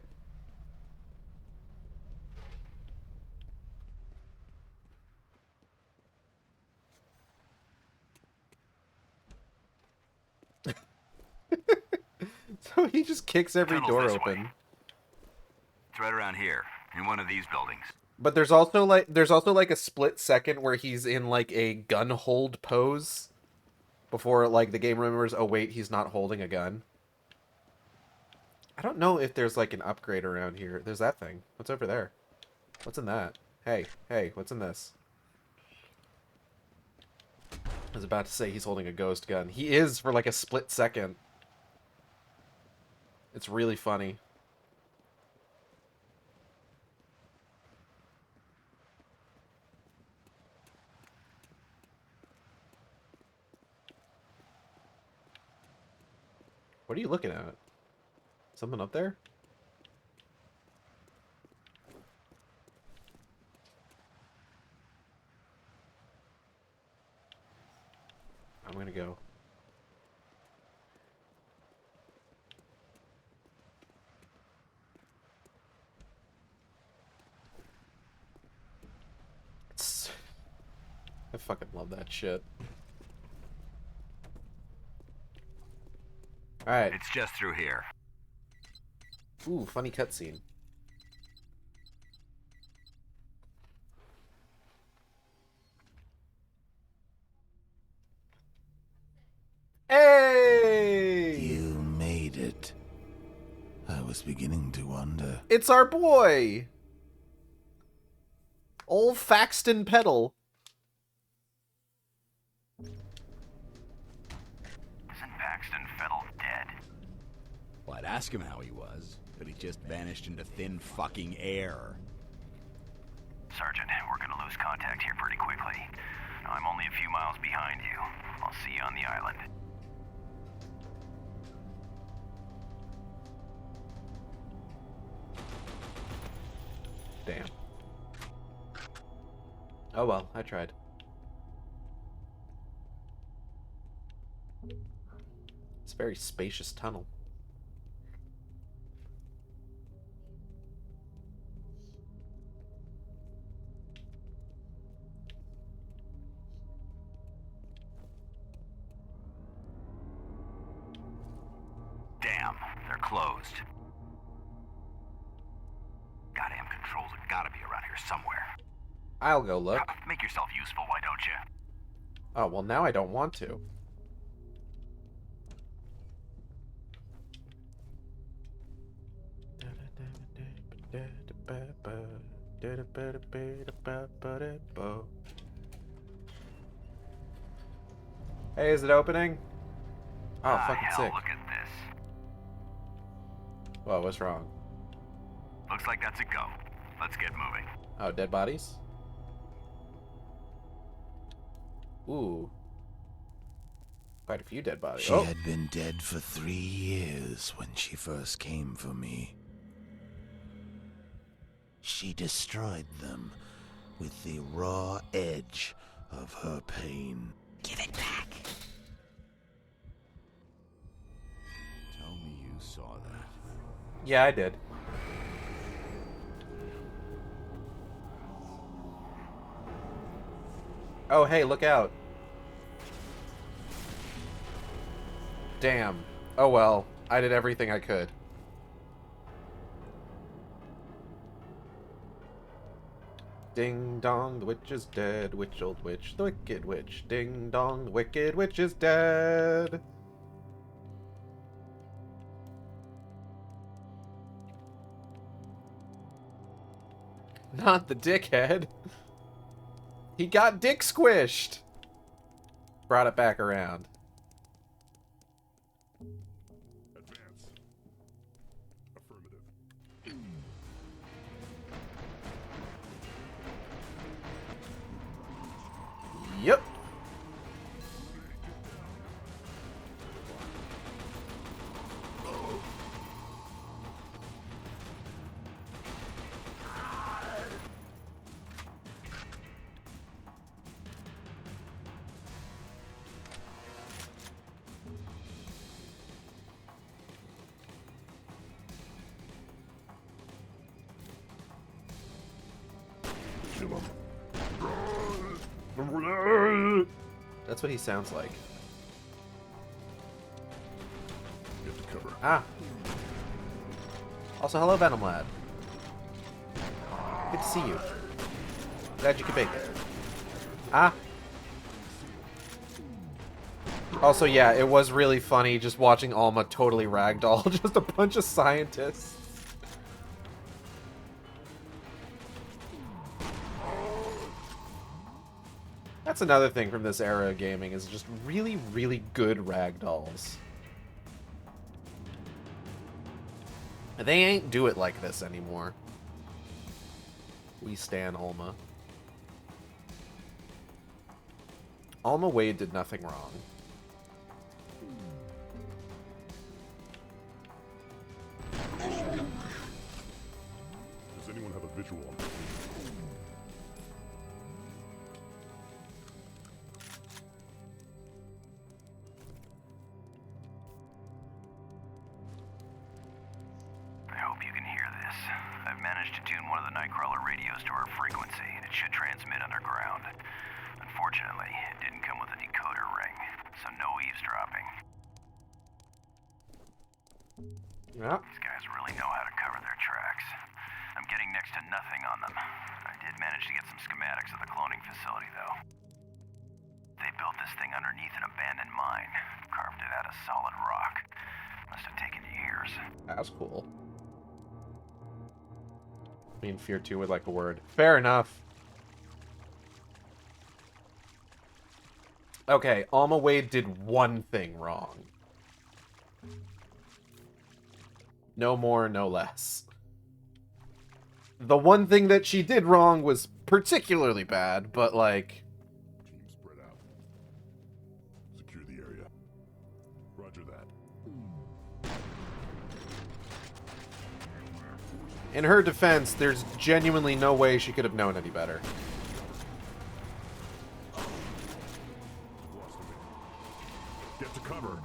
So he just kicks every Tunnel's door this open. way. It's right around here, in one of these buildings. But there's also like a split second where he's in like a gun hold pose before like the game remembers, oh wait, he's not holding a gun. I don't know if there's like an upgrade around here. There's that thing. What's over there? What's in that? Hey, what's in this? I was about to say he's holding a ghost gun. He is for like a split second. It's really funny. What are you looking at? Something up there? I'm gonna go. I fucking love that shit. Alright. It's just through here. Ooh, funny cutscene. Hey! You made it. I was beginning to wonder. It's our boy! Old Faxton Pedal. Isn't Paxton Fiddle dead? Well, I'd ask him how he was, but he just vanished into thin fucking air. Sergeant, we're gonna lose contact here pretty quickly. I'm only a few miles behind you. I'll see you on the island. Damn. Oh well, I tried. It's a very spacious tunnel. Damn, they're closed. Goddamn controls have gotta be around here somewhere. I'll go look. Make yourself useful, why don't you? Oh, well now I don't want to. Hey, is it opening? Oh, fucking hell, sick. Look at this. Whoa, what's wrong? Looks like that's a go. Let's get moving. Oh, dead bodies? Ooh. Quite a few dead bodies. She had been dead for 3 years when she first came for me. She destroyed them with the raw edge of her pain. Give it back. Tell me you saw that. Yeah, I did. Oh, hey, look out. Damn. Oh well, I did everything I could. Ding dong, the witch is dead. Witch, old witch, the wicked witch. Ding dong, the wicked witch is dead. Not the dickhead. He got dick squished. Brought it back around. Advance. Affirmative. Yep. That's what he sounds like. Get to cover. Ah. Also, hello, Venom Lad. Good to see you. Glad you could make it. Ah. Also, yeah, it was really funny just watching Alma totally ragdoll just a bunch of scientists. That's another thing from this era of gaming, is just really, really good ragdolls. They ain't do it like this anymore. We stan Alma. Alma Wade did nothing wrong. Does anyone have a visual on this? I hope you can hear this. I've managed to tune one of the Nightcrawler radios to our frequency, and it should transmit underground. Unfortunately, it didn't come with a decoder ring, so no eavesdropping. Yeah. These guys really know how to cover their tracks. I'm getting next to nothing on them. I did manage to get some schematics of the cloning facility, though. They built this thing underneath an abandoned mine, carved it out of solid rock. Must have taken years. That's cool. Me and F.E.A.R 2 would like a word. Fair enough. Okay, Alma Wade did one thing wrong. No more, no less. The one thing that she did wrong was particularly bad, but like... Team spread out. Secure the area. Roger that. In her defense, there's genuinely no way she could have known any better. Get to cover.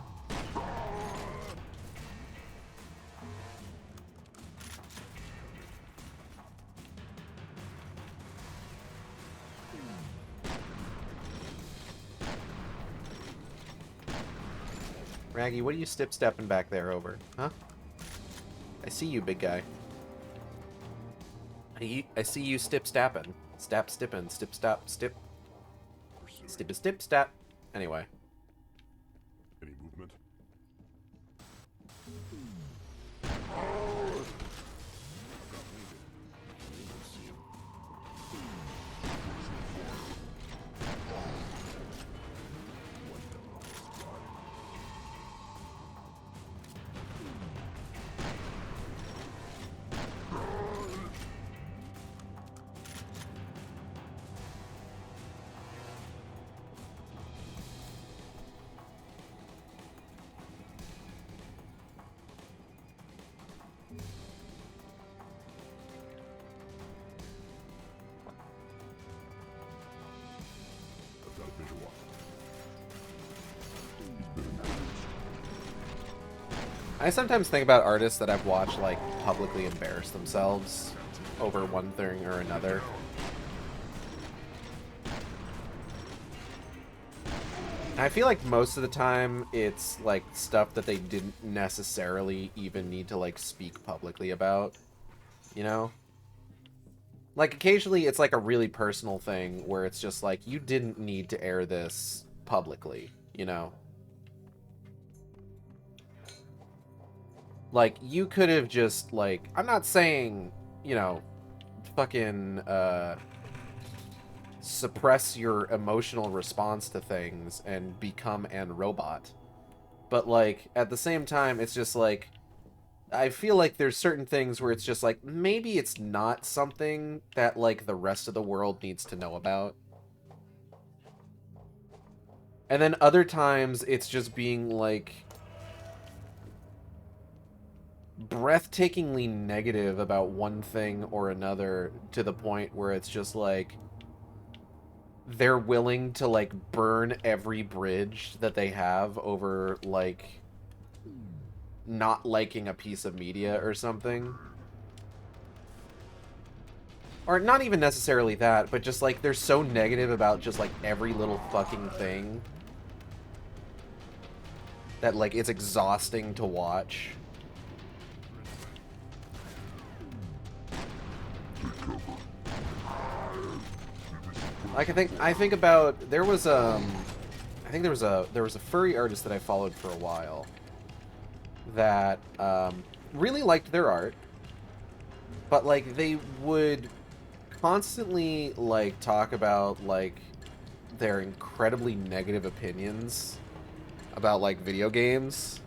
Raggy, what are you stepping back there over? Huh? I see you, big guy. I see you stip-stapping. Stap-stippin'. Stip-stop, stip. Stip-a-stip-stap. Anyway. Any movement? I sometimes think about artists that I've watched, like, publicly embarrass themselves over one thing or another. And I feel like most of the time it's, like, stuff that they didn't necessarily even need to, like, speak publicly about, you know? Like, occasionally it's like a really personal thing where it's just like, you didn't need to air this publicly, you know? Like, you could have just, like, I'm not saying, you know, fucking, suppress your emotional response to things and become an robot. But, like, at the same time, it's just like, I feel like there's certain things where it's just like, maybe it's not something that, like, the rest of the world needs to know about. And then other times, it's just being, like, breathtakingly negative about one thing or another to the point where it's just like, they're willing to, like, burn every bridge that they have over, like, not liking a piece of media or something. Or not even necessarily that, but just, like, they're so negative about just, like, every little fucking thing that, like, it's exhausting to watch. Like, I think about, there was, I think there was a furry artist that I followed for a while that, really liked their art, but, like, they would constantly, like, talk about, like, their incredibly negative opinions about, like, video games,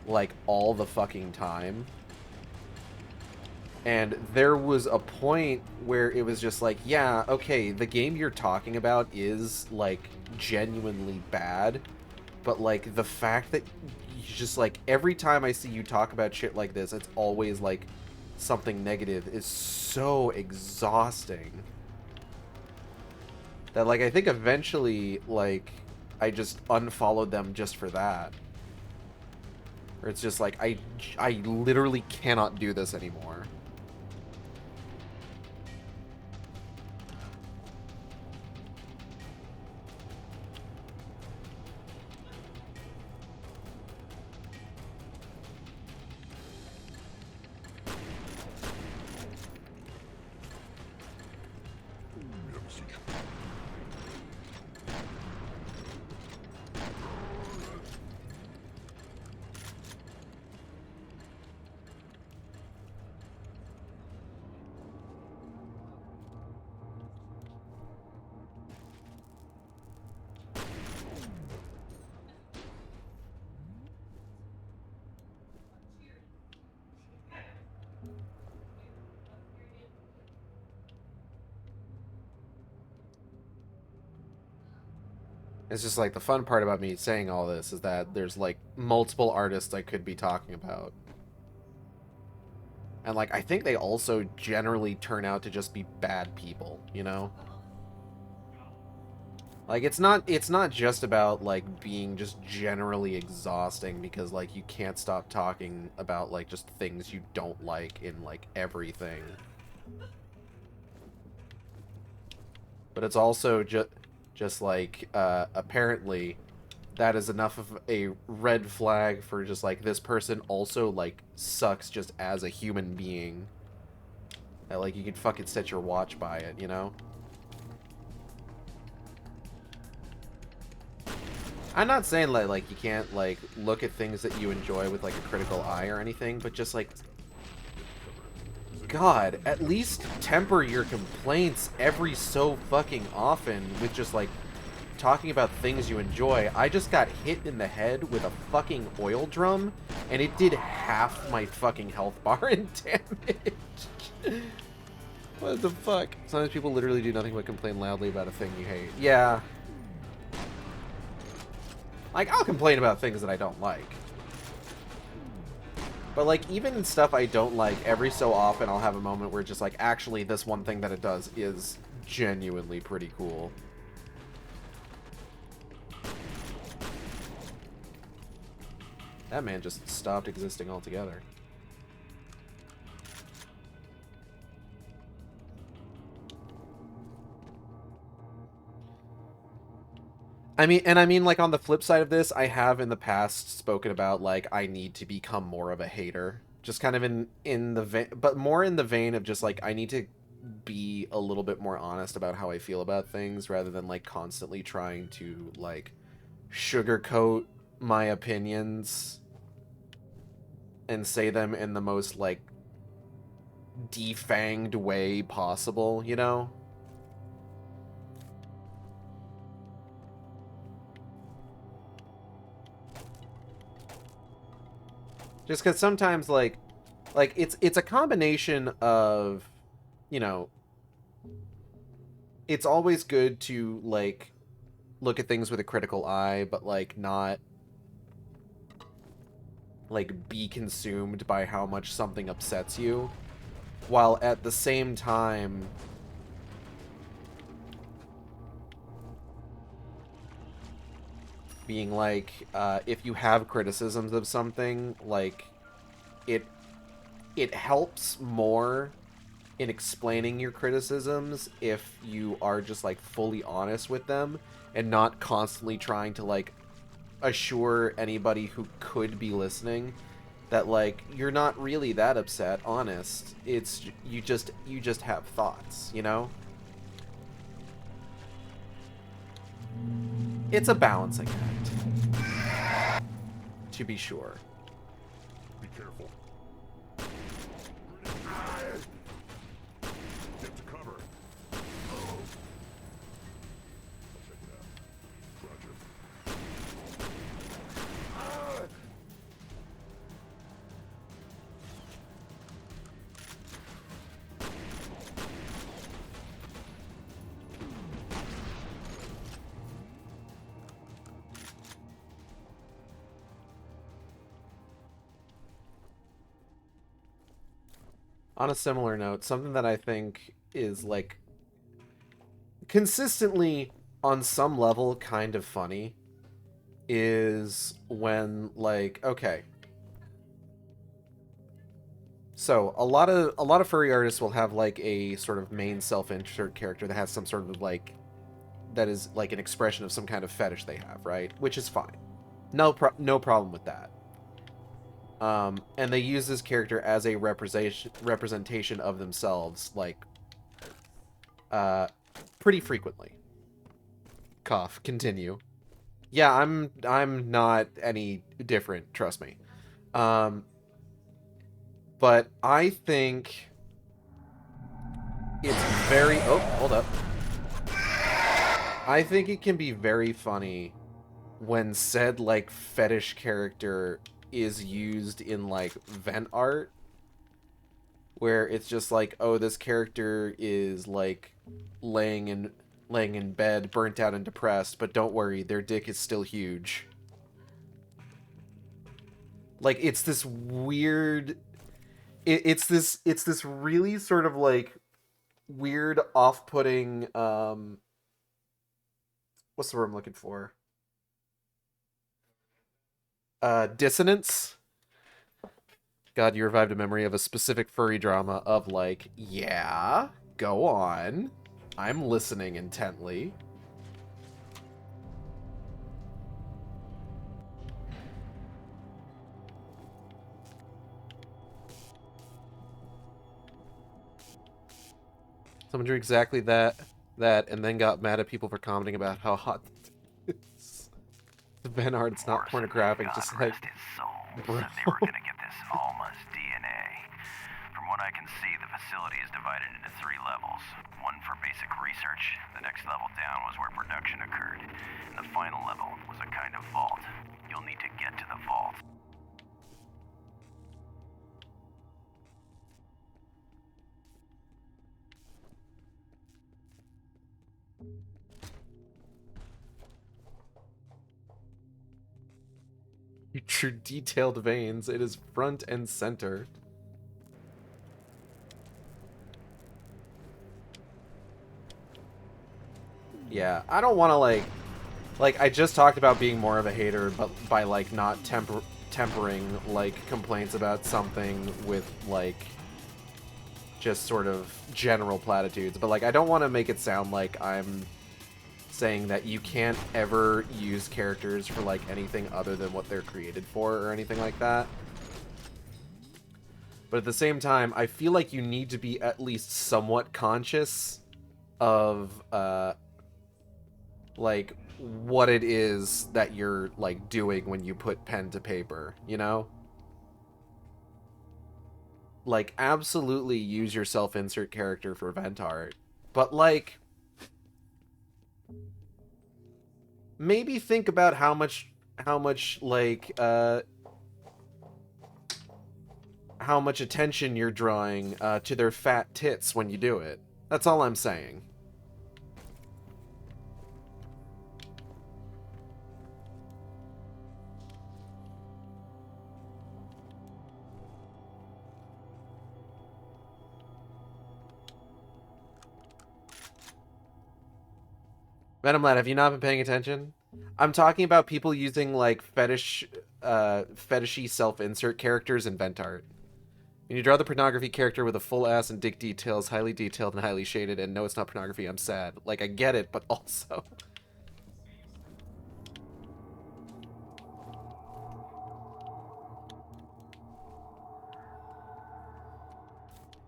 like, all the fucking time. And there was a point where it was just like, yeah, okay, the game you're talking about is, like, genuinely bad, but, like, the fact that you just, like, every time I see you talk about shit like this, it's always, like, something negative is so exhausting. That, like, I think eventually, like, I just unfollowed them just for that. Or it's just like, I literally cannot do this anymore. It's just like the fun part about me saying all this is that there's like multiple artists I could be talking about. And like I think they also generally turn out to just be bad people, you know? Like it's not just about like being just generally exhausting because like you can't stop talking about like just things you don't like in like everything. But it's also just like apparently that is enough of a red flag for just like this person also like sucks just as a human being. That like you could fucking set your watch by it, you know? I'm not saying like you can't like look at things that you enjoy with like a critical eye or anything, but just like God, at least temper your complaints every so fucking often with just like talking about things you enjoy. I just got hit in the head with a fucking oil drum and it did half my fucking health bar in damage. What the fuck? Sometimes people literally do nothing but complain loudly about a thing you hate. Yeah. Like, I'll complain about things that I don't like. But, like, even in stuff I don't like, every so often I'll have a moment where just, like, actually this one thing that it does is genuinely pretty cool. That man just stopped existing altogether. I mean, like, on the flip side of this, I have in the past spoken about, like, I need to become more of a hater. Just kind of in the vein, but more in the vein of just, like, I need to be a little bit more honest about how I feel about things rather than like constantly trying to like sugarcoat my opinions and say them in the most like defanged way possible, you know? Just because sometimes like it's a combination of, you know, it's always good to like look at things with a critical eye, but like not like be consumed by how much something upsets you, while at the same time being like, if you have criticisms of something, like it helps more in explaining your criticisms if you are just like fully honest with them and not constantly trying to like assure anybody who could be listening that like you're not really that upset. Honest, it's you just have thoughts, you know? It's a balancing act, to be sure. Be careful. Get to cover. I'll check it out. Roger. On a similar note, something that I think is like consistently on some level kind of funny is when like, okay, so a lot of furry artists will have like a sort of main self-insert character that has some sort of like, that is like an expression of some kind of fetish they have, right? Which is fine. No problem with that. And they use this character as a representation of themselves, like, pretty frequently. Cough. Continue. Yeah, I'm not any different, trust me. But I think it's very... Oh, hold up. I think it can be very funny when said, like, fetish character is used in like vent art, where it's just like, oh, this character is like laying in bed, burnt out and depressed, but don't worry, their dick is still huge. Like, it's this weird, it's this really sort of like weird, off-putting, what's the word I'm looking for? Dissonance. God, you revived a memory of a specific furry drama of like, yeah, go on. I'm listening intently. Someone drew exactly that, and then got mad at people for commenting about how hot the Ben art. It's not pornographic, just like, bro. Said they were gonna get this Alma's DNA. From what I can see, the facility is divided into 3 levels. One for basic research, the next level down was where production occurred, and the final level was a kind of vault. You'll need to get to the vault. True detailed veins. It is front and center. Yeah, I don't want to like I just talked about being more of a hater, but by like not tempering like complaints about something with like just sort of general platitudes. But like, I don't want to make it sound like I'm saying that you can't ever use characters for like anything other than what they're created for or anything like that. But at the same time, I feel like you need to be at least somewhat conscious of, like, what it is that you're, like, doing when you put pen to paper, you know? Like, absolutely use your self-insert character for vent art. But, like, maybe think about how much, like, how much attention you're drawing to their fat tits when you do it. That's all I'm saying. Venom Lad, have you not been paying attention? I'm talking about people using, like, fetishy self-insert characters in vent art. When you draw the pornography character with a full ass and dick details, highly detailed and highly shaded, and no, it's not pornography, I'm sad. Like, I get it, but also...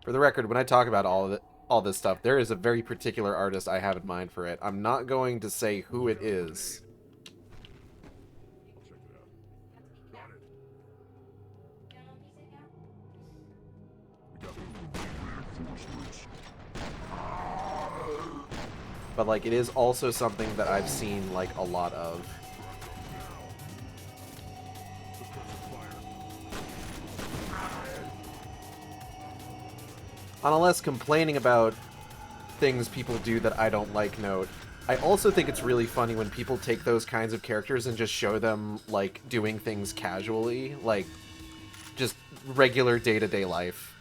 For the record, when I talk about all this stuff, there is a very particular artist I have in mind for it. I'm not going to say who it is. But, like, it is also something that I've seen, like, a lot of. On a less complaining about things people do that I don't like note, I also think it's really funny when people take those kinds of characters and just show them, like, doing things casually, like, just regular day-to-day life.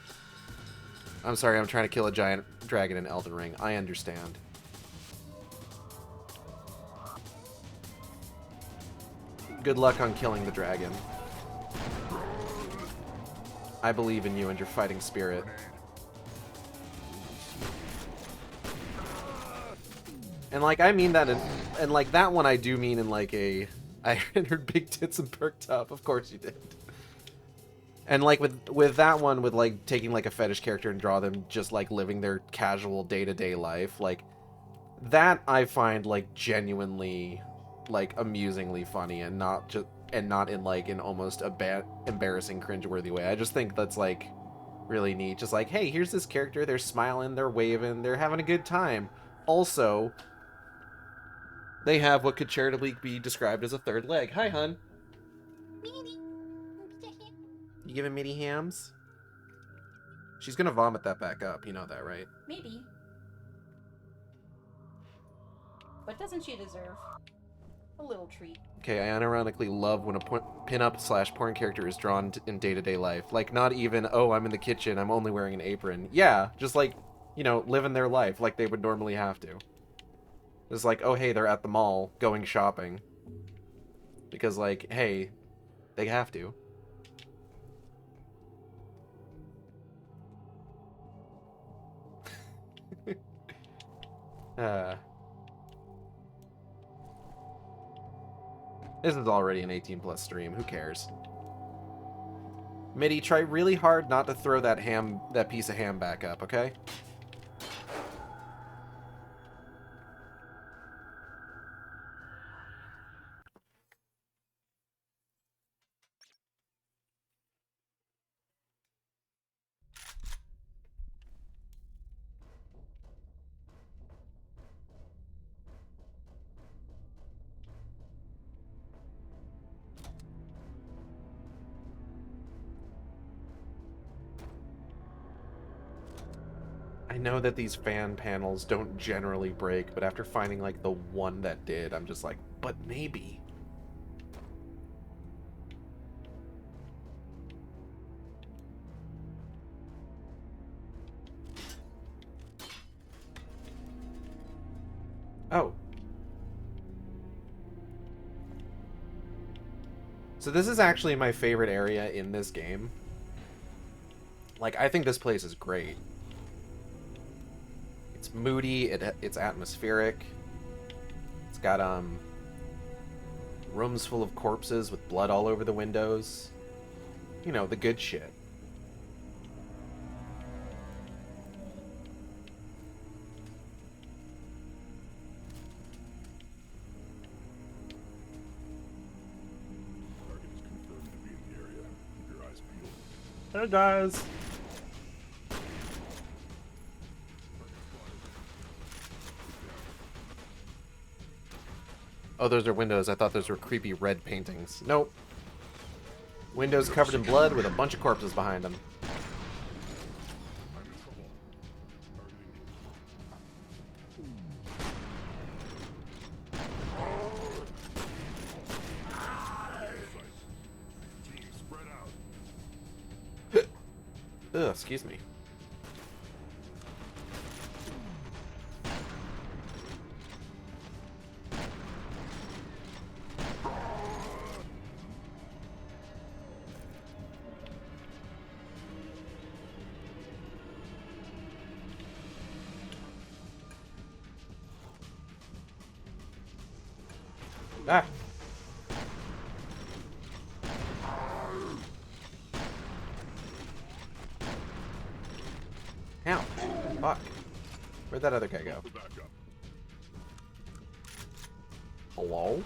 I'm sorry, I'm trying to kill a giant dragon in Elden Ring. I understand. Good luck on killing the dragon. I believe in you and your fighting spirit. And, like, I mean that in... And, like, that one I do mean in, like, a... I entered big tits and perked up. Of course you did. And, like, with that one, with, like, taking, like, a fetish character and draw them just, like, living their casual day-to-day life, like, that I find, like, genuinely, like, amusingly funny and not just... And not in, like, an almost embarrassing, cringeworthy way. I just think that's, like, really neat. Just like, hey, here's this character, they're smiling, they're waving, they're having a good time. Also... They have what could charitably be described as a third leg. Hi, hun. You giving Mitty hams? She's gonna vomit that back up. You know that, right? Maybe. But doesn't she deserve a little treat? Okay, I unironically love when a pin-up/porn character is drawn in day-to-day life. Like, not even, oh, I'm in the kitchen, I'm only wearing an apron. Yeah, just like, you know, living their life like they would normally have to. It's like, oh, hey, they're at the mall going shopping. Because, like, hey, they have to. This is already an 18+ stream. Who cares? Mitty, try really hard not to throw that piece of ham back up, okay? I know that these fan panels don't generally break, but after finding, like, the one that did, I'm just like, but maybe. Oh. So this is actually my favorite area in this game. Like, I think this place is great. It's moody, it's atmospheric. It's got, rooms full of corpses with blood all over the windows. You know, the good shit. Hey guys. Oh, those are windows. I thought those were creepy red paintings. Nope. Windows covered in blood with a bunch of corpses behind them. Ugh, excuse me. Ah. Ow. Fuck. Where'd that other guy go? Hello?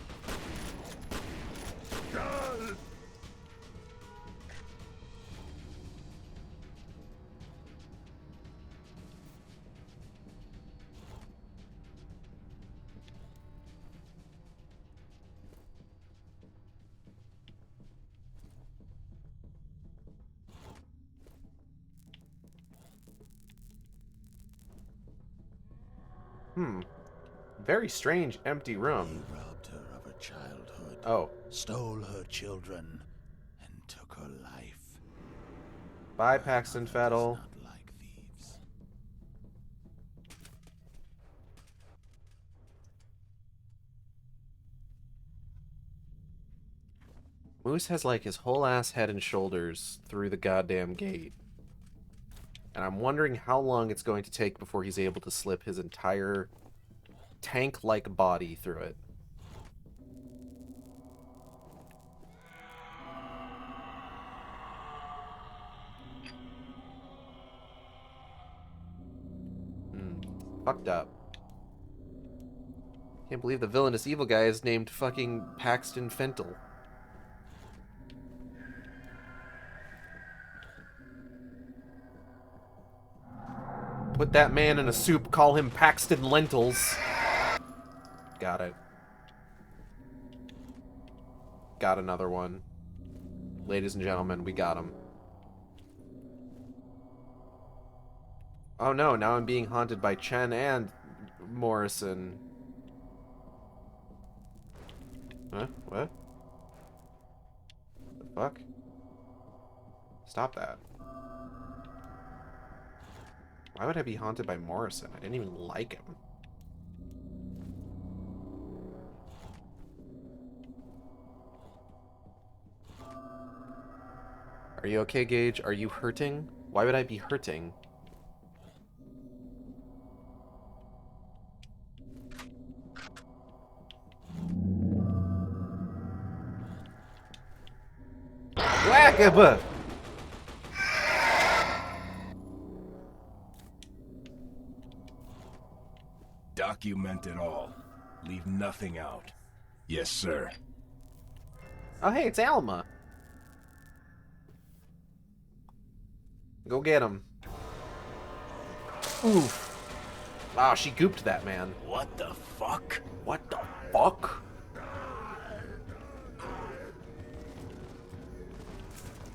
Very strange, empty room. He robbed her of her childhood. Oh. Stole her children and took her life. Bye, Paxton Fettle. Not like thieves. Moose has like his whole ass head and shoulders through the goddamn gate. And I'm wondering how long it's going to take before he's able to slip his entire tank-like body through it. Fucked up. Can't believe the villainous evil guy is named fucking Paxton Fentel. Put that man in a soup, call him Paxton Lentils. Got it. Got another one. Ladies and gentlemen, we got him. Oh no, now I'm being haunted by Chen and Morrison. Huh? What? The fuck? Stop that. Why would I be haunted by Morrison? I didn't even like him. Are you okay, Gage? Are you hurting? Why would I be hurting? Whack-a-buh! Document it all. Leave nothing out. Yes, sir. Oh, hey, it's Alma. Go get him. Oof. Wow, she gooped that man. What the fuck? What the fuck?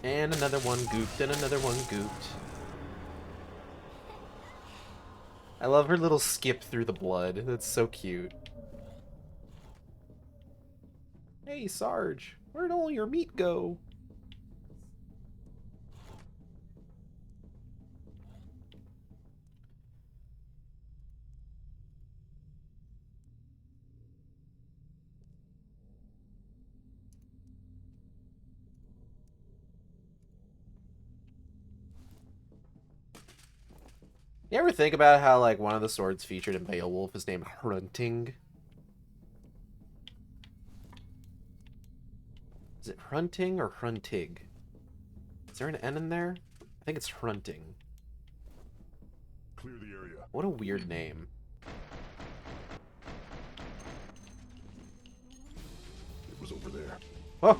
And another one gooped, and another one gooped. I love her little skip through the blood. That's so cute. Hey, Sarge. Where'd all your meat go? You ever think about how, like, one of the swords featured in Beowulf is named Hrunting? Is it Hrunting or Hruntig? Is there an N in there? I think it's Hrunting. Clear the area. What a weird name. It was over there. Oh!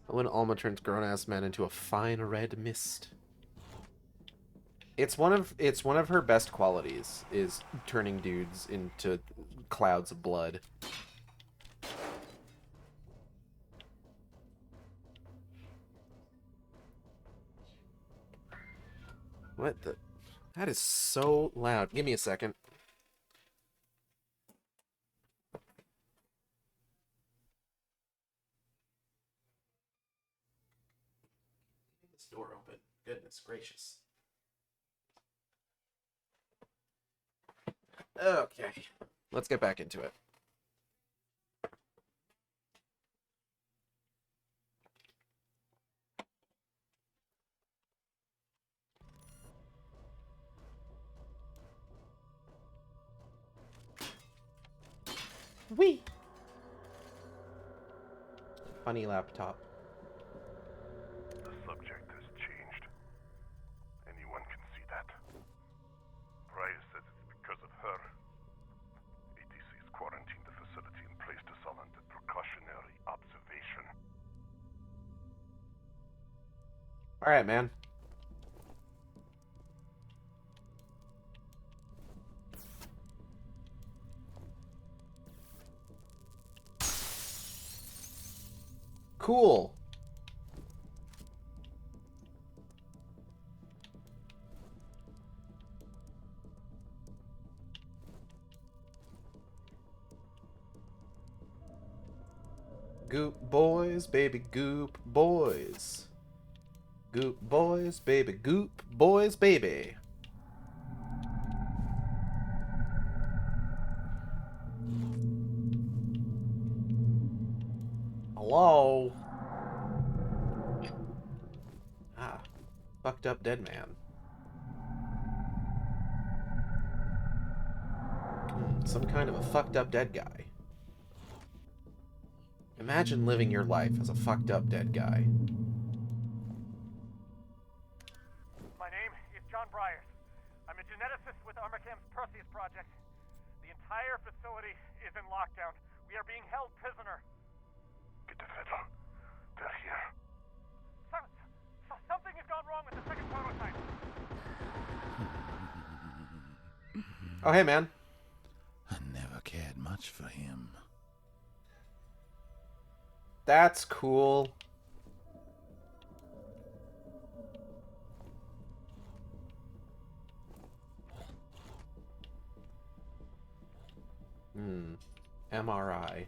When Alma turns grown-ass men into a fine red mist. It's one of her best qualities, is turning dudes into clouds of blood. What the? That is so loud. Give me a second. This door open. Goodness gracious. Okay. Let's get back into it. Wee! Funny laptop. The subject has changed. Anyone can see that. Brian says it's because of her. ATC's quarantined the facility and placed us all under precautionary observation. Alright, man. Cool. Goop boys, baby goop boys. Goop boys, baby goop boys, baby. Hello? Ah, fucked up dead man. Some kind of a fucked up dead guy. Imagine living your life as a fucked up dead guy. My name is John Briers. I'm a geneticist with Armacham's Perseus project. The entire facility is in lockdown. We are being held prisoner. Get the federal. They're here. Something has gone wrong with the second prototype. Oh, hey, man. I never cared much for him. That's cool. MRI.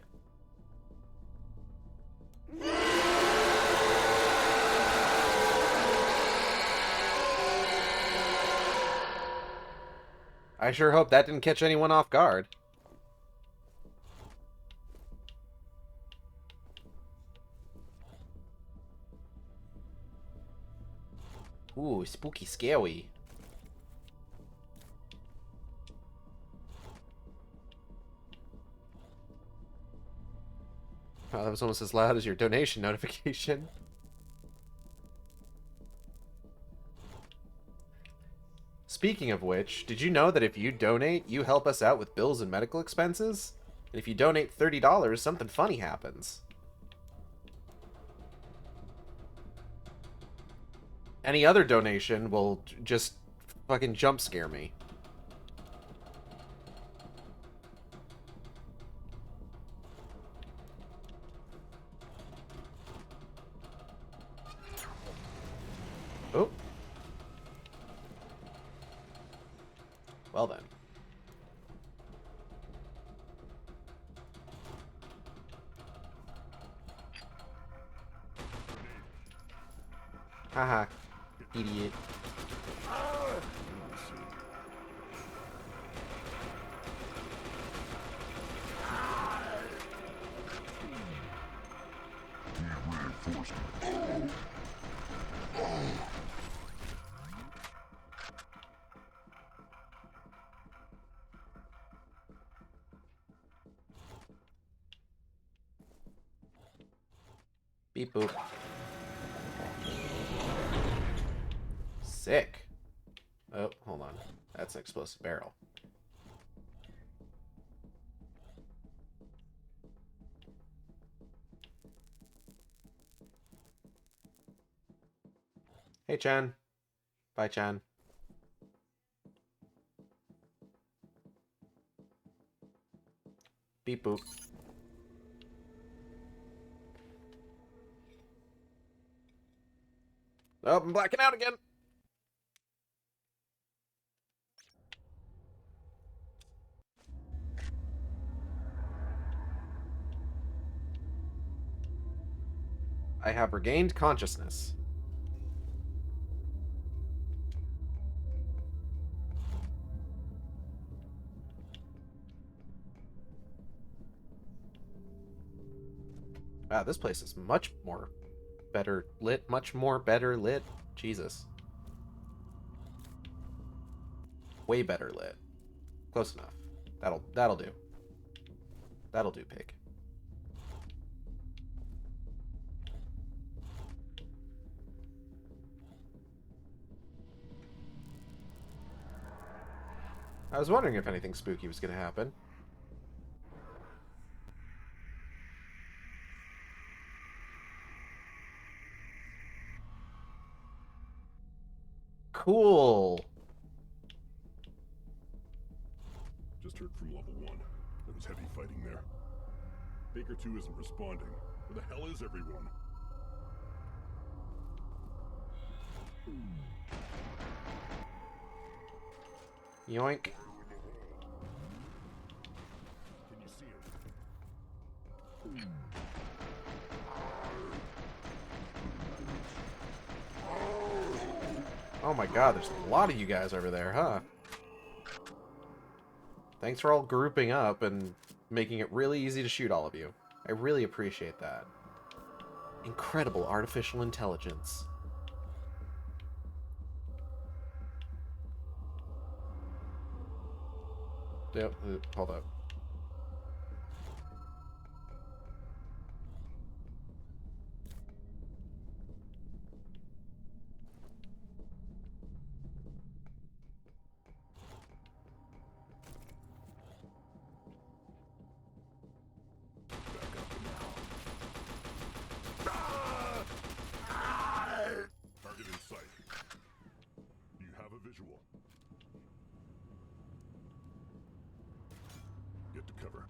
I sure hope that didn't catch anyone off guard. Ooh, spooky scary. Wow, that was almost as loud as your donation notification. Speaking of which, did you know that if you donate, you help us out with bills and medical expenses? And if you donate $30, something funny happens. Any other donation will just fucking jump scare me. Oh. Well then. Haha. Idiot. Beep boop. Sick. Oh, hold on. That's an explosive barrel. Hey, Chan. Bye, Chan. Beep boop. Oh, I'm blacking out again. I have regained consciousness. Wow, this place is much more better lit. Much more better lit. Jesus. Way better lit. Close enough. That'll do. That'll do, pig. I was wondering if anything spooky was going to happen. Cool. Just heard from level 1. There was heavy fighting there. Baker 2 isn't responding. Where the hell is everyone? Yoink. Can you see him? Oh my god, there's a lot of you guys over there, huh? Thanks for all grouping up and making it really easy to shoot all of you. I really appreciate that. Incredible artificial intelligence. Yep, hold up. Target in sight. You have a visual. Get to cover.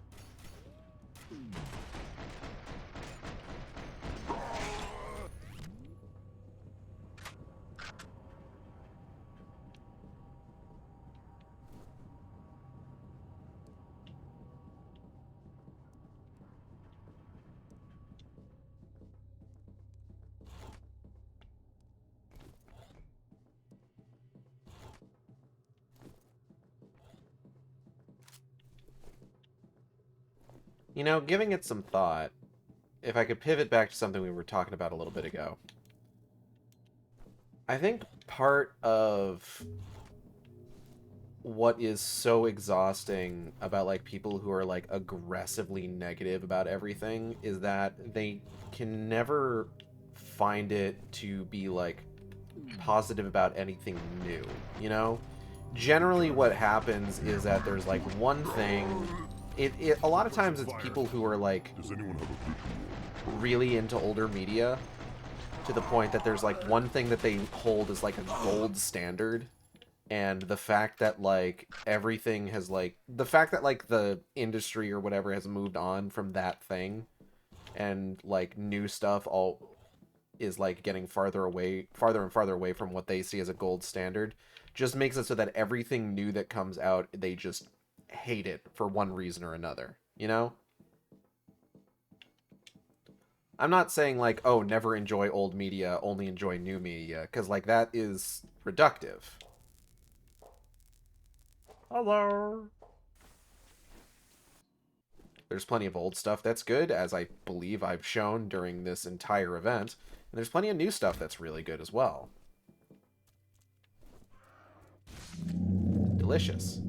You know, giving it some thought, if I could pivot back to something we were talking about a little bit ago. I think part of what is so exhausting about, like, people who are, like, aggressively negative about everything is that they can never find it to be, like, positive about anything new, you know? Generally what happens is that there's, like, one thing... A lot of times it's people who are, like, really into older media, to the point that there's, like, one thing that they hold as, like, a gold standard, and the fact that, like, everything has, like... The fact that, like, the industry or whatever has moved on from that thing, and, like, new stuff all is, like, getting farther and farther away from what they see as a gold standard, just makes it so that everything new that comes out, they just hate it for one reason or another, you know? I'm not saying, like, oh, never enjoy old media, only enjoy new media, because, like, that is reductive. Hello. There's plenty of old stuff that's good, as I believe I've shown during this entire event, and there's plenty of new stuff that's really good as well. Delicious.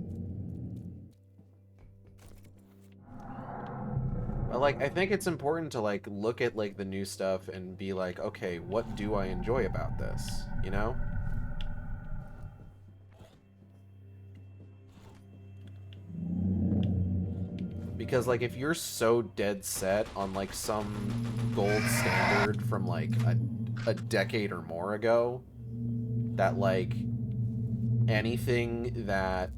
But, like, I think it's important to, like, look at, like, the new stuff and be like, okay, what do I enjoy about this, you know? Because, like, if you're so dead set on, like, some gold standard from, like, a decade or more ago, that, like, anything that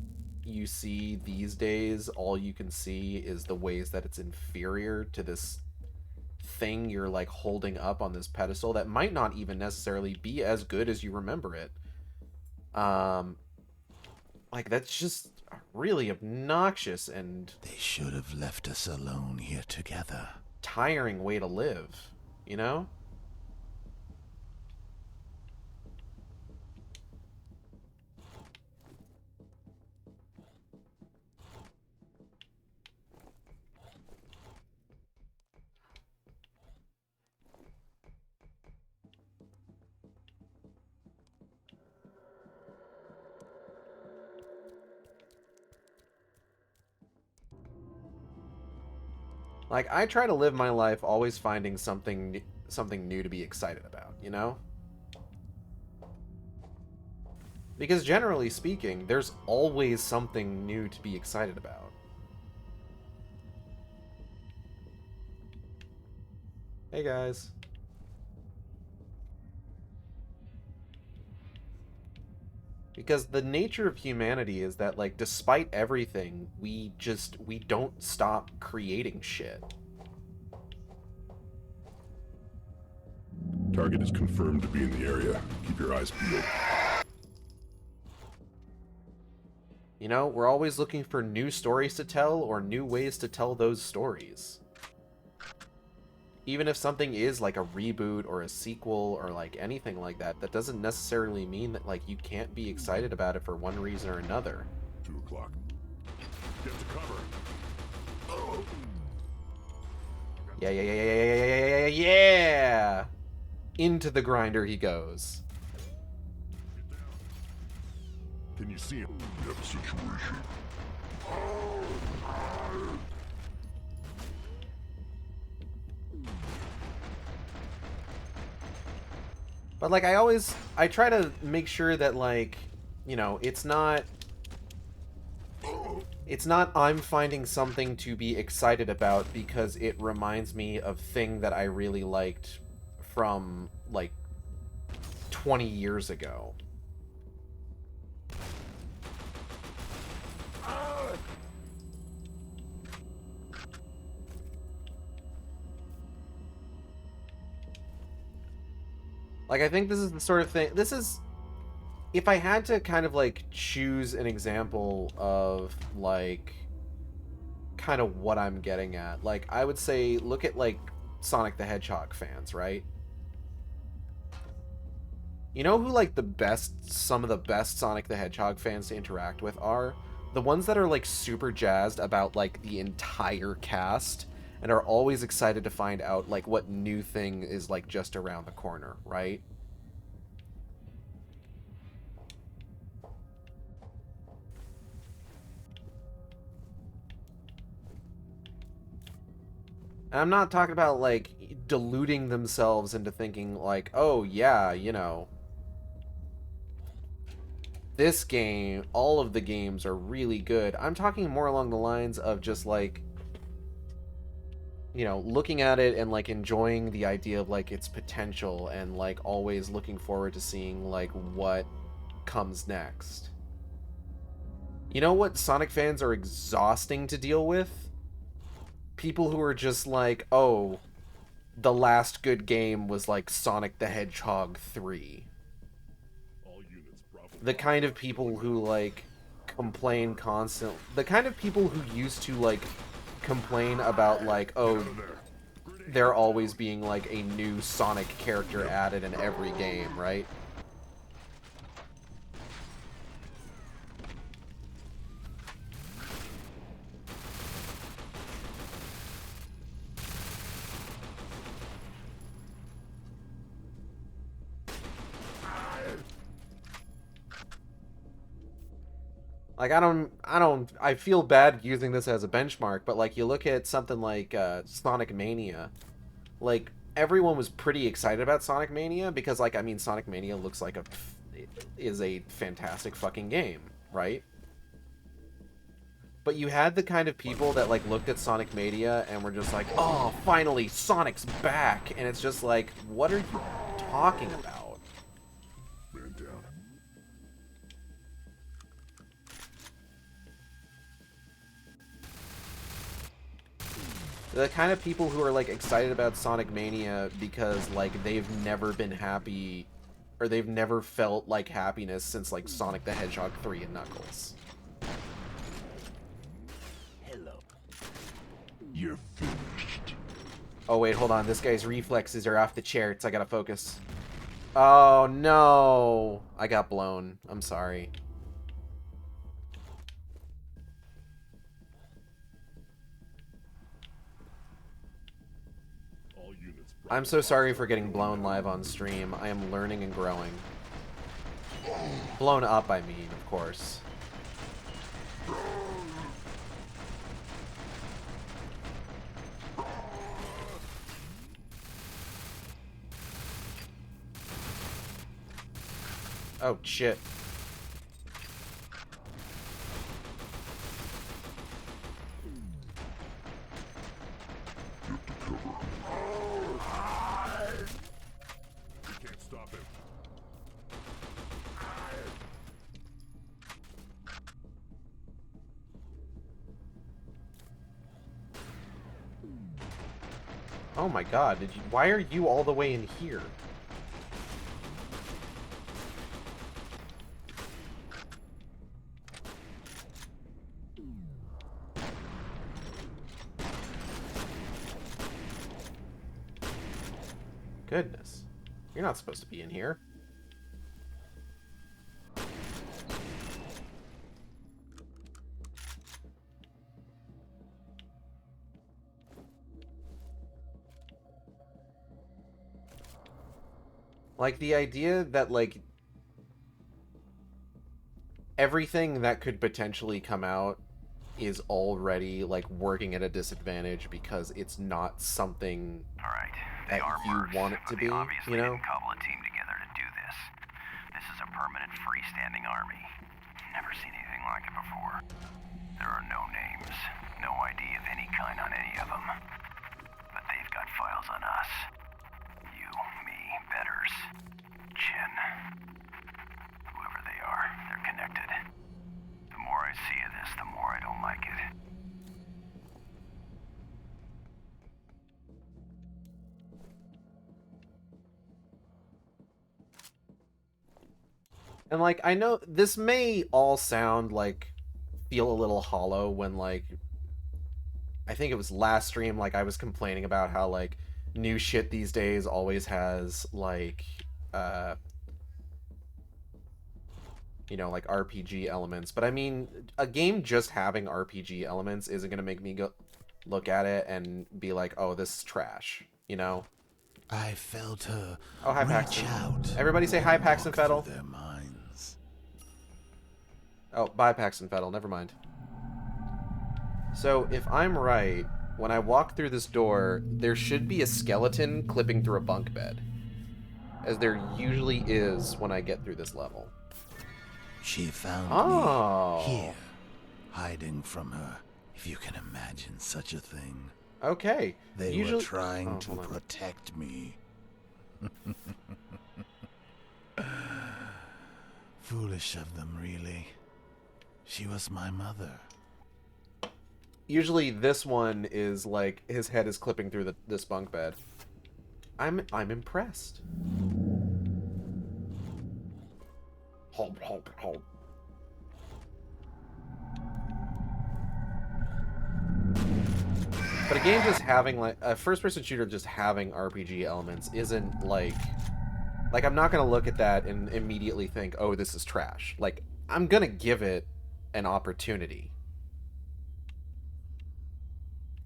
you see these days, all you can see is the ways that it's inferior to this thing you're, like, holding up on this pedestal that might not even necessarily be as good as you remember it. Like, that's just really obnoxious and... They should have left us alone here together. Tiring way to live, you know? Like, I try to live my life always finding something new to be excited about, you know? Because generally speaking, there's always something new to be excited about. Hey guys. Because the nature of humanity is that, like, despite everything, we don't stop creating shit. Target is confirmed to be in the area. Keep your eyes peeled. You know, we're always looking for new stories to tell or new ways to tell those stories. Even if something is like a reboot or a sequel or like anything like that, that doesn't necessarily mean that like you can't be excited about it for one reason or another. 2 o'clock. Get to cover. Oh. Yeah! Into the grinder he goes. Can you see him? We have a situation. But, like, I try to make sure that, like, you know, it's not I'm finding something to be excited about because it reminds me of thing that I really liked from, like, 20 years ago. Like, I think this is the sort of thing... This is... If I had to kind of, like, choose an example of, like, kind of what I'm getting at, like, I would say, look at, like, Sonic the Hedgehog fans, right? You know who, like, some of the best Sonic the Hedgehog fans to interact with are? The ones that are, like, super jazzed about, like, the entire cast, and are always excited to find out, like, what new thing is, like, just around the corner, right? And I'm not talking about, like, deluding themselves into thinking, like, oh, yeah, you know, this game, all of the games are really good. I'm talking more along the lines of just, like, you know, looking at it and, like, enjoying the idea of, like, its potential and, like, always looking forward to seeing, like, what comes next. You know what Sonic fans are exhausting to deal with? People who are just like, oh, the last good game was, like, Sonic the Hedgehog 3. The kind of people who, like, complain constantly. The kind of people who used to, like, complain about, like, oh, there always being, like, a new Sonic character added in every game, right? Like, I feel bad using this as a benchmark, but, like, you look at something like Sonic Mania, like, everyone was pretty excited about Sonic Mania because, like, I mean, Sonic Mania looks like is a fantastic fucking game, right? But you had the kind of people that, like, looked at Sonic Mania and were just like, oh, finally, Sonic's back! And it's just like, what are you talking about? Man down. The kind of people who are like excited about Sonic Mania because like they've never been happy, or they've never felt like happiness since like Sonic the Hedgehog 3 and Knuckles. Hello. You're finished. Oh wait, hold on. This guy's reflexes are off the charts. I gotta focus. Oh no! I got blown. I'm sorry. I'm so sorry for getting blown live on stream. I am learning and growing. Blown up, I mean, of course. Oh, shit. You can't stop him. Oh my god, did you, why are you all the way in here? Goodness. You're not supposed to be in here. Like, the idea that, like, everything that could potentially come out is already, like, working at a disadvantage because it's not something that you want it to be, you know? Cobble a team together to do this. This is a permanent freestanding army. Never seen anything like it before. There are no names, no ID of any kind on any of them. But they've got files on us. You, me, Betters, Chin. Whoever they are, they're connected. The more I see of this, the more I don't like it. And, like, I know this may all sound, like, feel a little hollow when, like, I think it was last stream, like, I was complaining about how, like, new shit these days always has, like, you know, like, RPG elements. But, I mean, a game just having RPG elements isn't gonna make me go look at it and be like, oh, this is trash, you know? I felt her Oh, hi, reach Paxton. out. Everybody say hi, Paxton Fettle. Their minds. Oh, bye, Paxton Fettle. Never mind. So, if I'm right, when I walk through this door, there should be a skeleton clipping through a bunk bed. As there usually is when I get through this level. She found Oh. me here, hiding from her, if you can imagine such a thing. Okay. They Usually... were trying Oh, to hold on. protect me. Foolish of them, really. She was my mother. Usually this one is like his head is clipping through this bunk bed. I'm impressed. Hold. But a game just having like a first-person shooter just having RPG elements isn't like I'm not gonna look at that and immediately think, oh, this is trash. Like, I'm gonna give it an opportunity.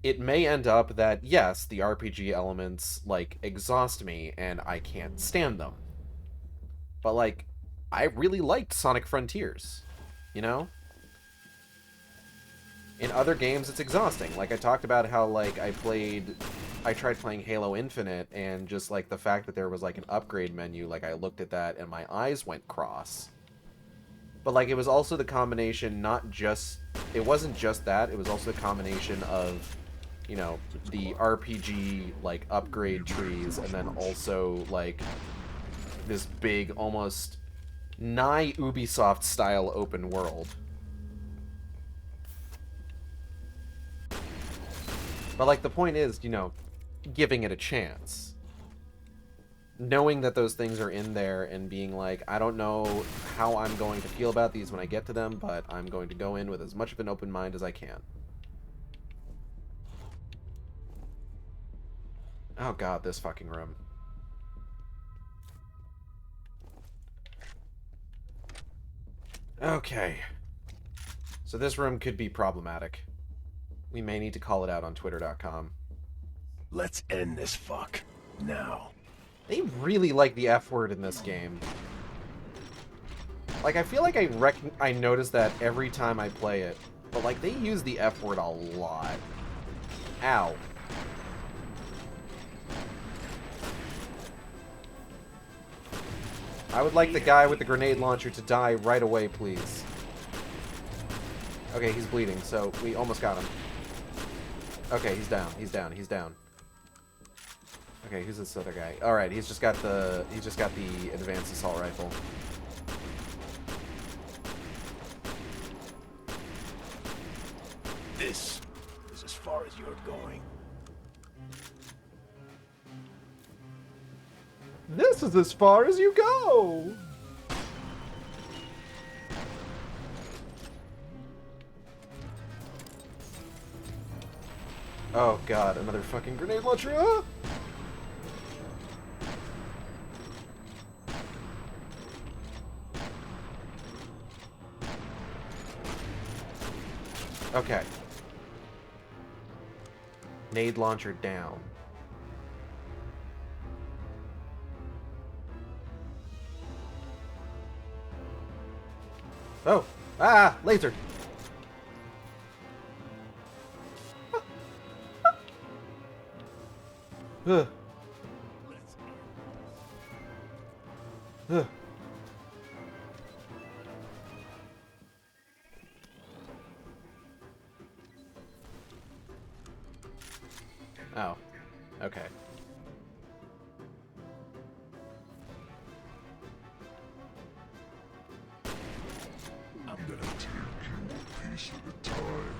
It may end up that, yes, the RPG elements, like, exhaust me, and I can't stand them. But, like, I really liked Sonic Frontiers, you know? In other games, it's exhausting. Like, I talked about how, like, I tried playing Halo Infinite, and just, like, the fact that there was, like, an upgrade menu, like, I looked at that, and my eyes went cross. But, like, it was also the combination, it wasn't just that, it was also the combination of, you know, the RPG, like, upgrade trees, and then also, like, this big, almost nigh Ubisoft-style open world. But, like, the point is, you know, giving it a chance. Knowing that those things are in there and being like, I don't know how I'm going to feel about these when I get to them, but I'm going to go in with as much of an open mind as I can. Oh god, this fucking room. Okay. So this room could be problematic. We may need to call it out on Twitter.com. Let's end this fuck. Now. They really like the F word in this game. Like, I feel like I notice that every time I play it. But, like, they use the F word a lot. Ow. I would like the guy with the grenade launcher to die right away, please. Okay, he's bleeding, so we almost got him. Okay, he's down, he's down, he's down. Okay, who's this other guy? Alright, he's just got the advanced assault rifle. This is as far as you're going. This is as far as you go! Oh god, another fucking grenade launcher! Ah! Okay. Nade launcher down. Oh! Ah! Laser! Ugh. Ugh. Oh. Okay. I'm gonna take you a piece at a time.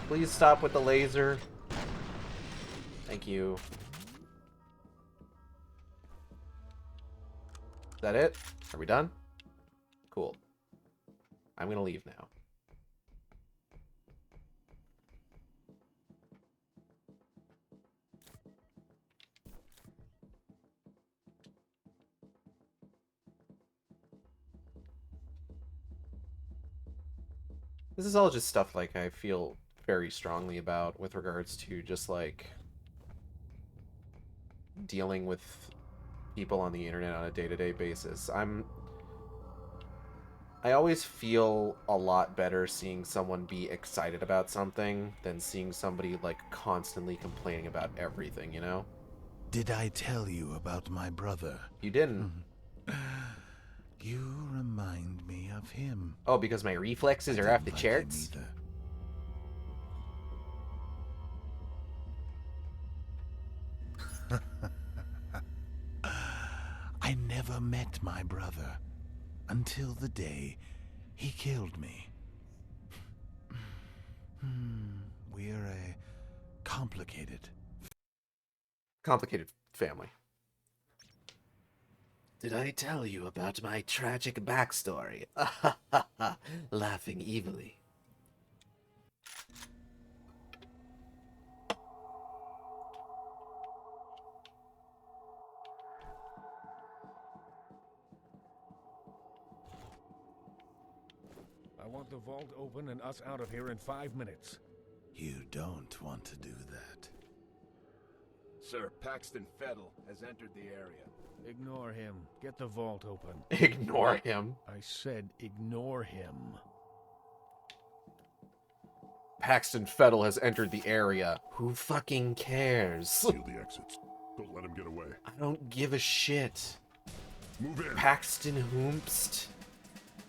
Please stop with the laser. Thank you. Is that it? Are we done? Cool. I'm gonna leave now. This is all just stuff like I feel very strongly about with regards to just like dealing with people on the internet on a day-to-day basis. I always feel a lot better seeing someone be excited about something than seeing somebody like constantly complaining about everything, you know? Did I tell you about my brother? You didn't. You remind me of him. Oh, because my reflexes are off the charts? I never met my brother until the day he killed me. We're a complicated family. Did I tell you about my tragic backstory? Laughing evilly. I want the vault open and us out of here in 5 minutes. You don't want to do that. Sir, Paxton Fettel has entered the area. Ignore him. Get the vault open. Ignore him? I said ignore him. Paxton Fettel has entered the area. Who fucking cares? Seal the exits. Don't let him get away. I don't give a shit. Move in. Paxton Hoomst.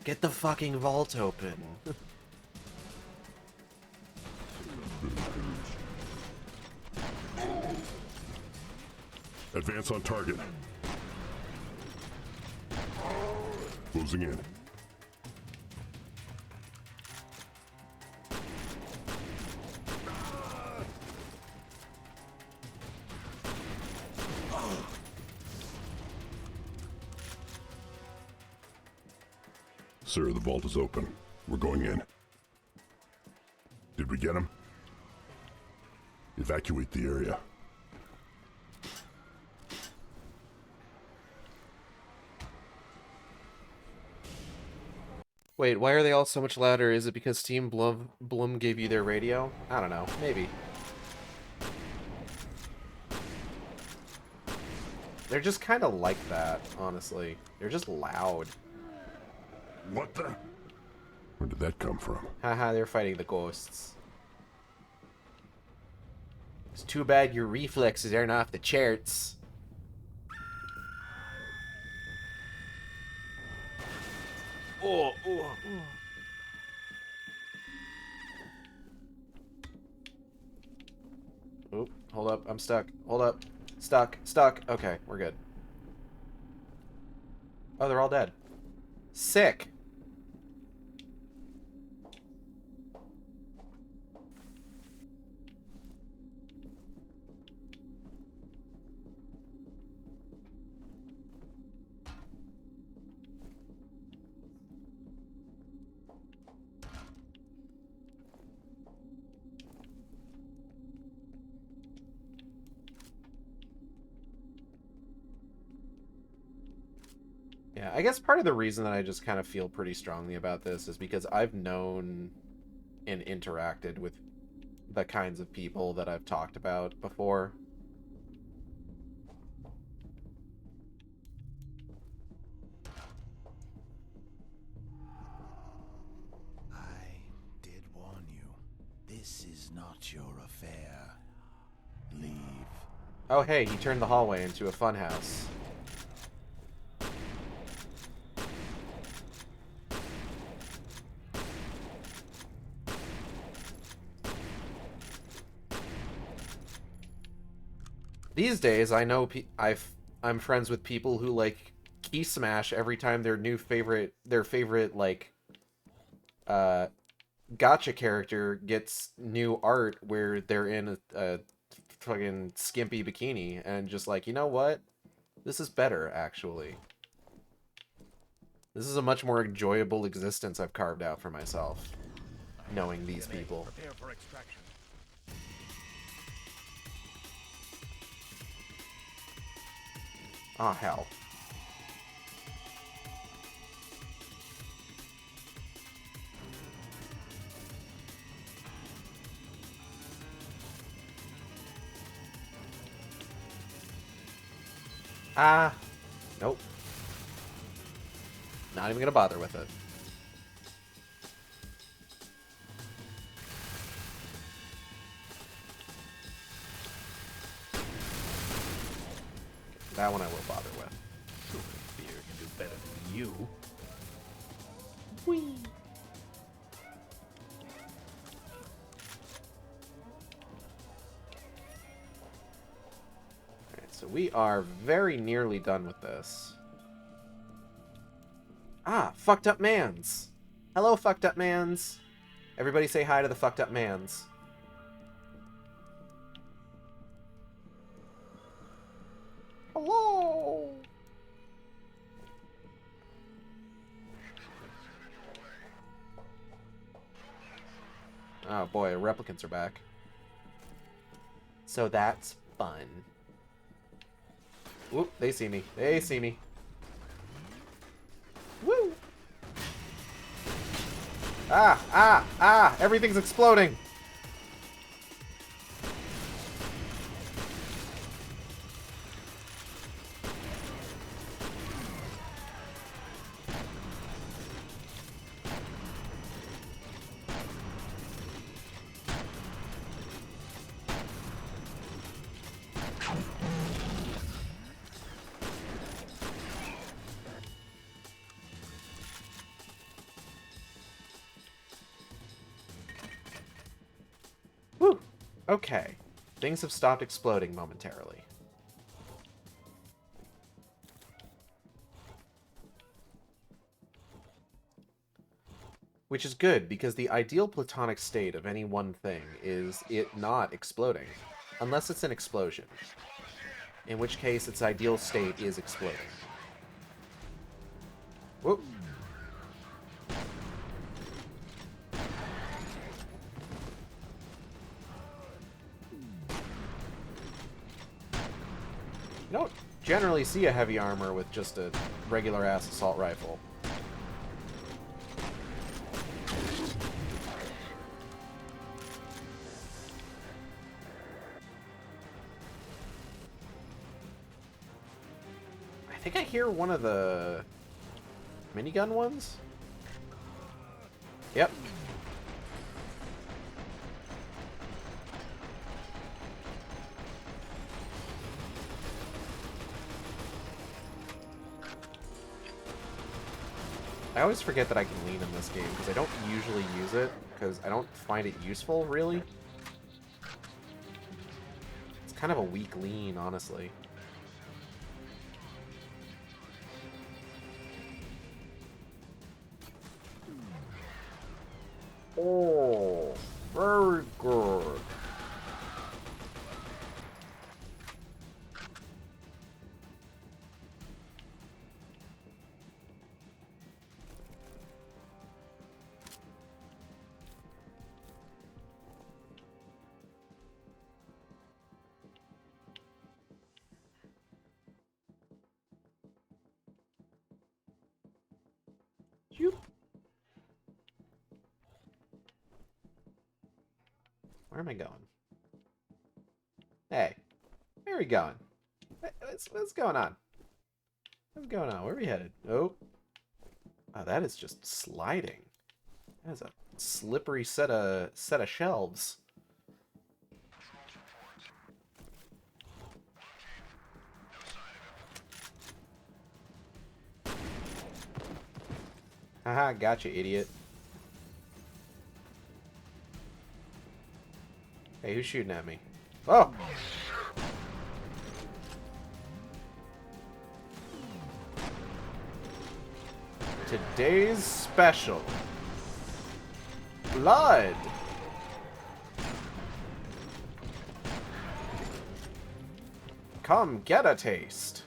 Get the fucking vault open. Advance on target. Closing in. Sir, the vault is open. We're going in. Did we get him? Evacuate the area. Wait, why are they all so much louder? Is it because Team Blum gave you their radio? I don't know. Maybe. They're just kind of like that, honestly. They're just loud. What the? Where did that come from? Haha, they're fighting the ghosts. It's too bad your reflexes aren't off the charts. Oh, oh, oh. Oop, hold up, I'm stuck. Hold up. Stuck. Okay, we're good. Oh, they're all dead. Sick. Yeah, I guess part of the reason that I just kind of feel pretty strongly about this is because I've known and interacted with the kinds of people that I've talked about before. I did warn you. This is not your affair. Leave. Oh, hey, he turned the hallway into a funhouse. These days, I know I'm friends with people who like key smash every time their favorite like gotcha character gets new art where they're in a fucking skimpy bikini and just like, you know what? This is better, actually. This is a much more enjoyable existence I've carved out for myself, knowing these people. Prepare for extraction. Oh, hell. Ah. Nope. Not even gonna bother with it. That one I will bother with. Surely F.E.A.R can do better than you. Whee! Alright, so we are very nearly done with this. Ah, fucked up mans! Hello, fucked up mans! Everybody say hi to the fucked up mans. Hello! Oh boy, replicants are back. So that's fun. Whoop, they see me. They see me. Woo! Ah! Everything's exploding! Whew. Okay. Things have stopped exploding momentarily. Which is good, because the ideal platonic state of any one thing is it not exploding. Unless it's an explosion. In which case, its ideal state is exploding. Whoop. don't generally see a heavy armor with just a regular-ass assault rifle. I think I hear one of the minigun ones. Yep. I always forget that I can lean in this game, because I don't usually use it, because I don't find it useful, really. It's kind of a weak lean, honestly. Oh, very good. Where am I going? Hey, where are we going? What's going on? What's going on? Where are we headed? Oh. Oh, that is just sliding. That is a slippery set of shelves. Haha, gotcha, idiot. Hey, who's shooting at me? Oh! Today's special. Blood! Come get a taste.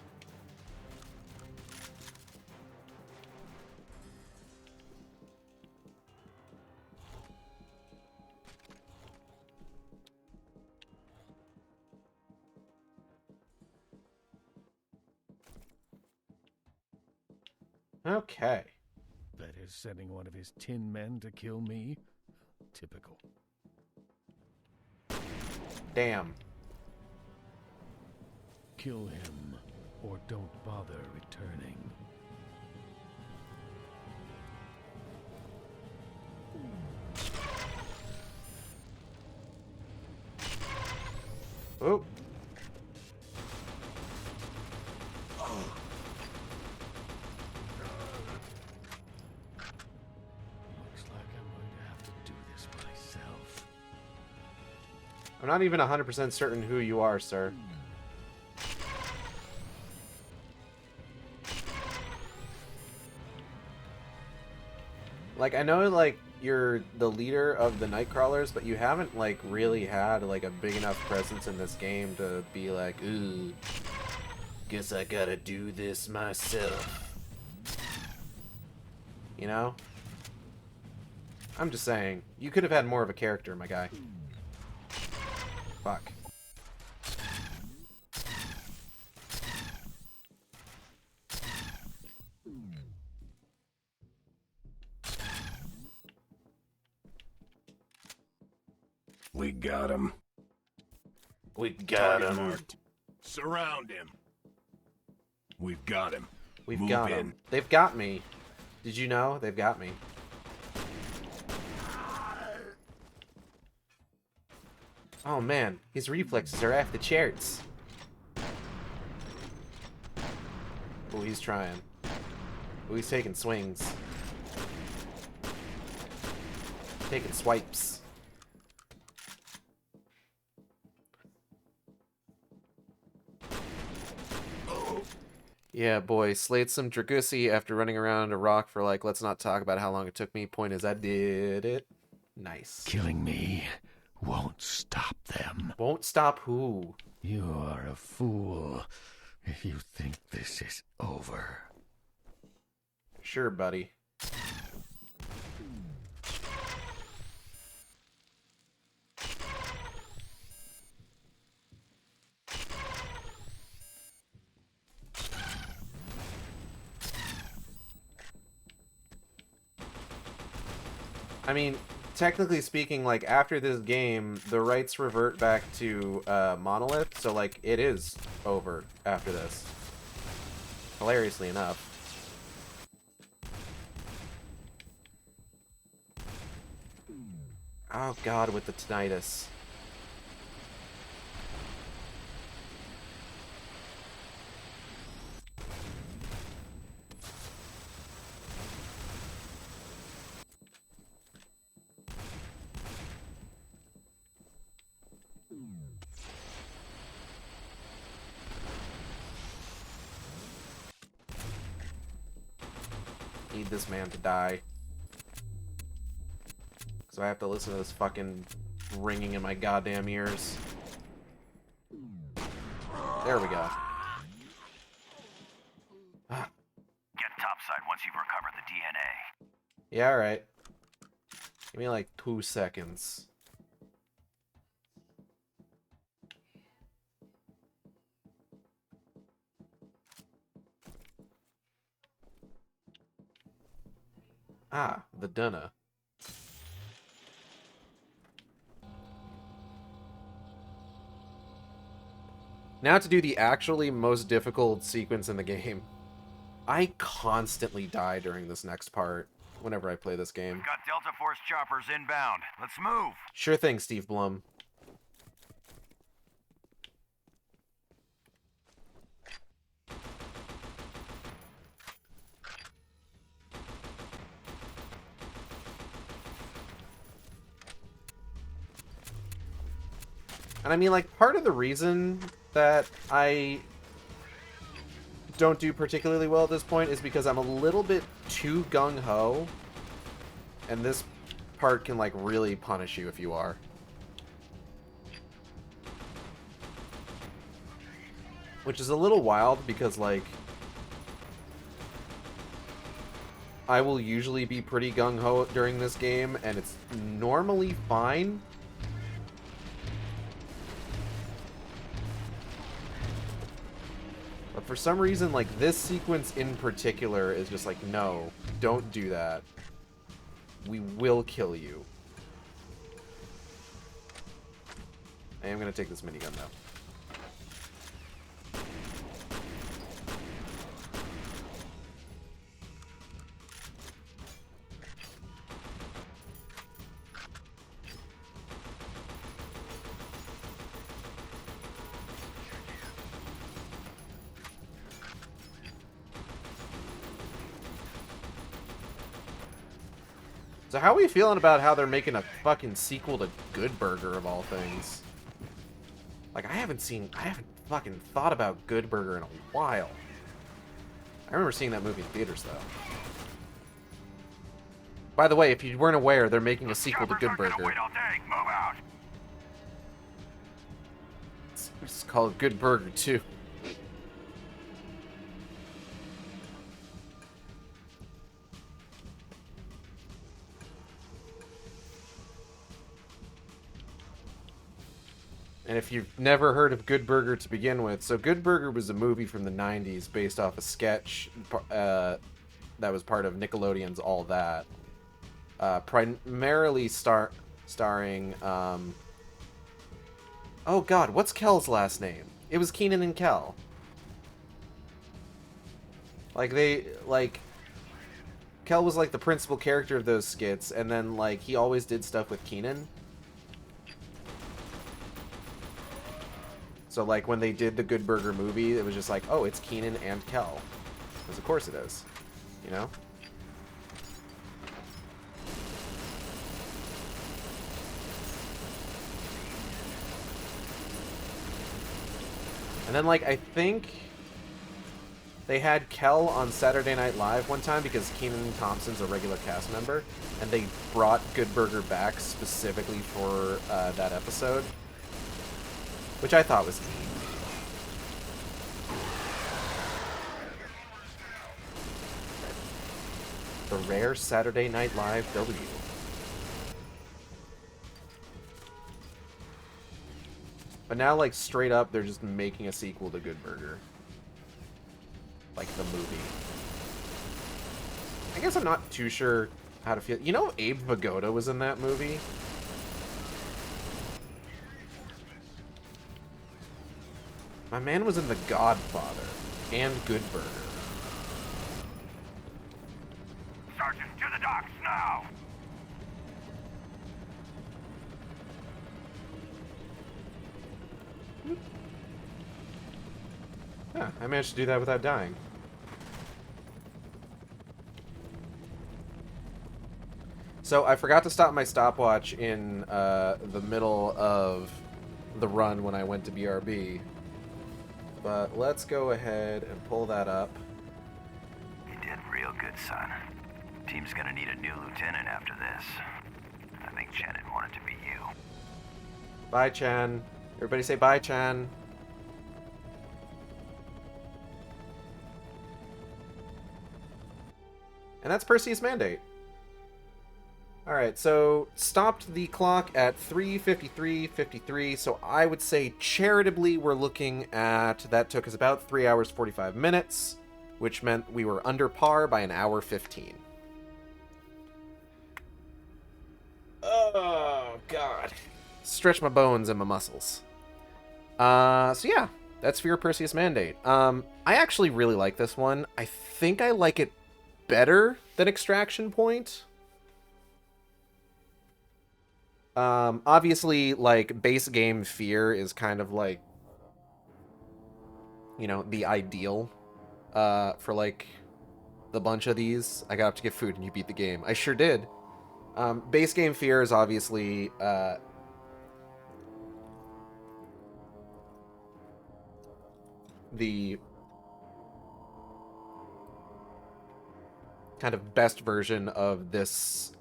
Okay. That is sending one of his tin men to kill me? Typical. Damn. Kill him, or don't bother returning. Oh. I'm not even 100% certain who you are, sir. Like, I know, like, you're the leader of the Nightcrawlers, but you haven't, like, really had, like, a big enough presence in this game to be like, ooh, guess I gotta do this myself. You know? I'm just saying, you could have had more of a character, my guy. Fuck. We got him. We got Target him. marked. Surround him. We've got him. We've Move got in. him. They've got me. Did you know? They've got me. Oh man, his reflexes are off the charts. Oh, he's trying. Oh, he's taking swings. Taking swipes. Yeah, boy, slayed some Dragusi after running around a rock for, like, let's not talk about how long it took me. Point is, I did it. Nice. Killing me won't stop them. Won't stop who? You are a fool if you think this is over. Sure, buddy. I mean, technically speaking, like, after this game, the rights revert back to Monolith, so, like, it is over after this. Hilariously enough. Oh god, with the tinnitus. Need this man to die. So I have to listen to this fucking ringing in my goddamn ears. There we go. Get topside once you've recovered the DNA. Yeah, alright. Give me like 2 seconds. Ah, the Dunna. Now to do the actually most difficult sequence in the game. I constantly die during this next part whenever I play this game. We've got Delta Force choppers inbound. Let's move. Sure thing, Steve Blum. And I mean, like, part of the reason that I don't do particularly well at this point is because I'm a little bit too gung-ho. And this part can, like, really punish you if you are. Which is a little wild because, like, I will usually be pretty gung-ho during this game, and it's normally fine. But for some reason, like, this sequence in particular is just like, no, don't do that. We will kill you. I am going to take this minigun, though. So how are we feeling about how they're making a fucking sequel to Good Burger of all things? Like, I haven't fucking thought about Good Burger in a while. I remember seeing that movie in theaters, though. By the way, if you weren't aware, they're making a sequel to Good Burger. Wait all day. Move out. It's called Good Burger 2. And if you've never heard of Good Burger to begin with, so Good Burger was a movie from the 90s based off a sketch that was part of Nickelodeon's All That. Primarily starring... oh god, what's Kel's last name? It was Keenan and Kel. Kel was like the principal character of those skits, and then like he always did stuff with Keenan. So, like, when they did the Good Burger movie, it was just like, oh, it's Keenan and Kel. Because of course it is. You know? And then, like, I think they had Kel on Saturday Night Live one time because Kenan Thompson's a regular cast member. And they brought Good Burger back specifically for that episode. Which I thought was neat. The rare Saturday Night Live W. But now, like, straight up, they're just making a sequel to Good Burger. Like, the movie. I guess I'm not too sure how to feel. You know, Abe Vigoda was in that movie. My man was in The Godfather and Good Burger. Sergeant, to the docks now! Yeah, I managed to do that without dying. So I forgot to stop my stopwatch in the middle of the run when I went to BRB. But let's go ahead and pull that up. You did real good, son. Team's gonna need a new lieutenant after this. I think Shannon wanted to be you. Bye, Chan. Everybody say bye, Chan. And that's Perseus' mandate. Alright, so stopped the clock at 3:53:53, so I would say charitably we're looking at, that took us about 3 hours 45 minutes, which meant we were under par by an hour 15. Oh, God. Stretch my bones and my muscles. So yeah, that's for your Perseus mandate. I actually really like this one. I think I like it better than Extraction Point. Obviously, like, base game F.E.A.R is kind of like, you know, the ideal, for, like, the bunch of these. I got up to get food and you beat the game. I sure did. Base game F.E.A.R is obviously, the kind of best version of this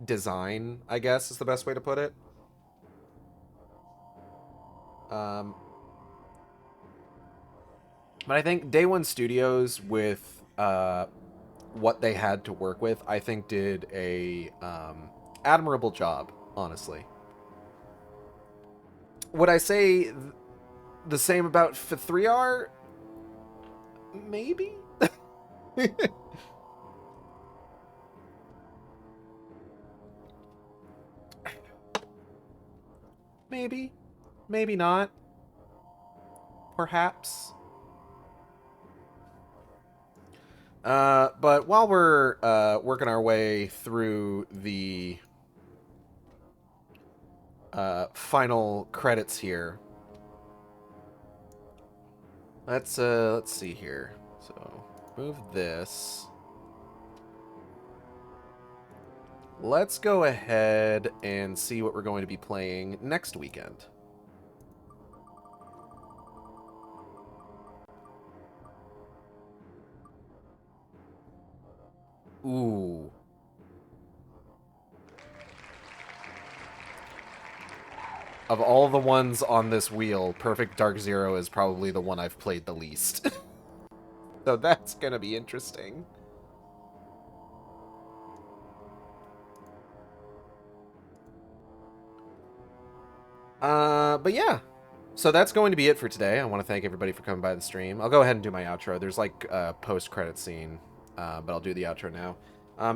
design, I guess, is the best way to put it. But I think Day One Studios, with what they had to work with, I think did a admirable job, honestly. Would I say the same about F.E.A.R? Maybe? Maybe. Maybe not. Perhaps. But while we're working our way through the final credits here, let's see here. So move this. Let's go ahead and see what we're going to be playing next weekend. Ooh. Of all the ones on this wheel, Perfect Dark Zero is probably the one I've played the least. So that's gonna be interesting. But yeah. So that's going to be it for today. I want to thank everybody for coming by the stream. I'll go ahead and do my outro. There's like a post-credit scene, but I'll do the outro now.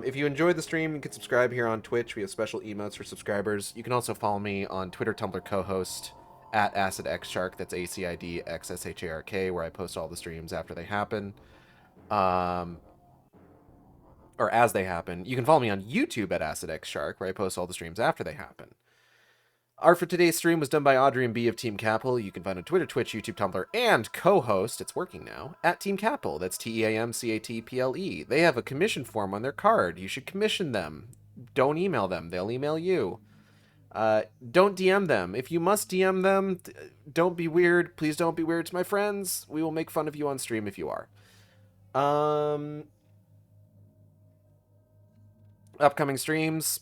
If you enjoyed the stream, you can subscribe here on Twitch. We have special emotes for subscribers. You can also follow me on Twitter, Tumblr, co-host at AcidXShark. That's AcidXShark, where I post all the streams after they happen. Or as they happen. You can follow me on YouTube at AcidXShark, where I post all the streams after they happen. Art for today's stream was done by Audrey and B of Team Capital. You can find on Twitter, Twitch, YouTube, Tumblr, and co-host, it's working now, at Team Capital. That's TEAMCATPLE. They have a commission form on their card. You should commission them. Don't email them. They'll email you. Don't DM them. If you must DM them, don't be weird. Please don't be weird to my friends. We will make fun of you on stream if you are. Upcoming streams,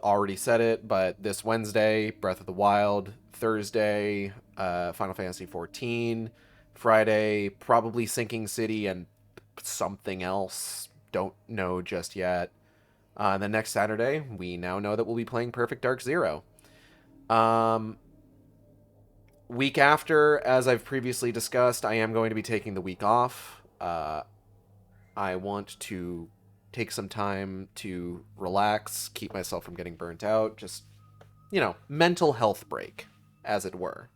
already said it, but this Wednesday, Breath of the Wild. Thursday, Final Fantasy XIV. Friday, probably Sinking City and something else. Don't know just yet. And then next Saturday, we now know that we'll be playing Perfect Dark Zero. Week after, as I've previously discussed, I am going to be taking the week off. I want to take some time to relax, keep myself from getting burnt out, just, you know, mental health break, as it were.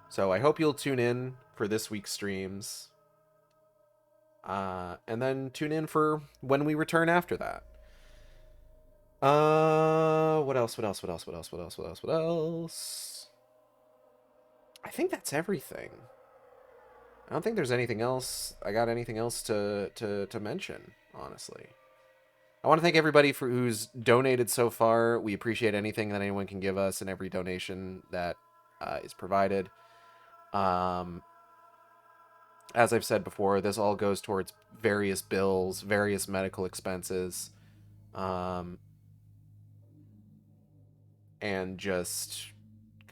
So I hope you'll tune in for this week's streams. And then tune in for when we return after that. What else? I think that's everything. I don't think there's anything else. I got anything else to mention, honestly. I want to thank everybody for who's donated so far. We appreciate anything that anyone can give us and every donation that is provided. As I've said before, this all goes towards various bills, various medical expenses, and just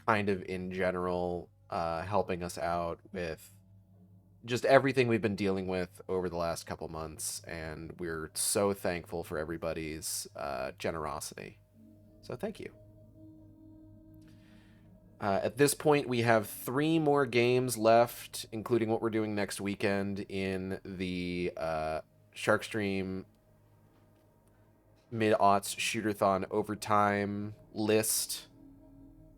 kind of in general helping us out with just everything we've been dealing with over the last couple months, and we're so thankful for everybody's generosity. So thank you. At this point, we have 3 more games left, including what we're doing next weekend in the SHARKSTREAM Mid-AUGHTS Shooter-THON Overtime list.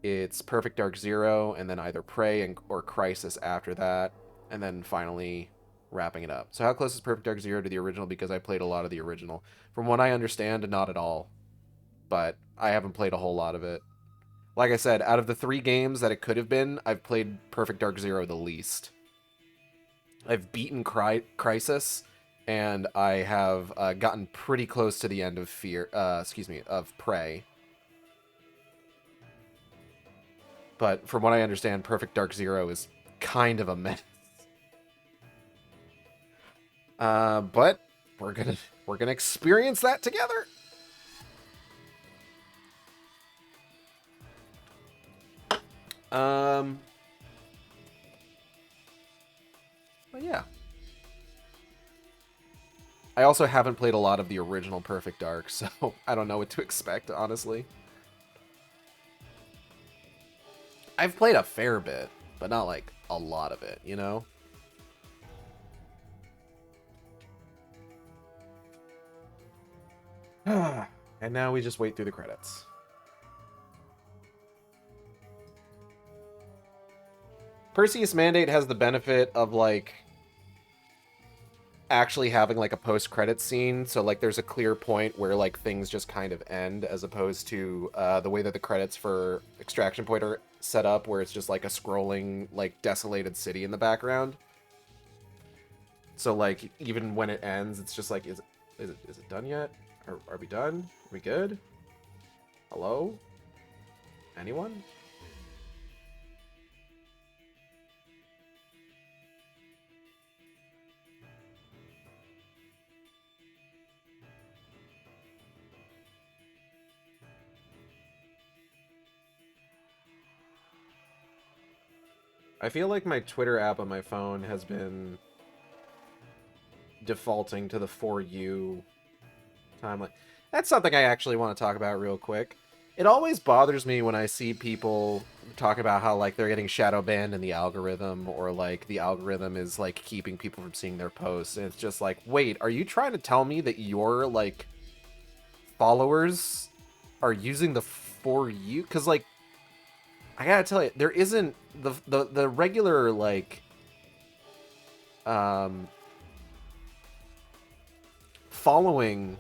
It's Perfect Dark Zero, and then either Prey or Crisis after that, and then finally wrapping it up. So how close is Perfect Dark Zero to the original? Because I played a lot of the original. From what I understand, not at all. But I haven't played a whole lot of it. Like I said, out of the 3 games that it could have been, I've played Perfect Dark Zero the least. I've beaten Crisis, and I have gotten pretty close to the end of of Prey. But from what I understand, Perfect Dark Zero is kind of a mess. But we're gonna experience that together. But yeah. I also haven't played a lot of the original Perfect Dark, so I don't know what to expect, honestly. I've played a fair bit, but not like a lot of it, you know? And now we just wait through the credits. Perseus Mandate has the benefit of, like, actually having, like, a post-credit scene, so, like, there's a clear point where, like, things just kind of end, as opposed to the way that the credits for Extraction Point are set up, where it's just, like, a scrolling, like, desolated city in the background. So, like, even when it ends, it's just like, is it done yet? Are we done? Are we good? Hello? Anyone? I feel like my Twitter app on my phone has been defaulting to the For You timeline. That's something I actually want to talk about real quick. It always bothers me when I see people talk about how, like, they're getting shadow banned in the algorithm, or, like, the algorithm is, like, keeping people from seeing their posts. And it's just like, wait, are you trying to tell me that your, like, followers are using the For You? Because, like, I gotta tell you, there isn't the regular, like, following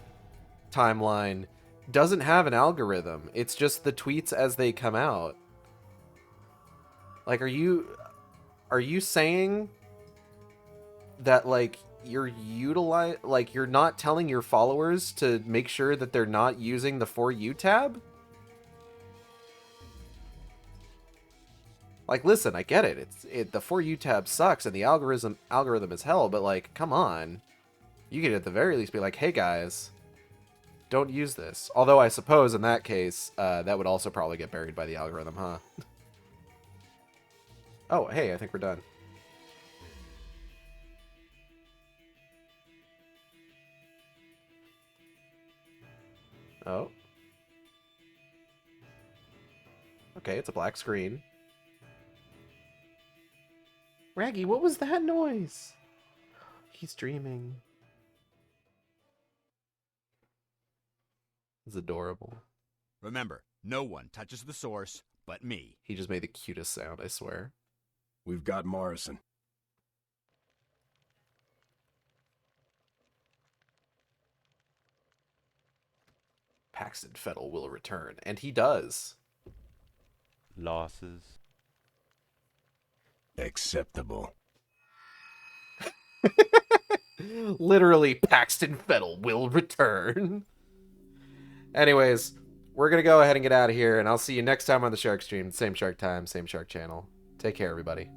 timeline doesn't have an algorithm. It's just the tweets as they come out. Like, are you saying that, like, you're you're not telling your followers to make sure that they're not using the For You tab? Like, listen, I get it. The For You tab sucks and the algorithm is hell, but, like, come on. You could at the very least be like, hey guys, don't use this. Although I suppose in that case, that would also probably get buried by the algorithm, huh? Oh, hey, I think we're done. Oh. Okay, it's a black screen. Raggy, what was that noise? He's dreaming. It's adorable. Remember, no one touches the source but me. He just made the cutest sound, I swear. We've got Morrison. Paxton Fettel will return, and he does. Losses. Acceptable. Literally, Paxton Fettel will return. Anyways, we're going to go ahead and get out of here, and I'll see you next time on the Shark Stream. Same Shark time, same Shark channel. Take care, everybody.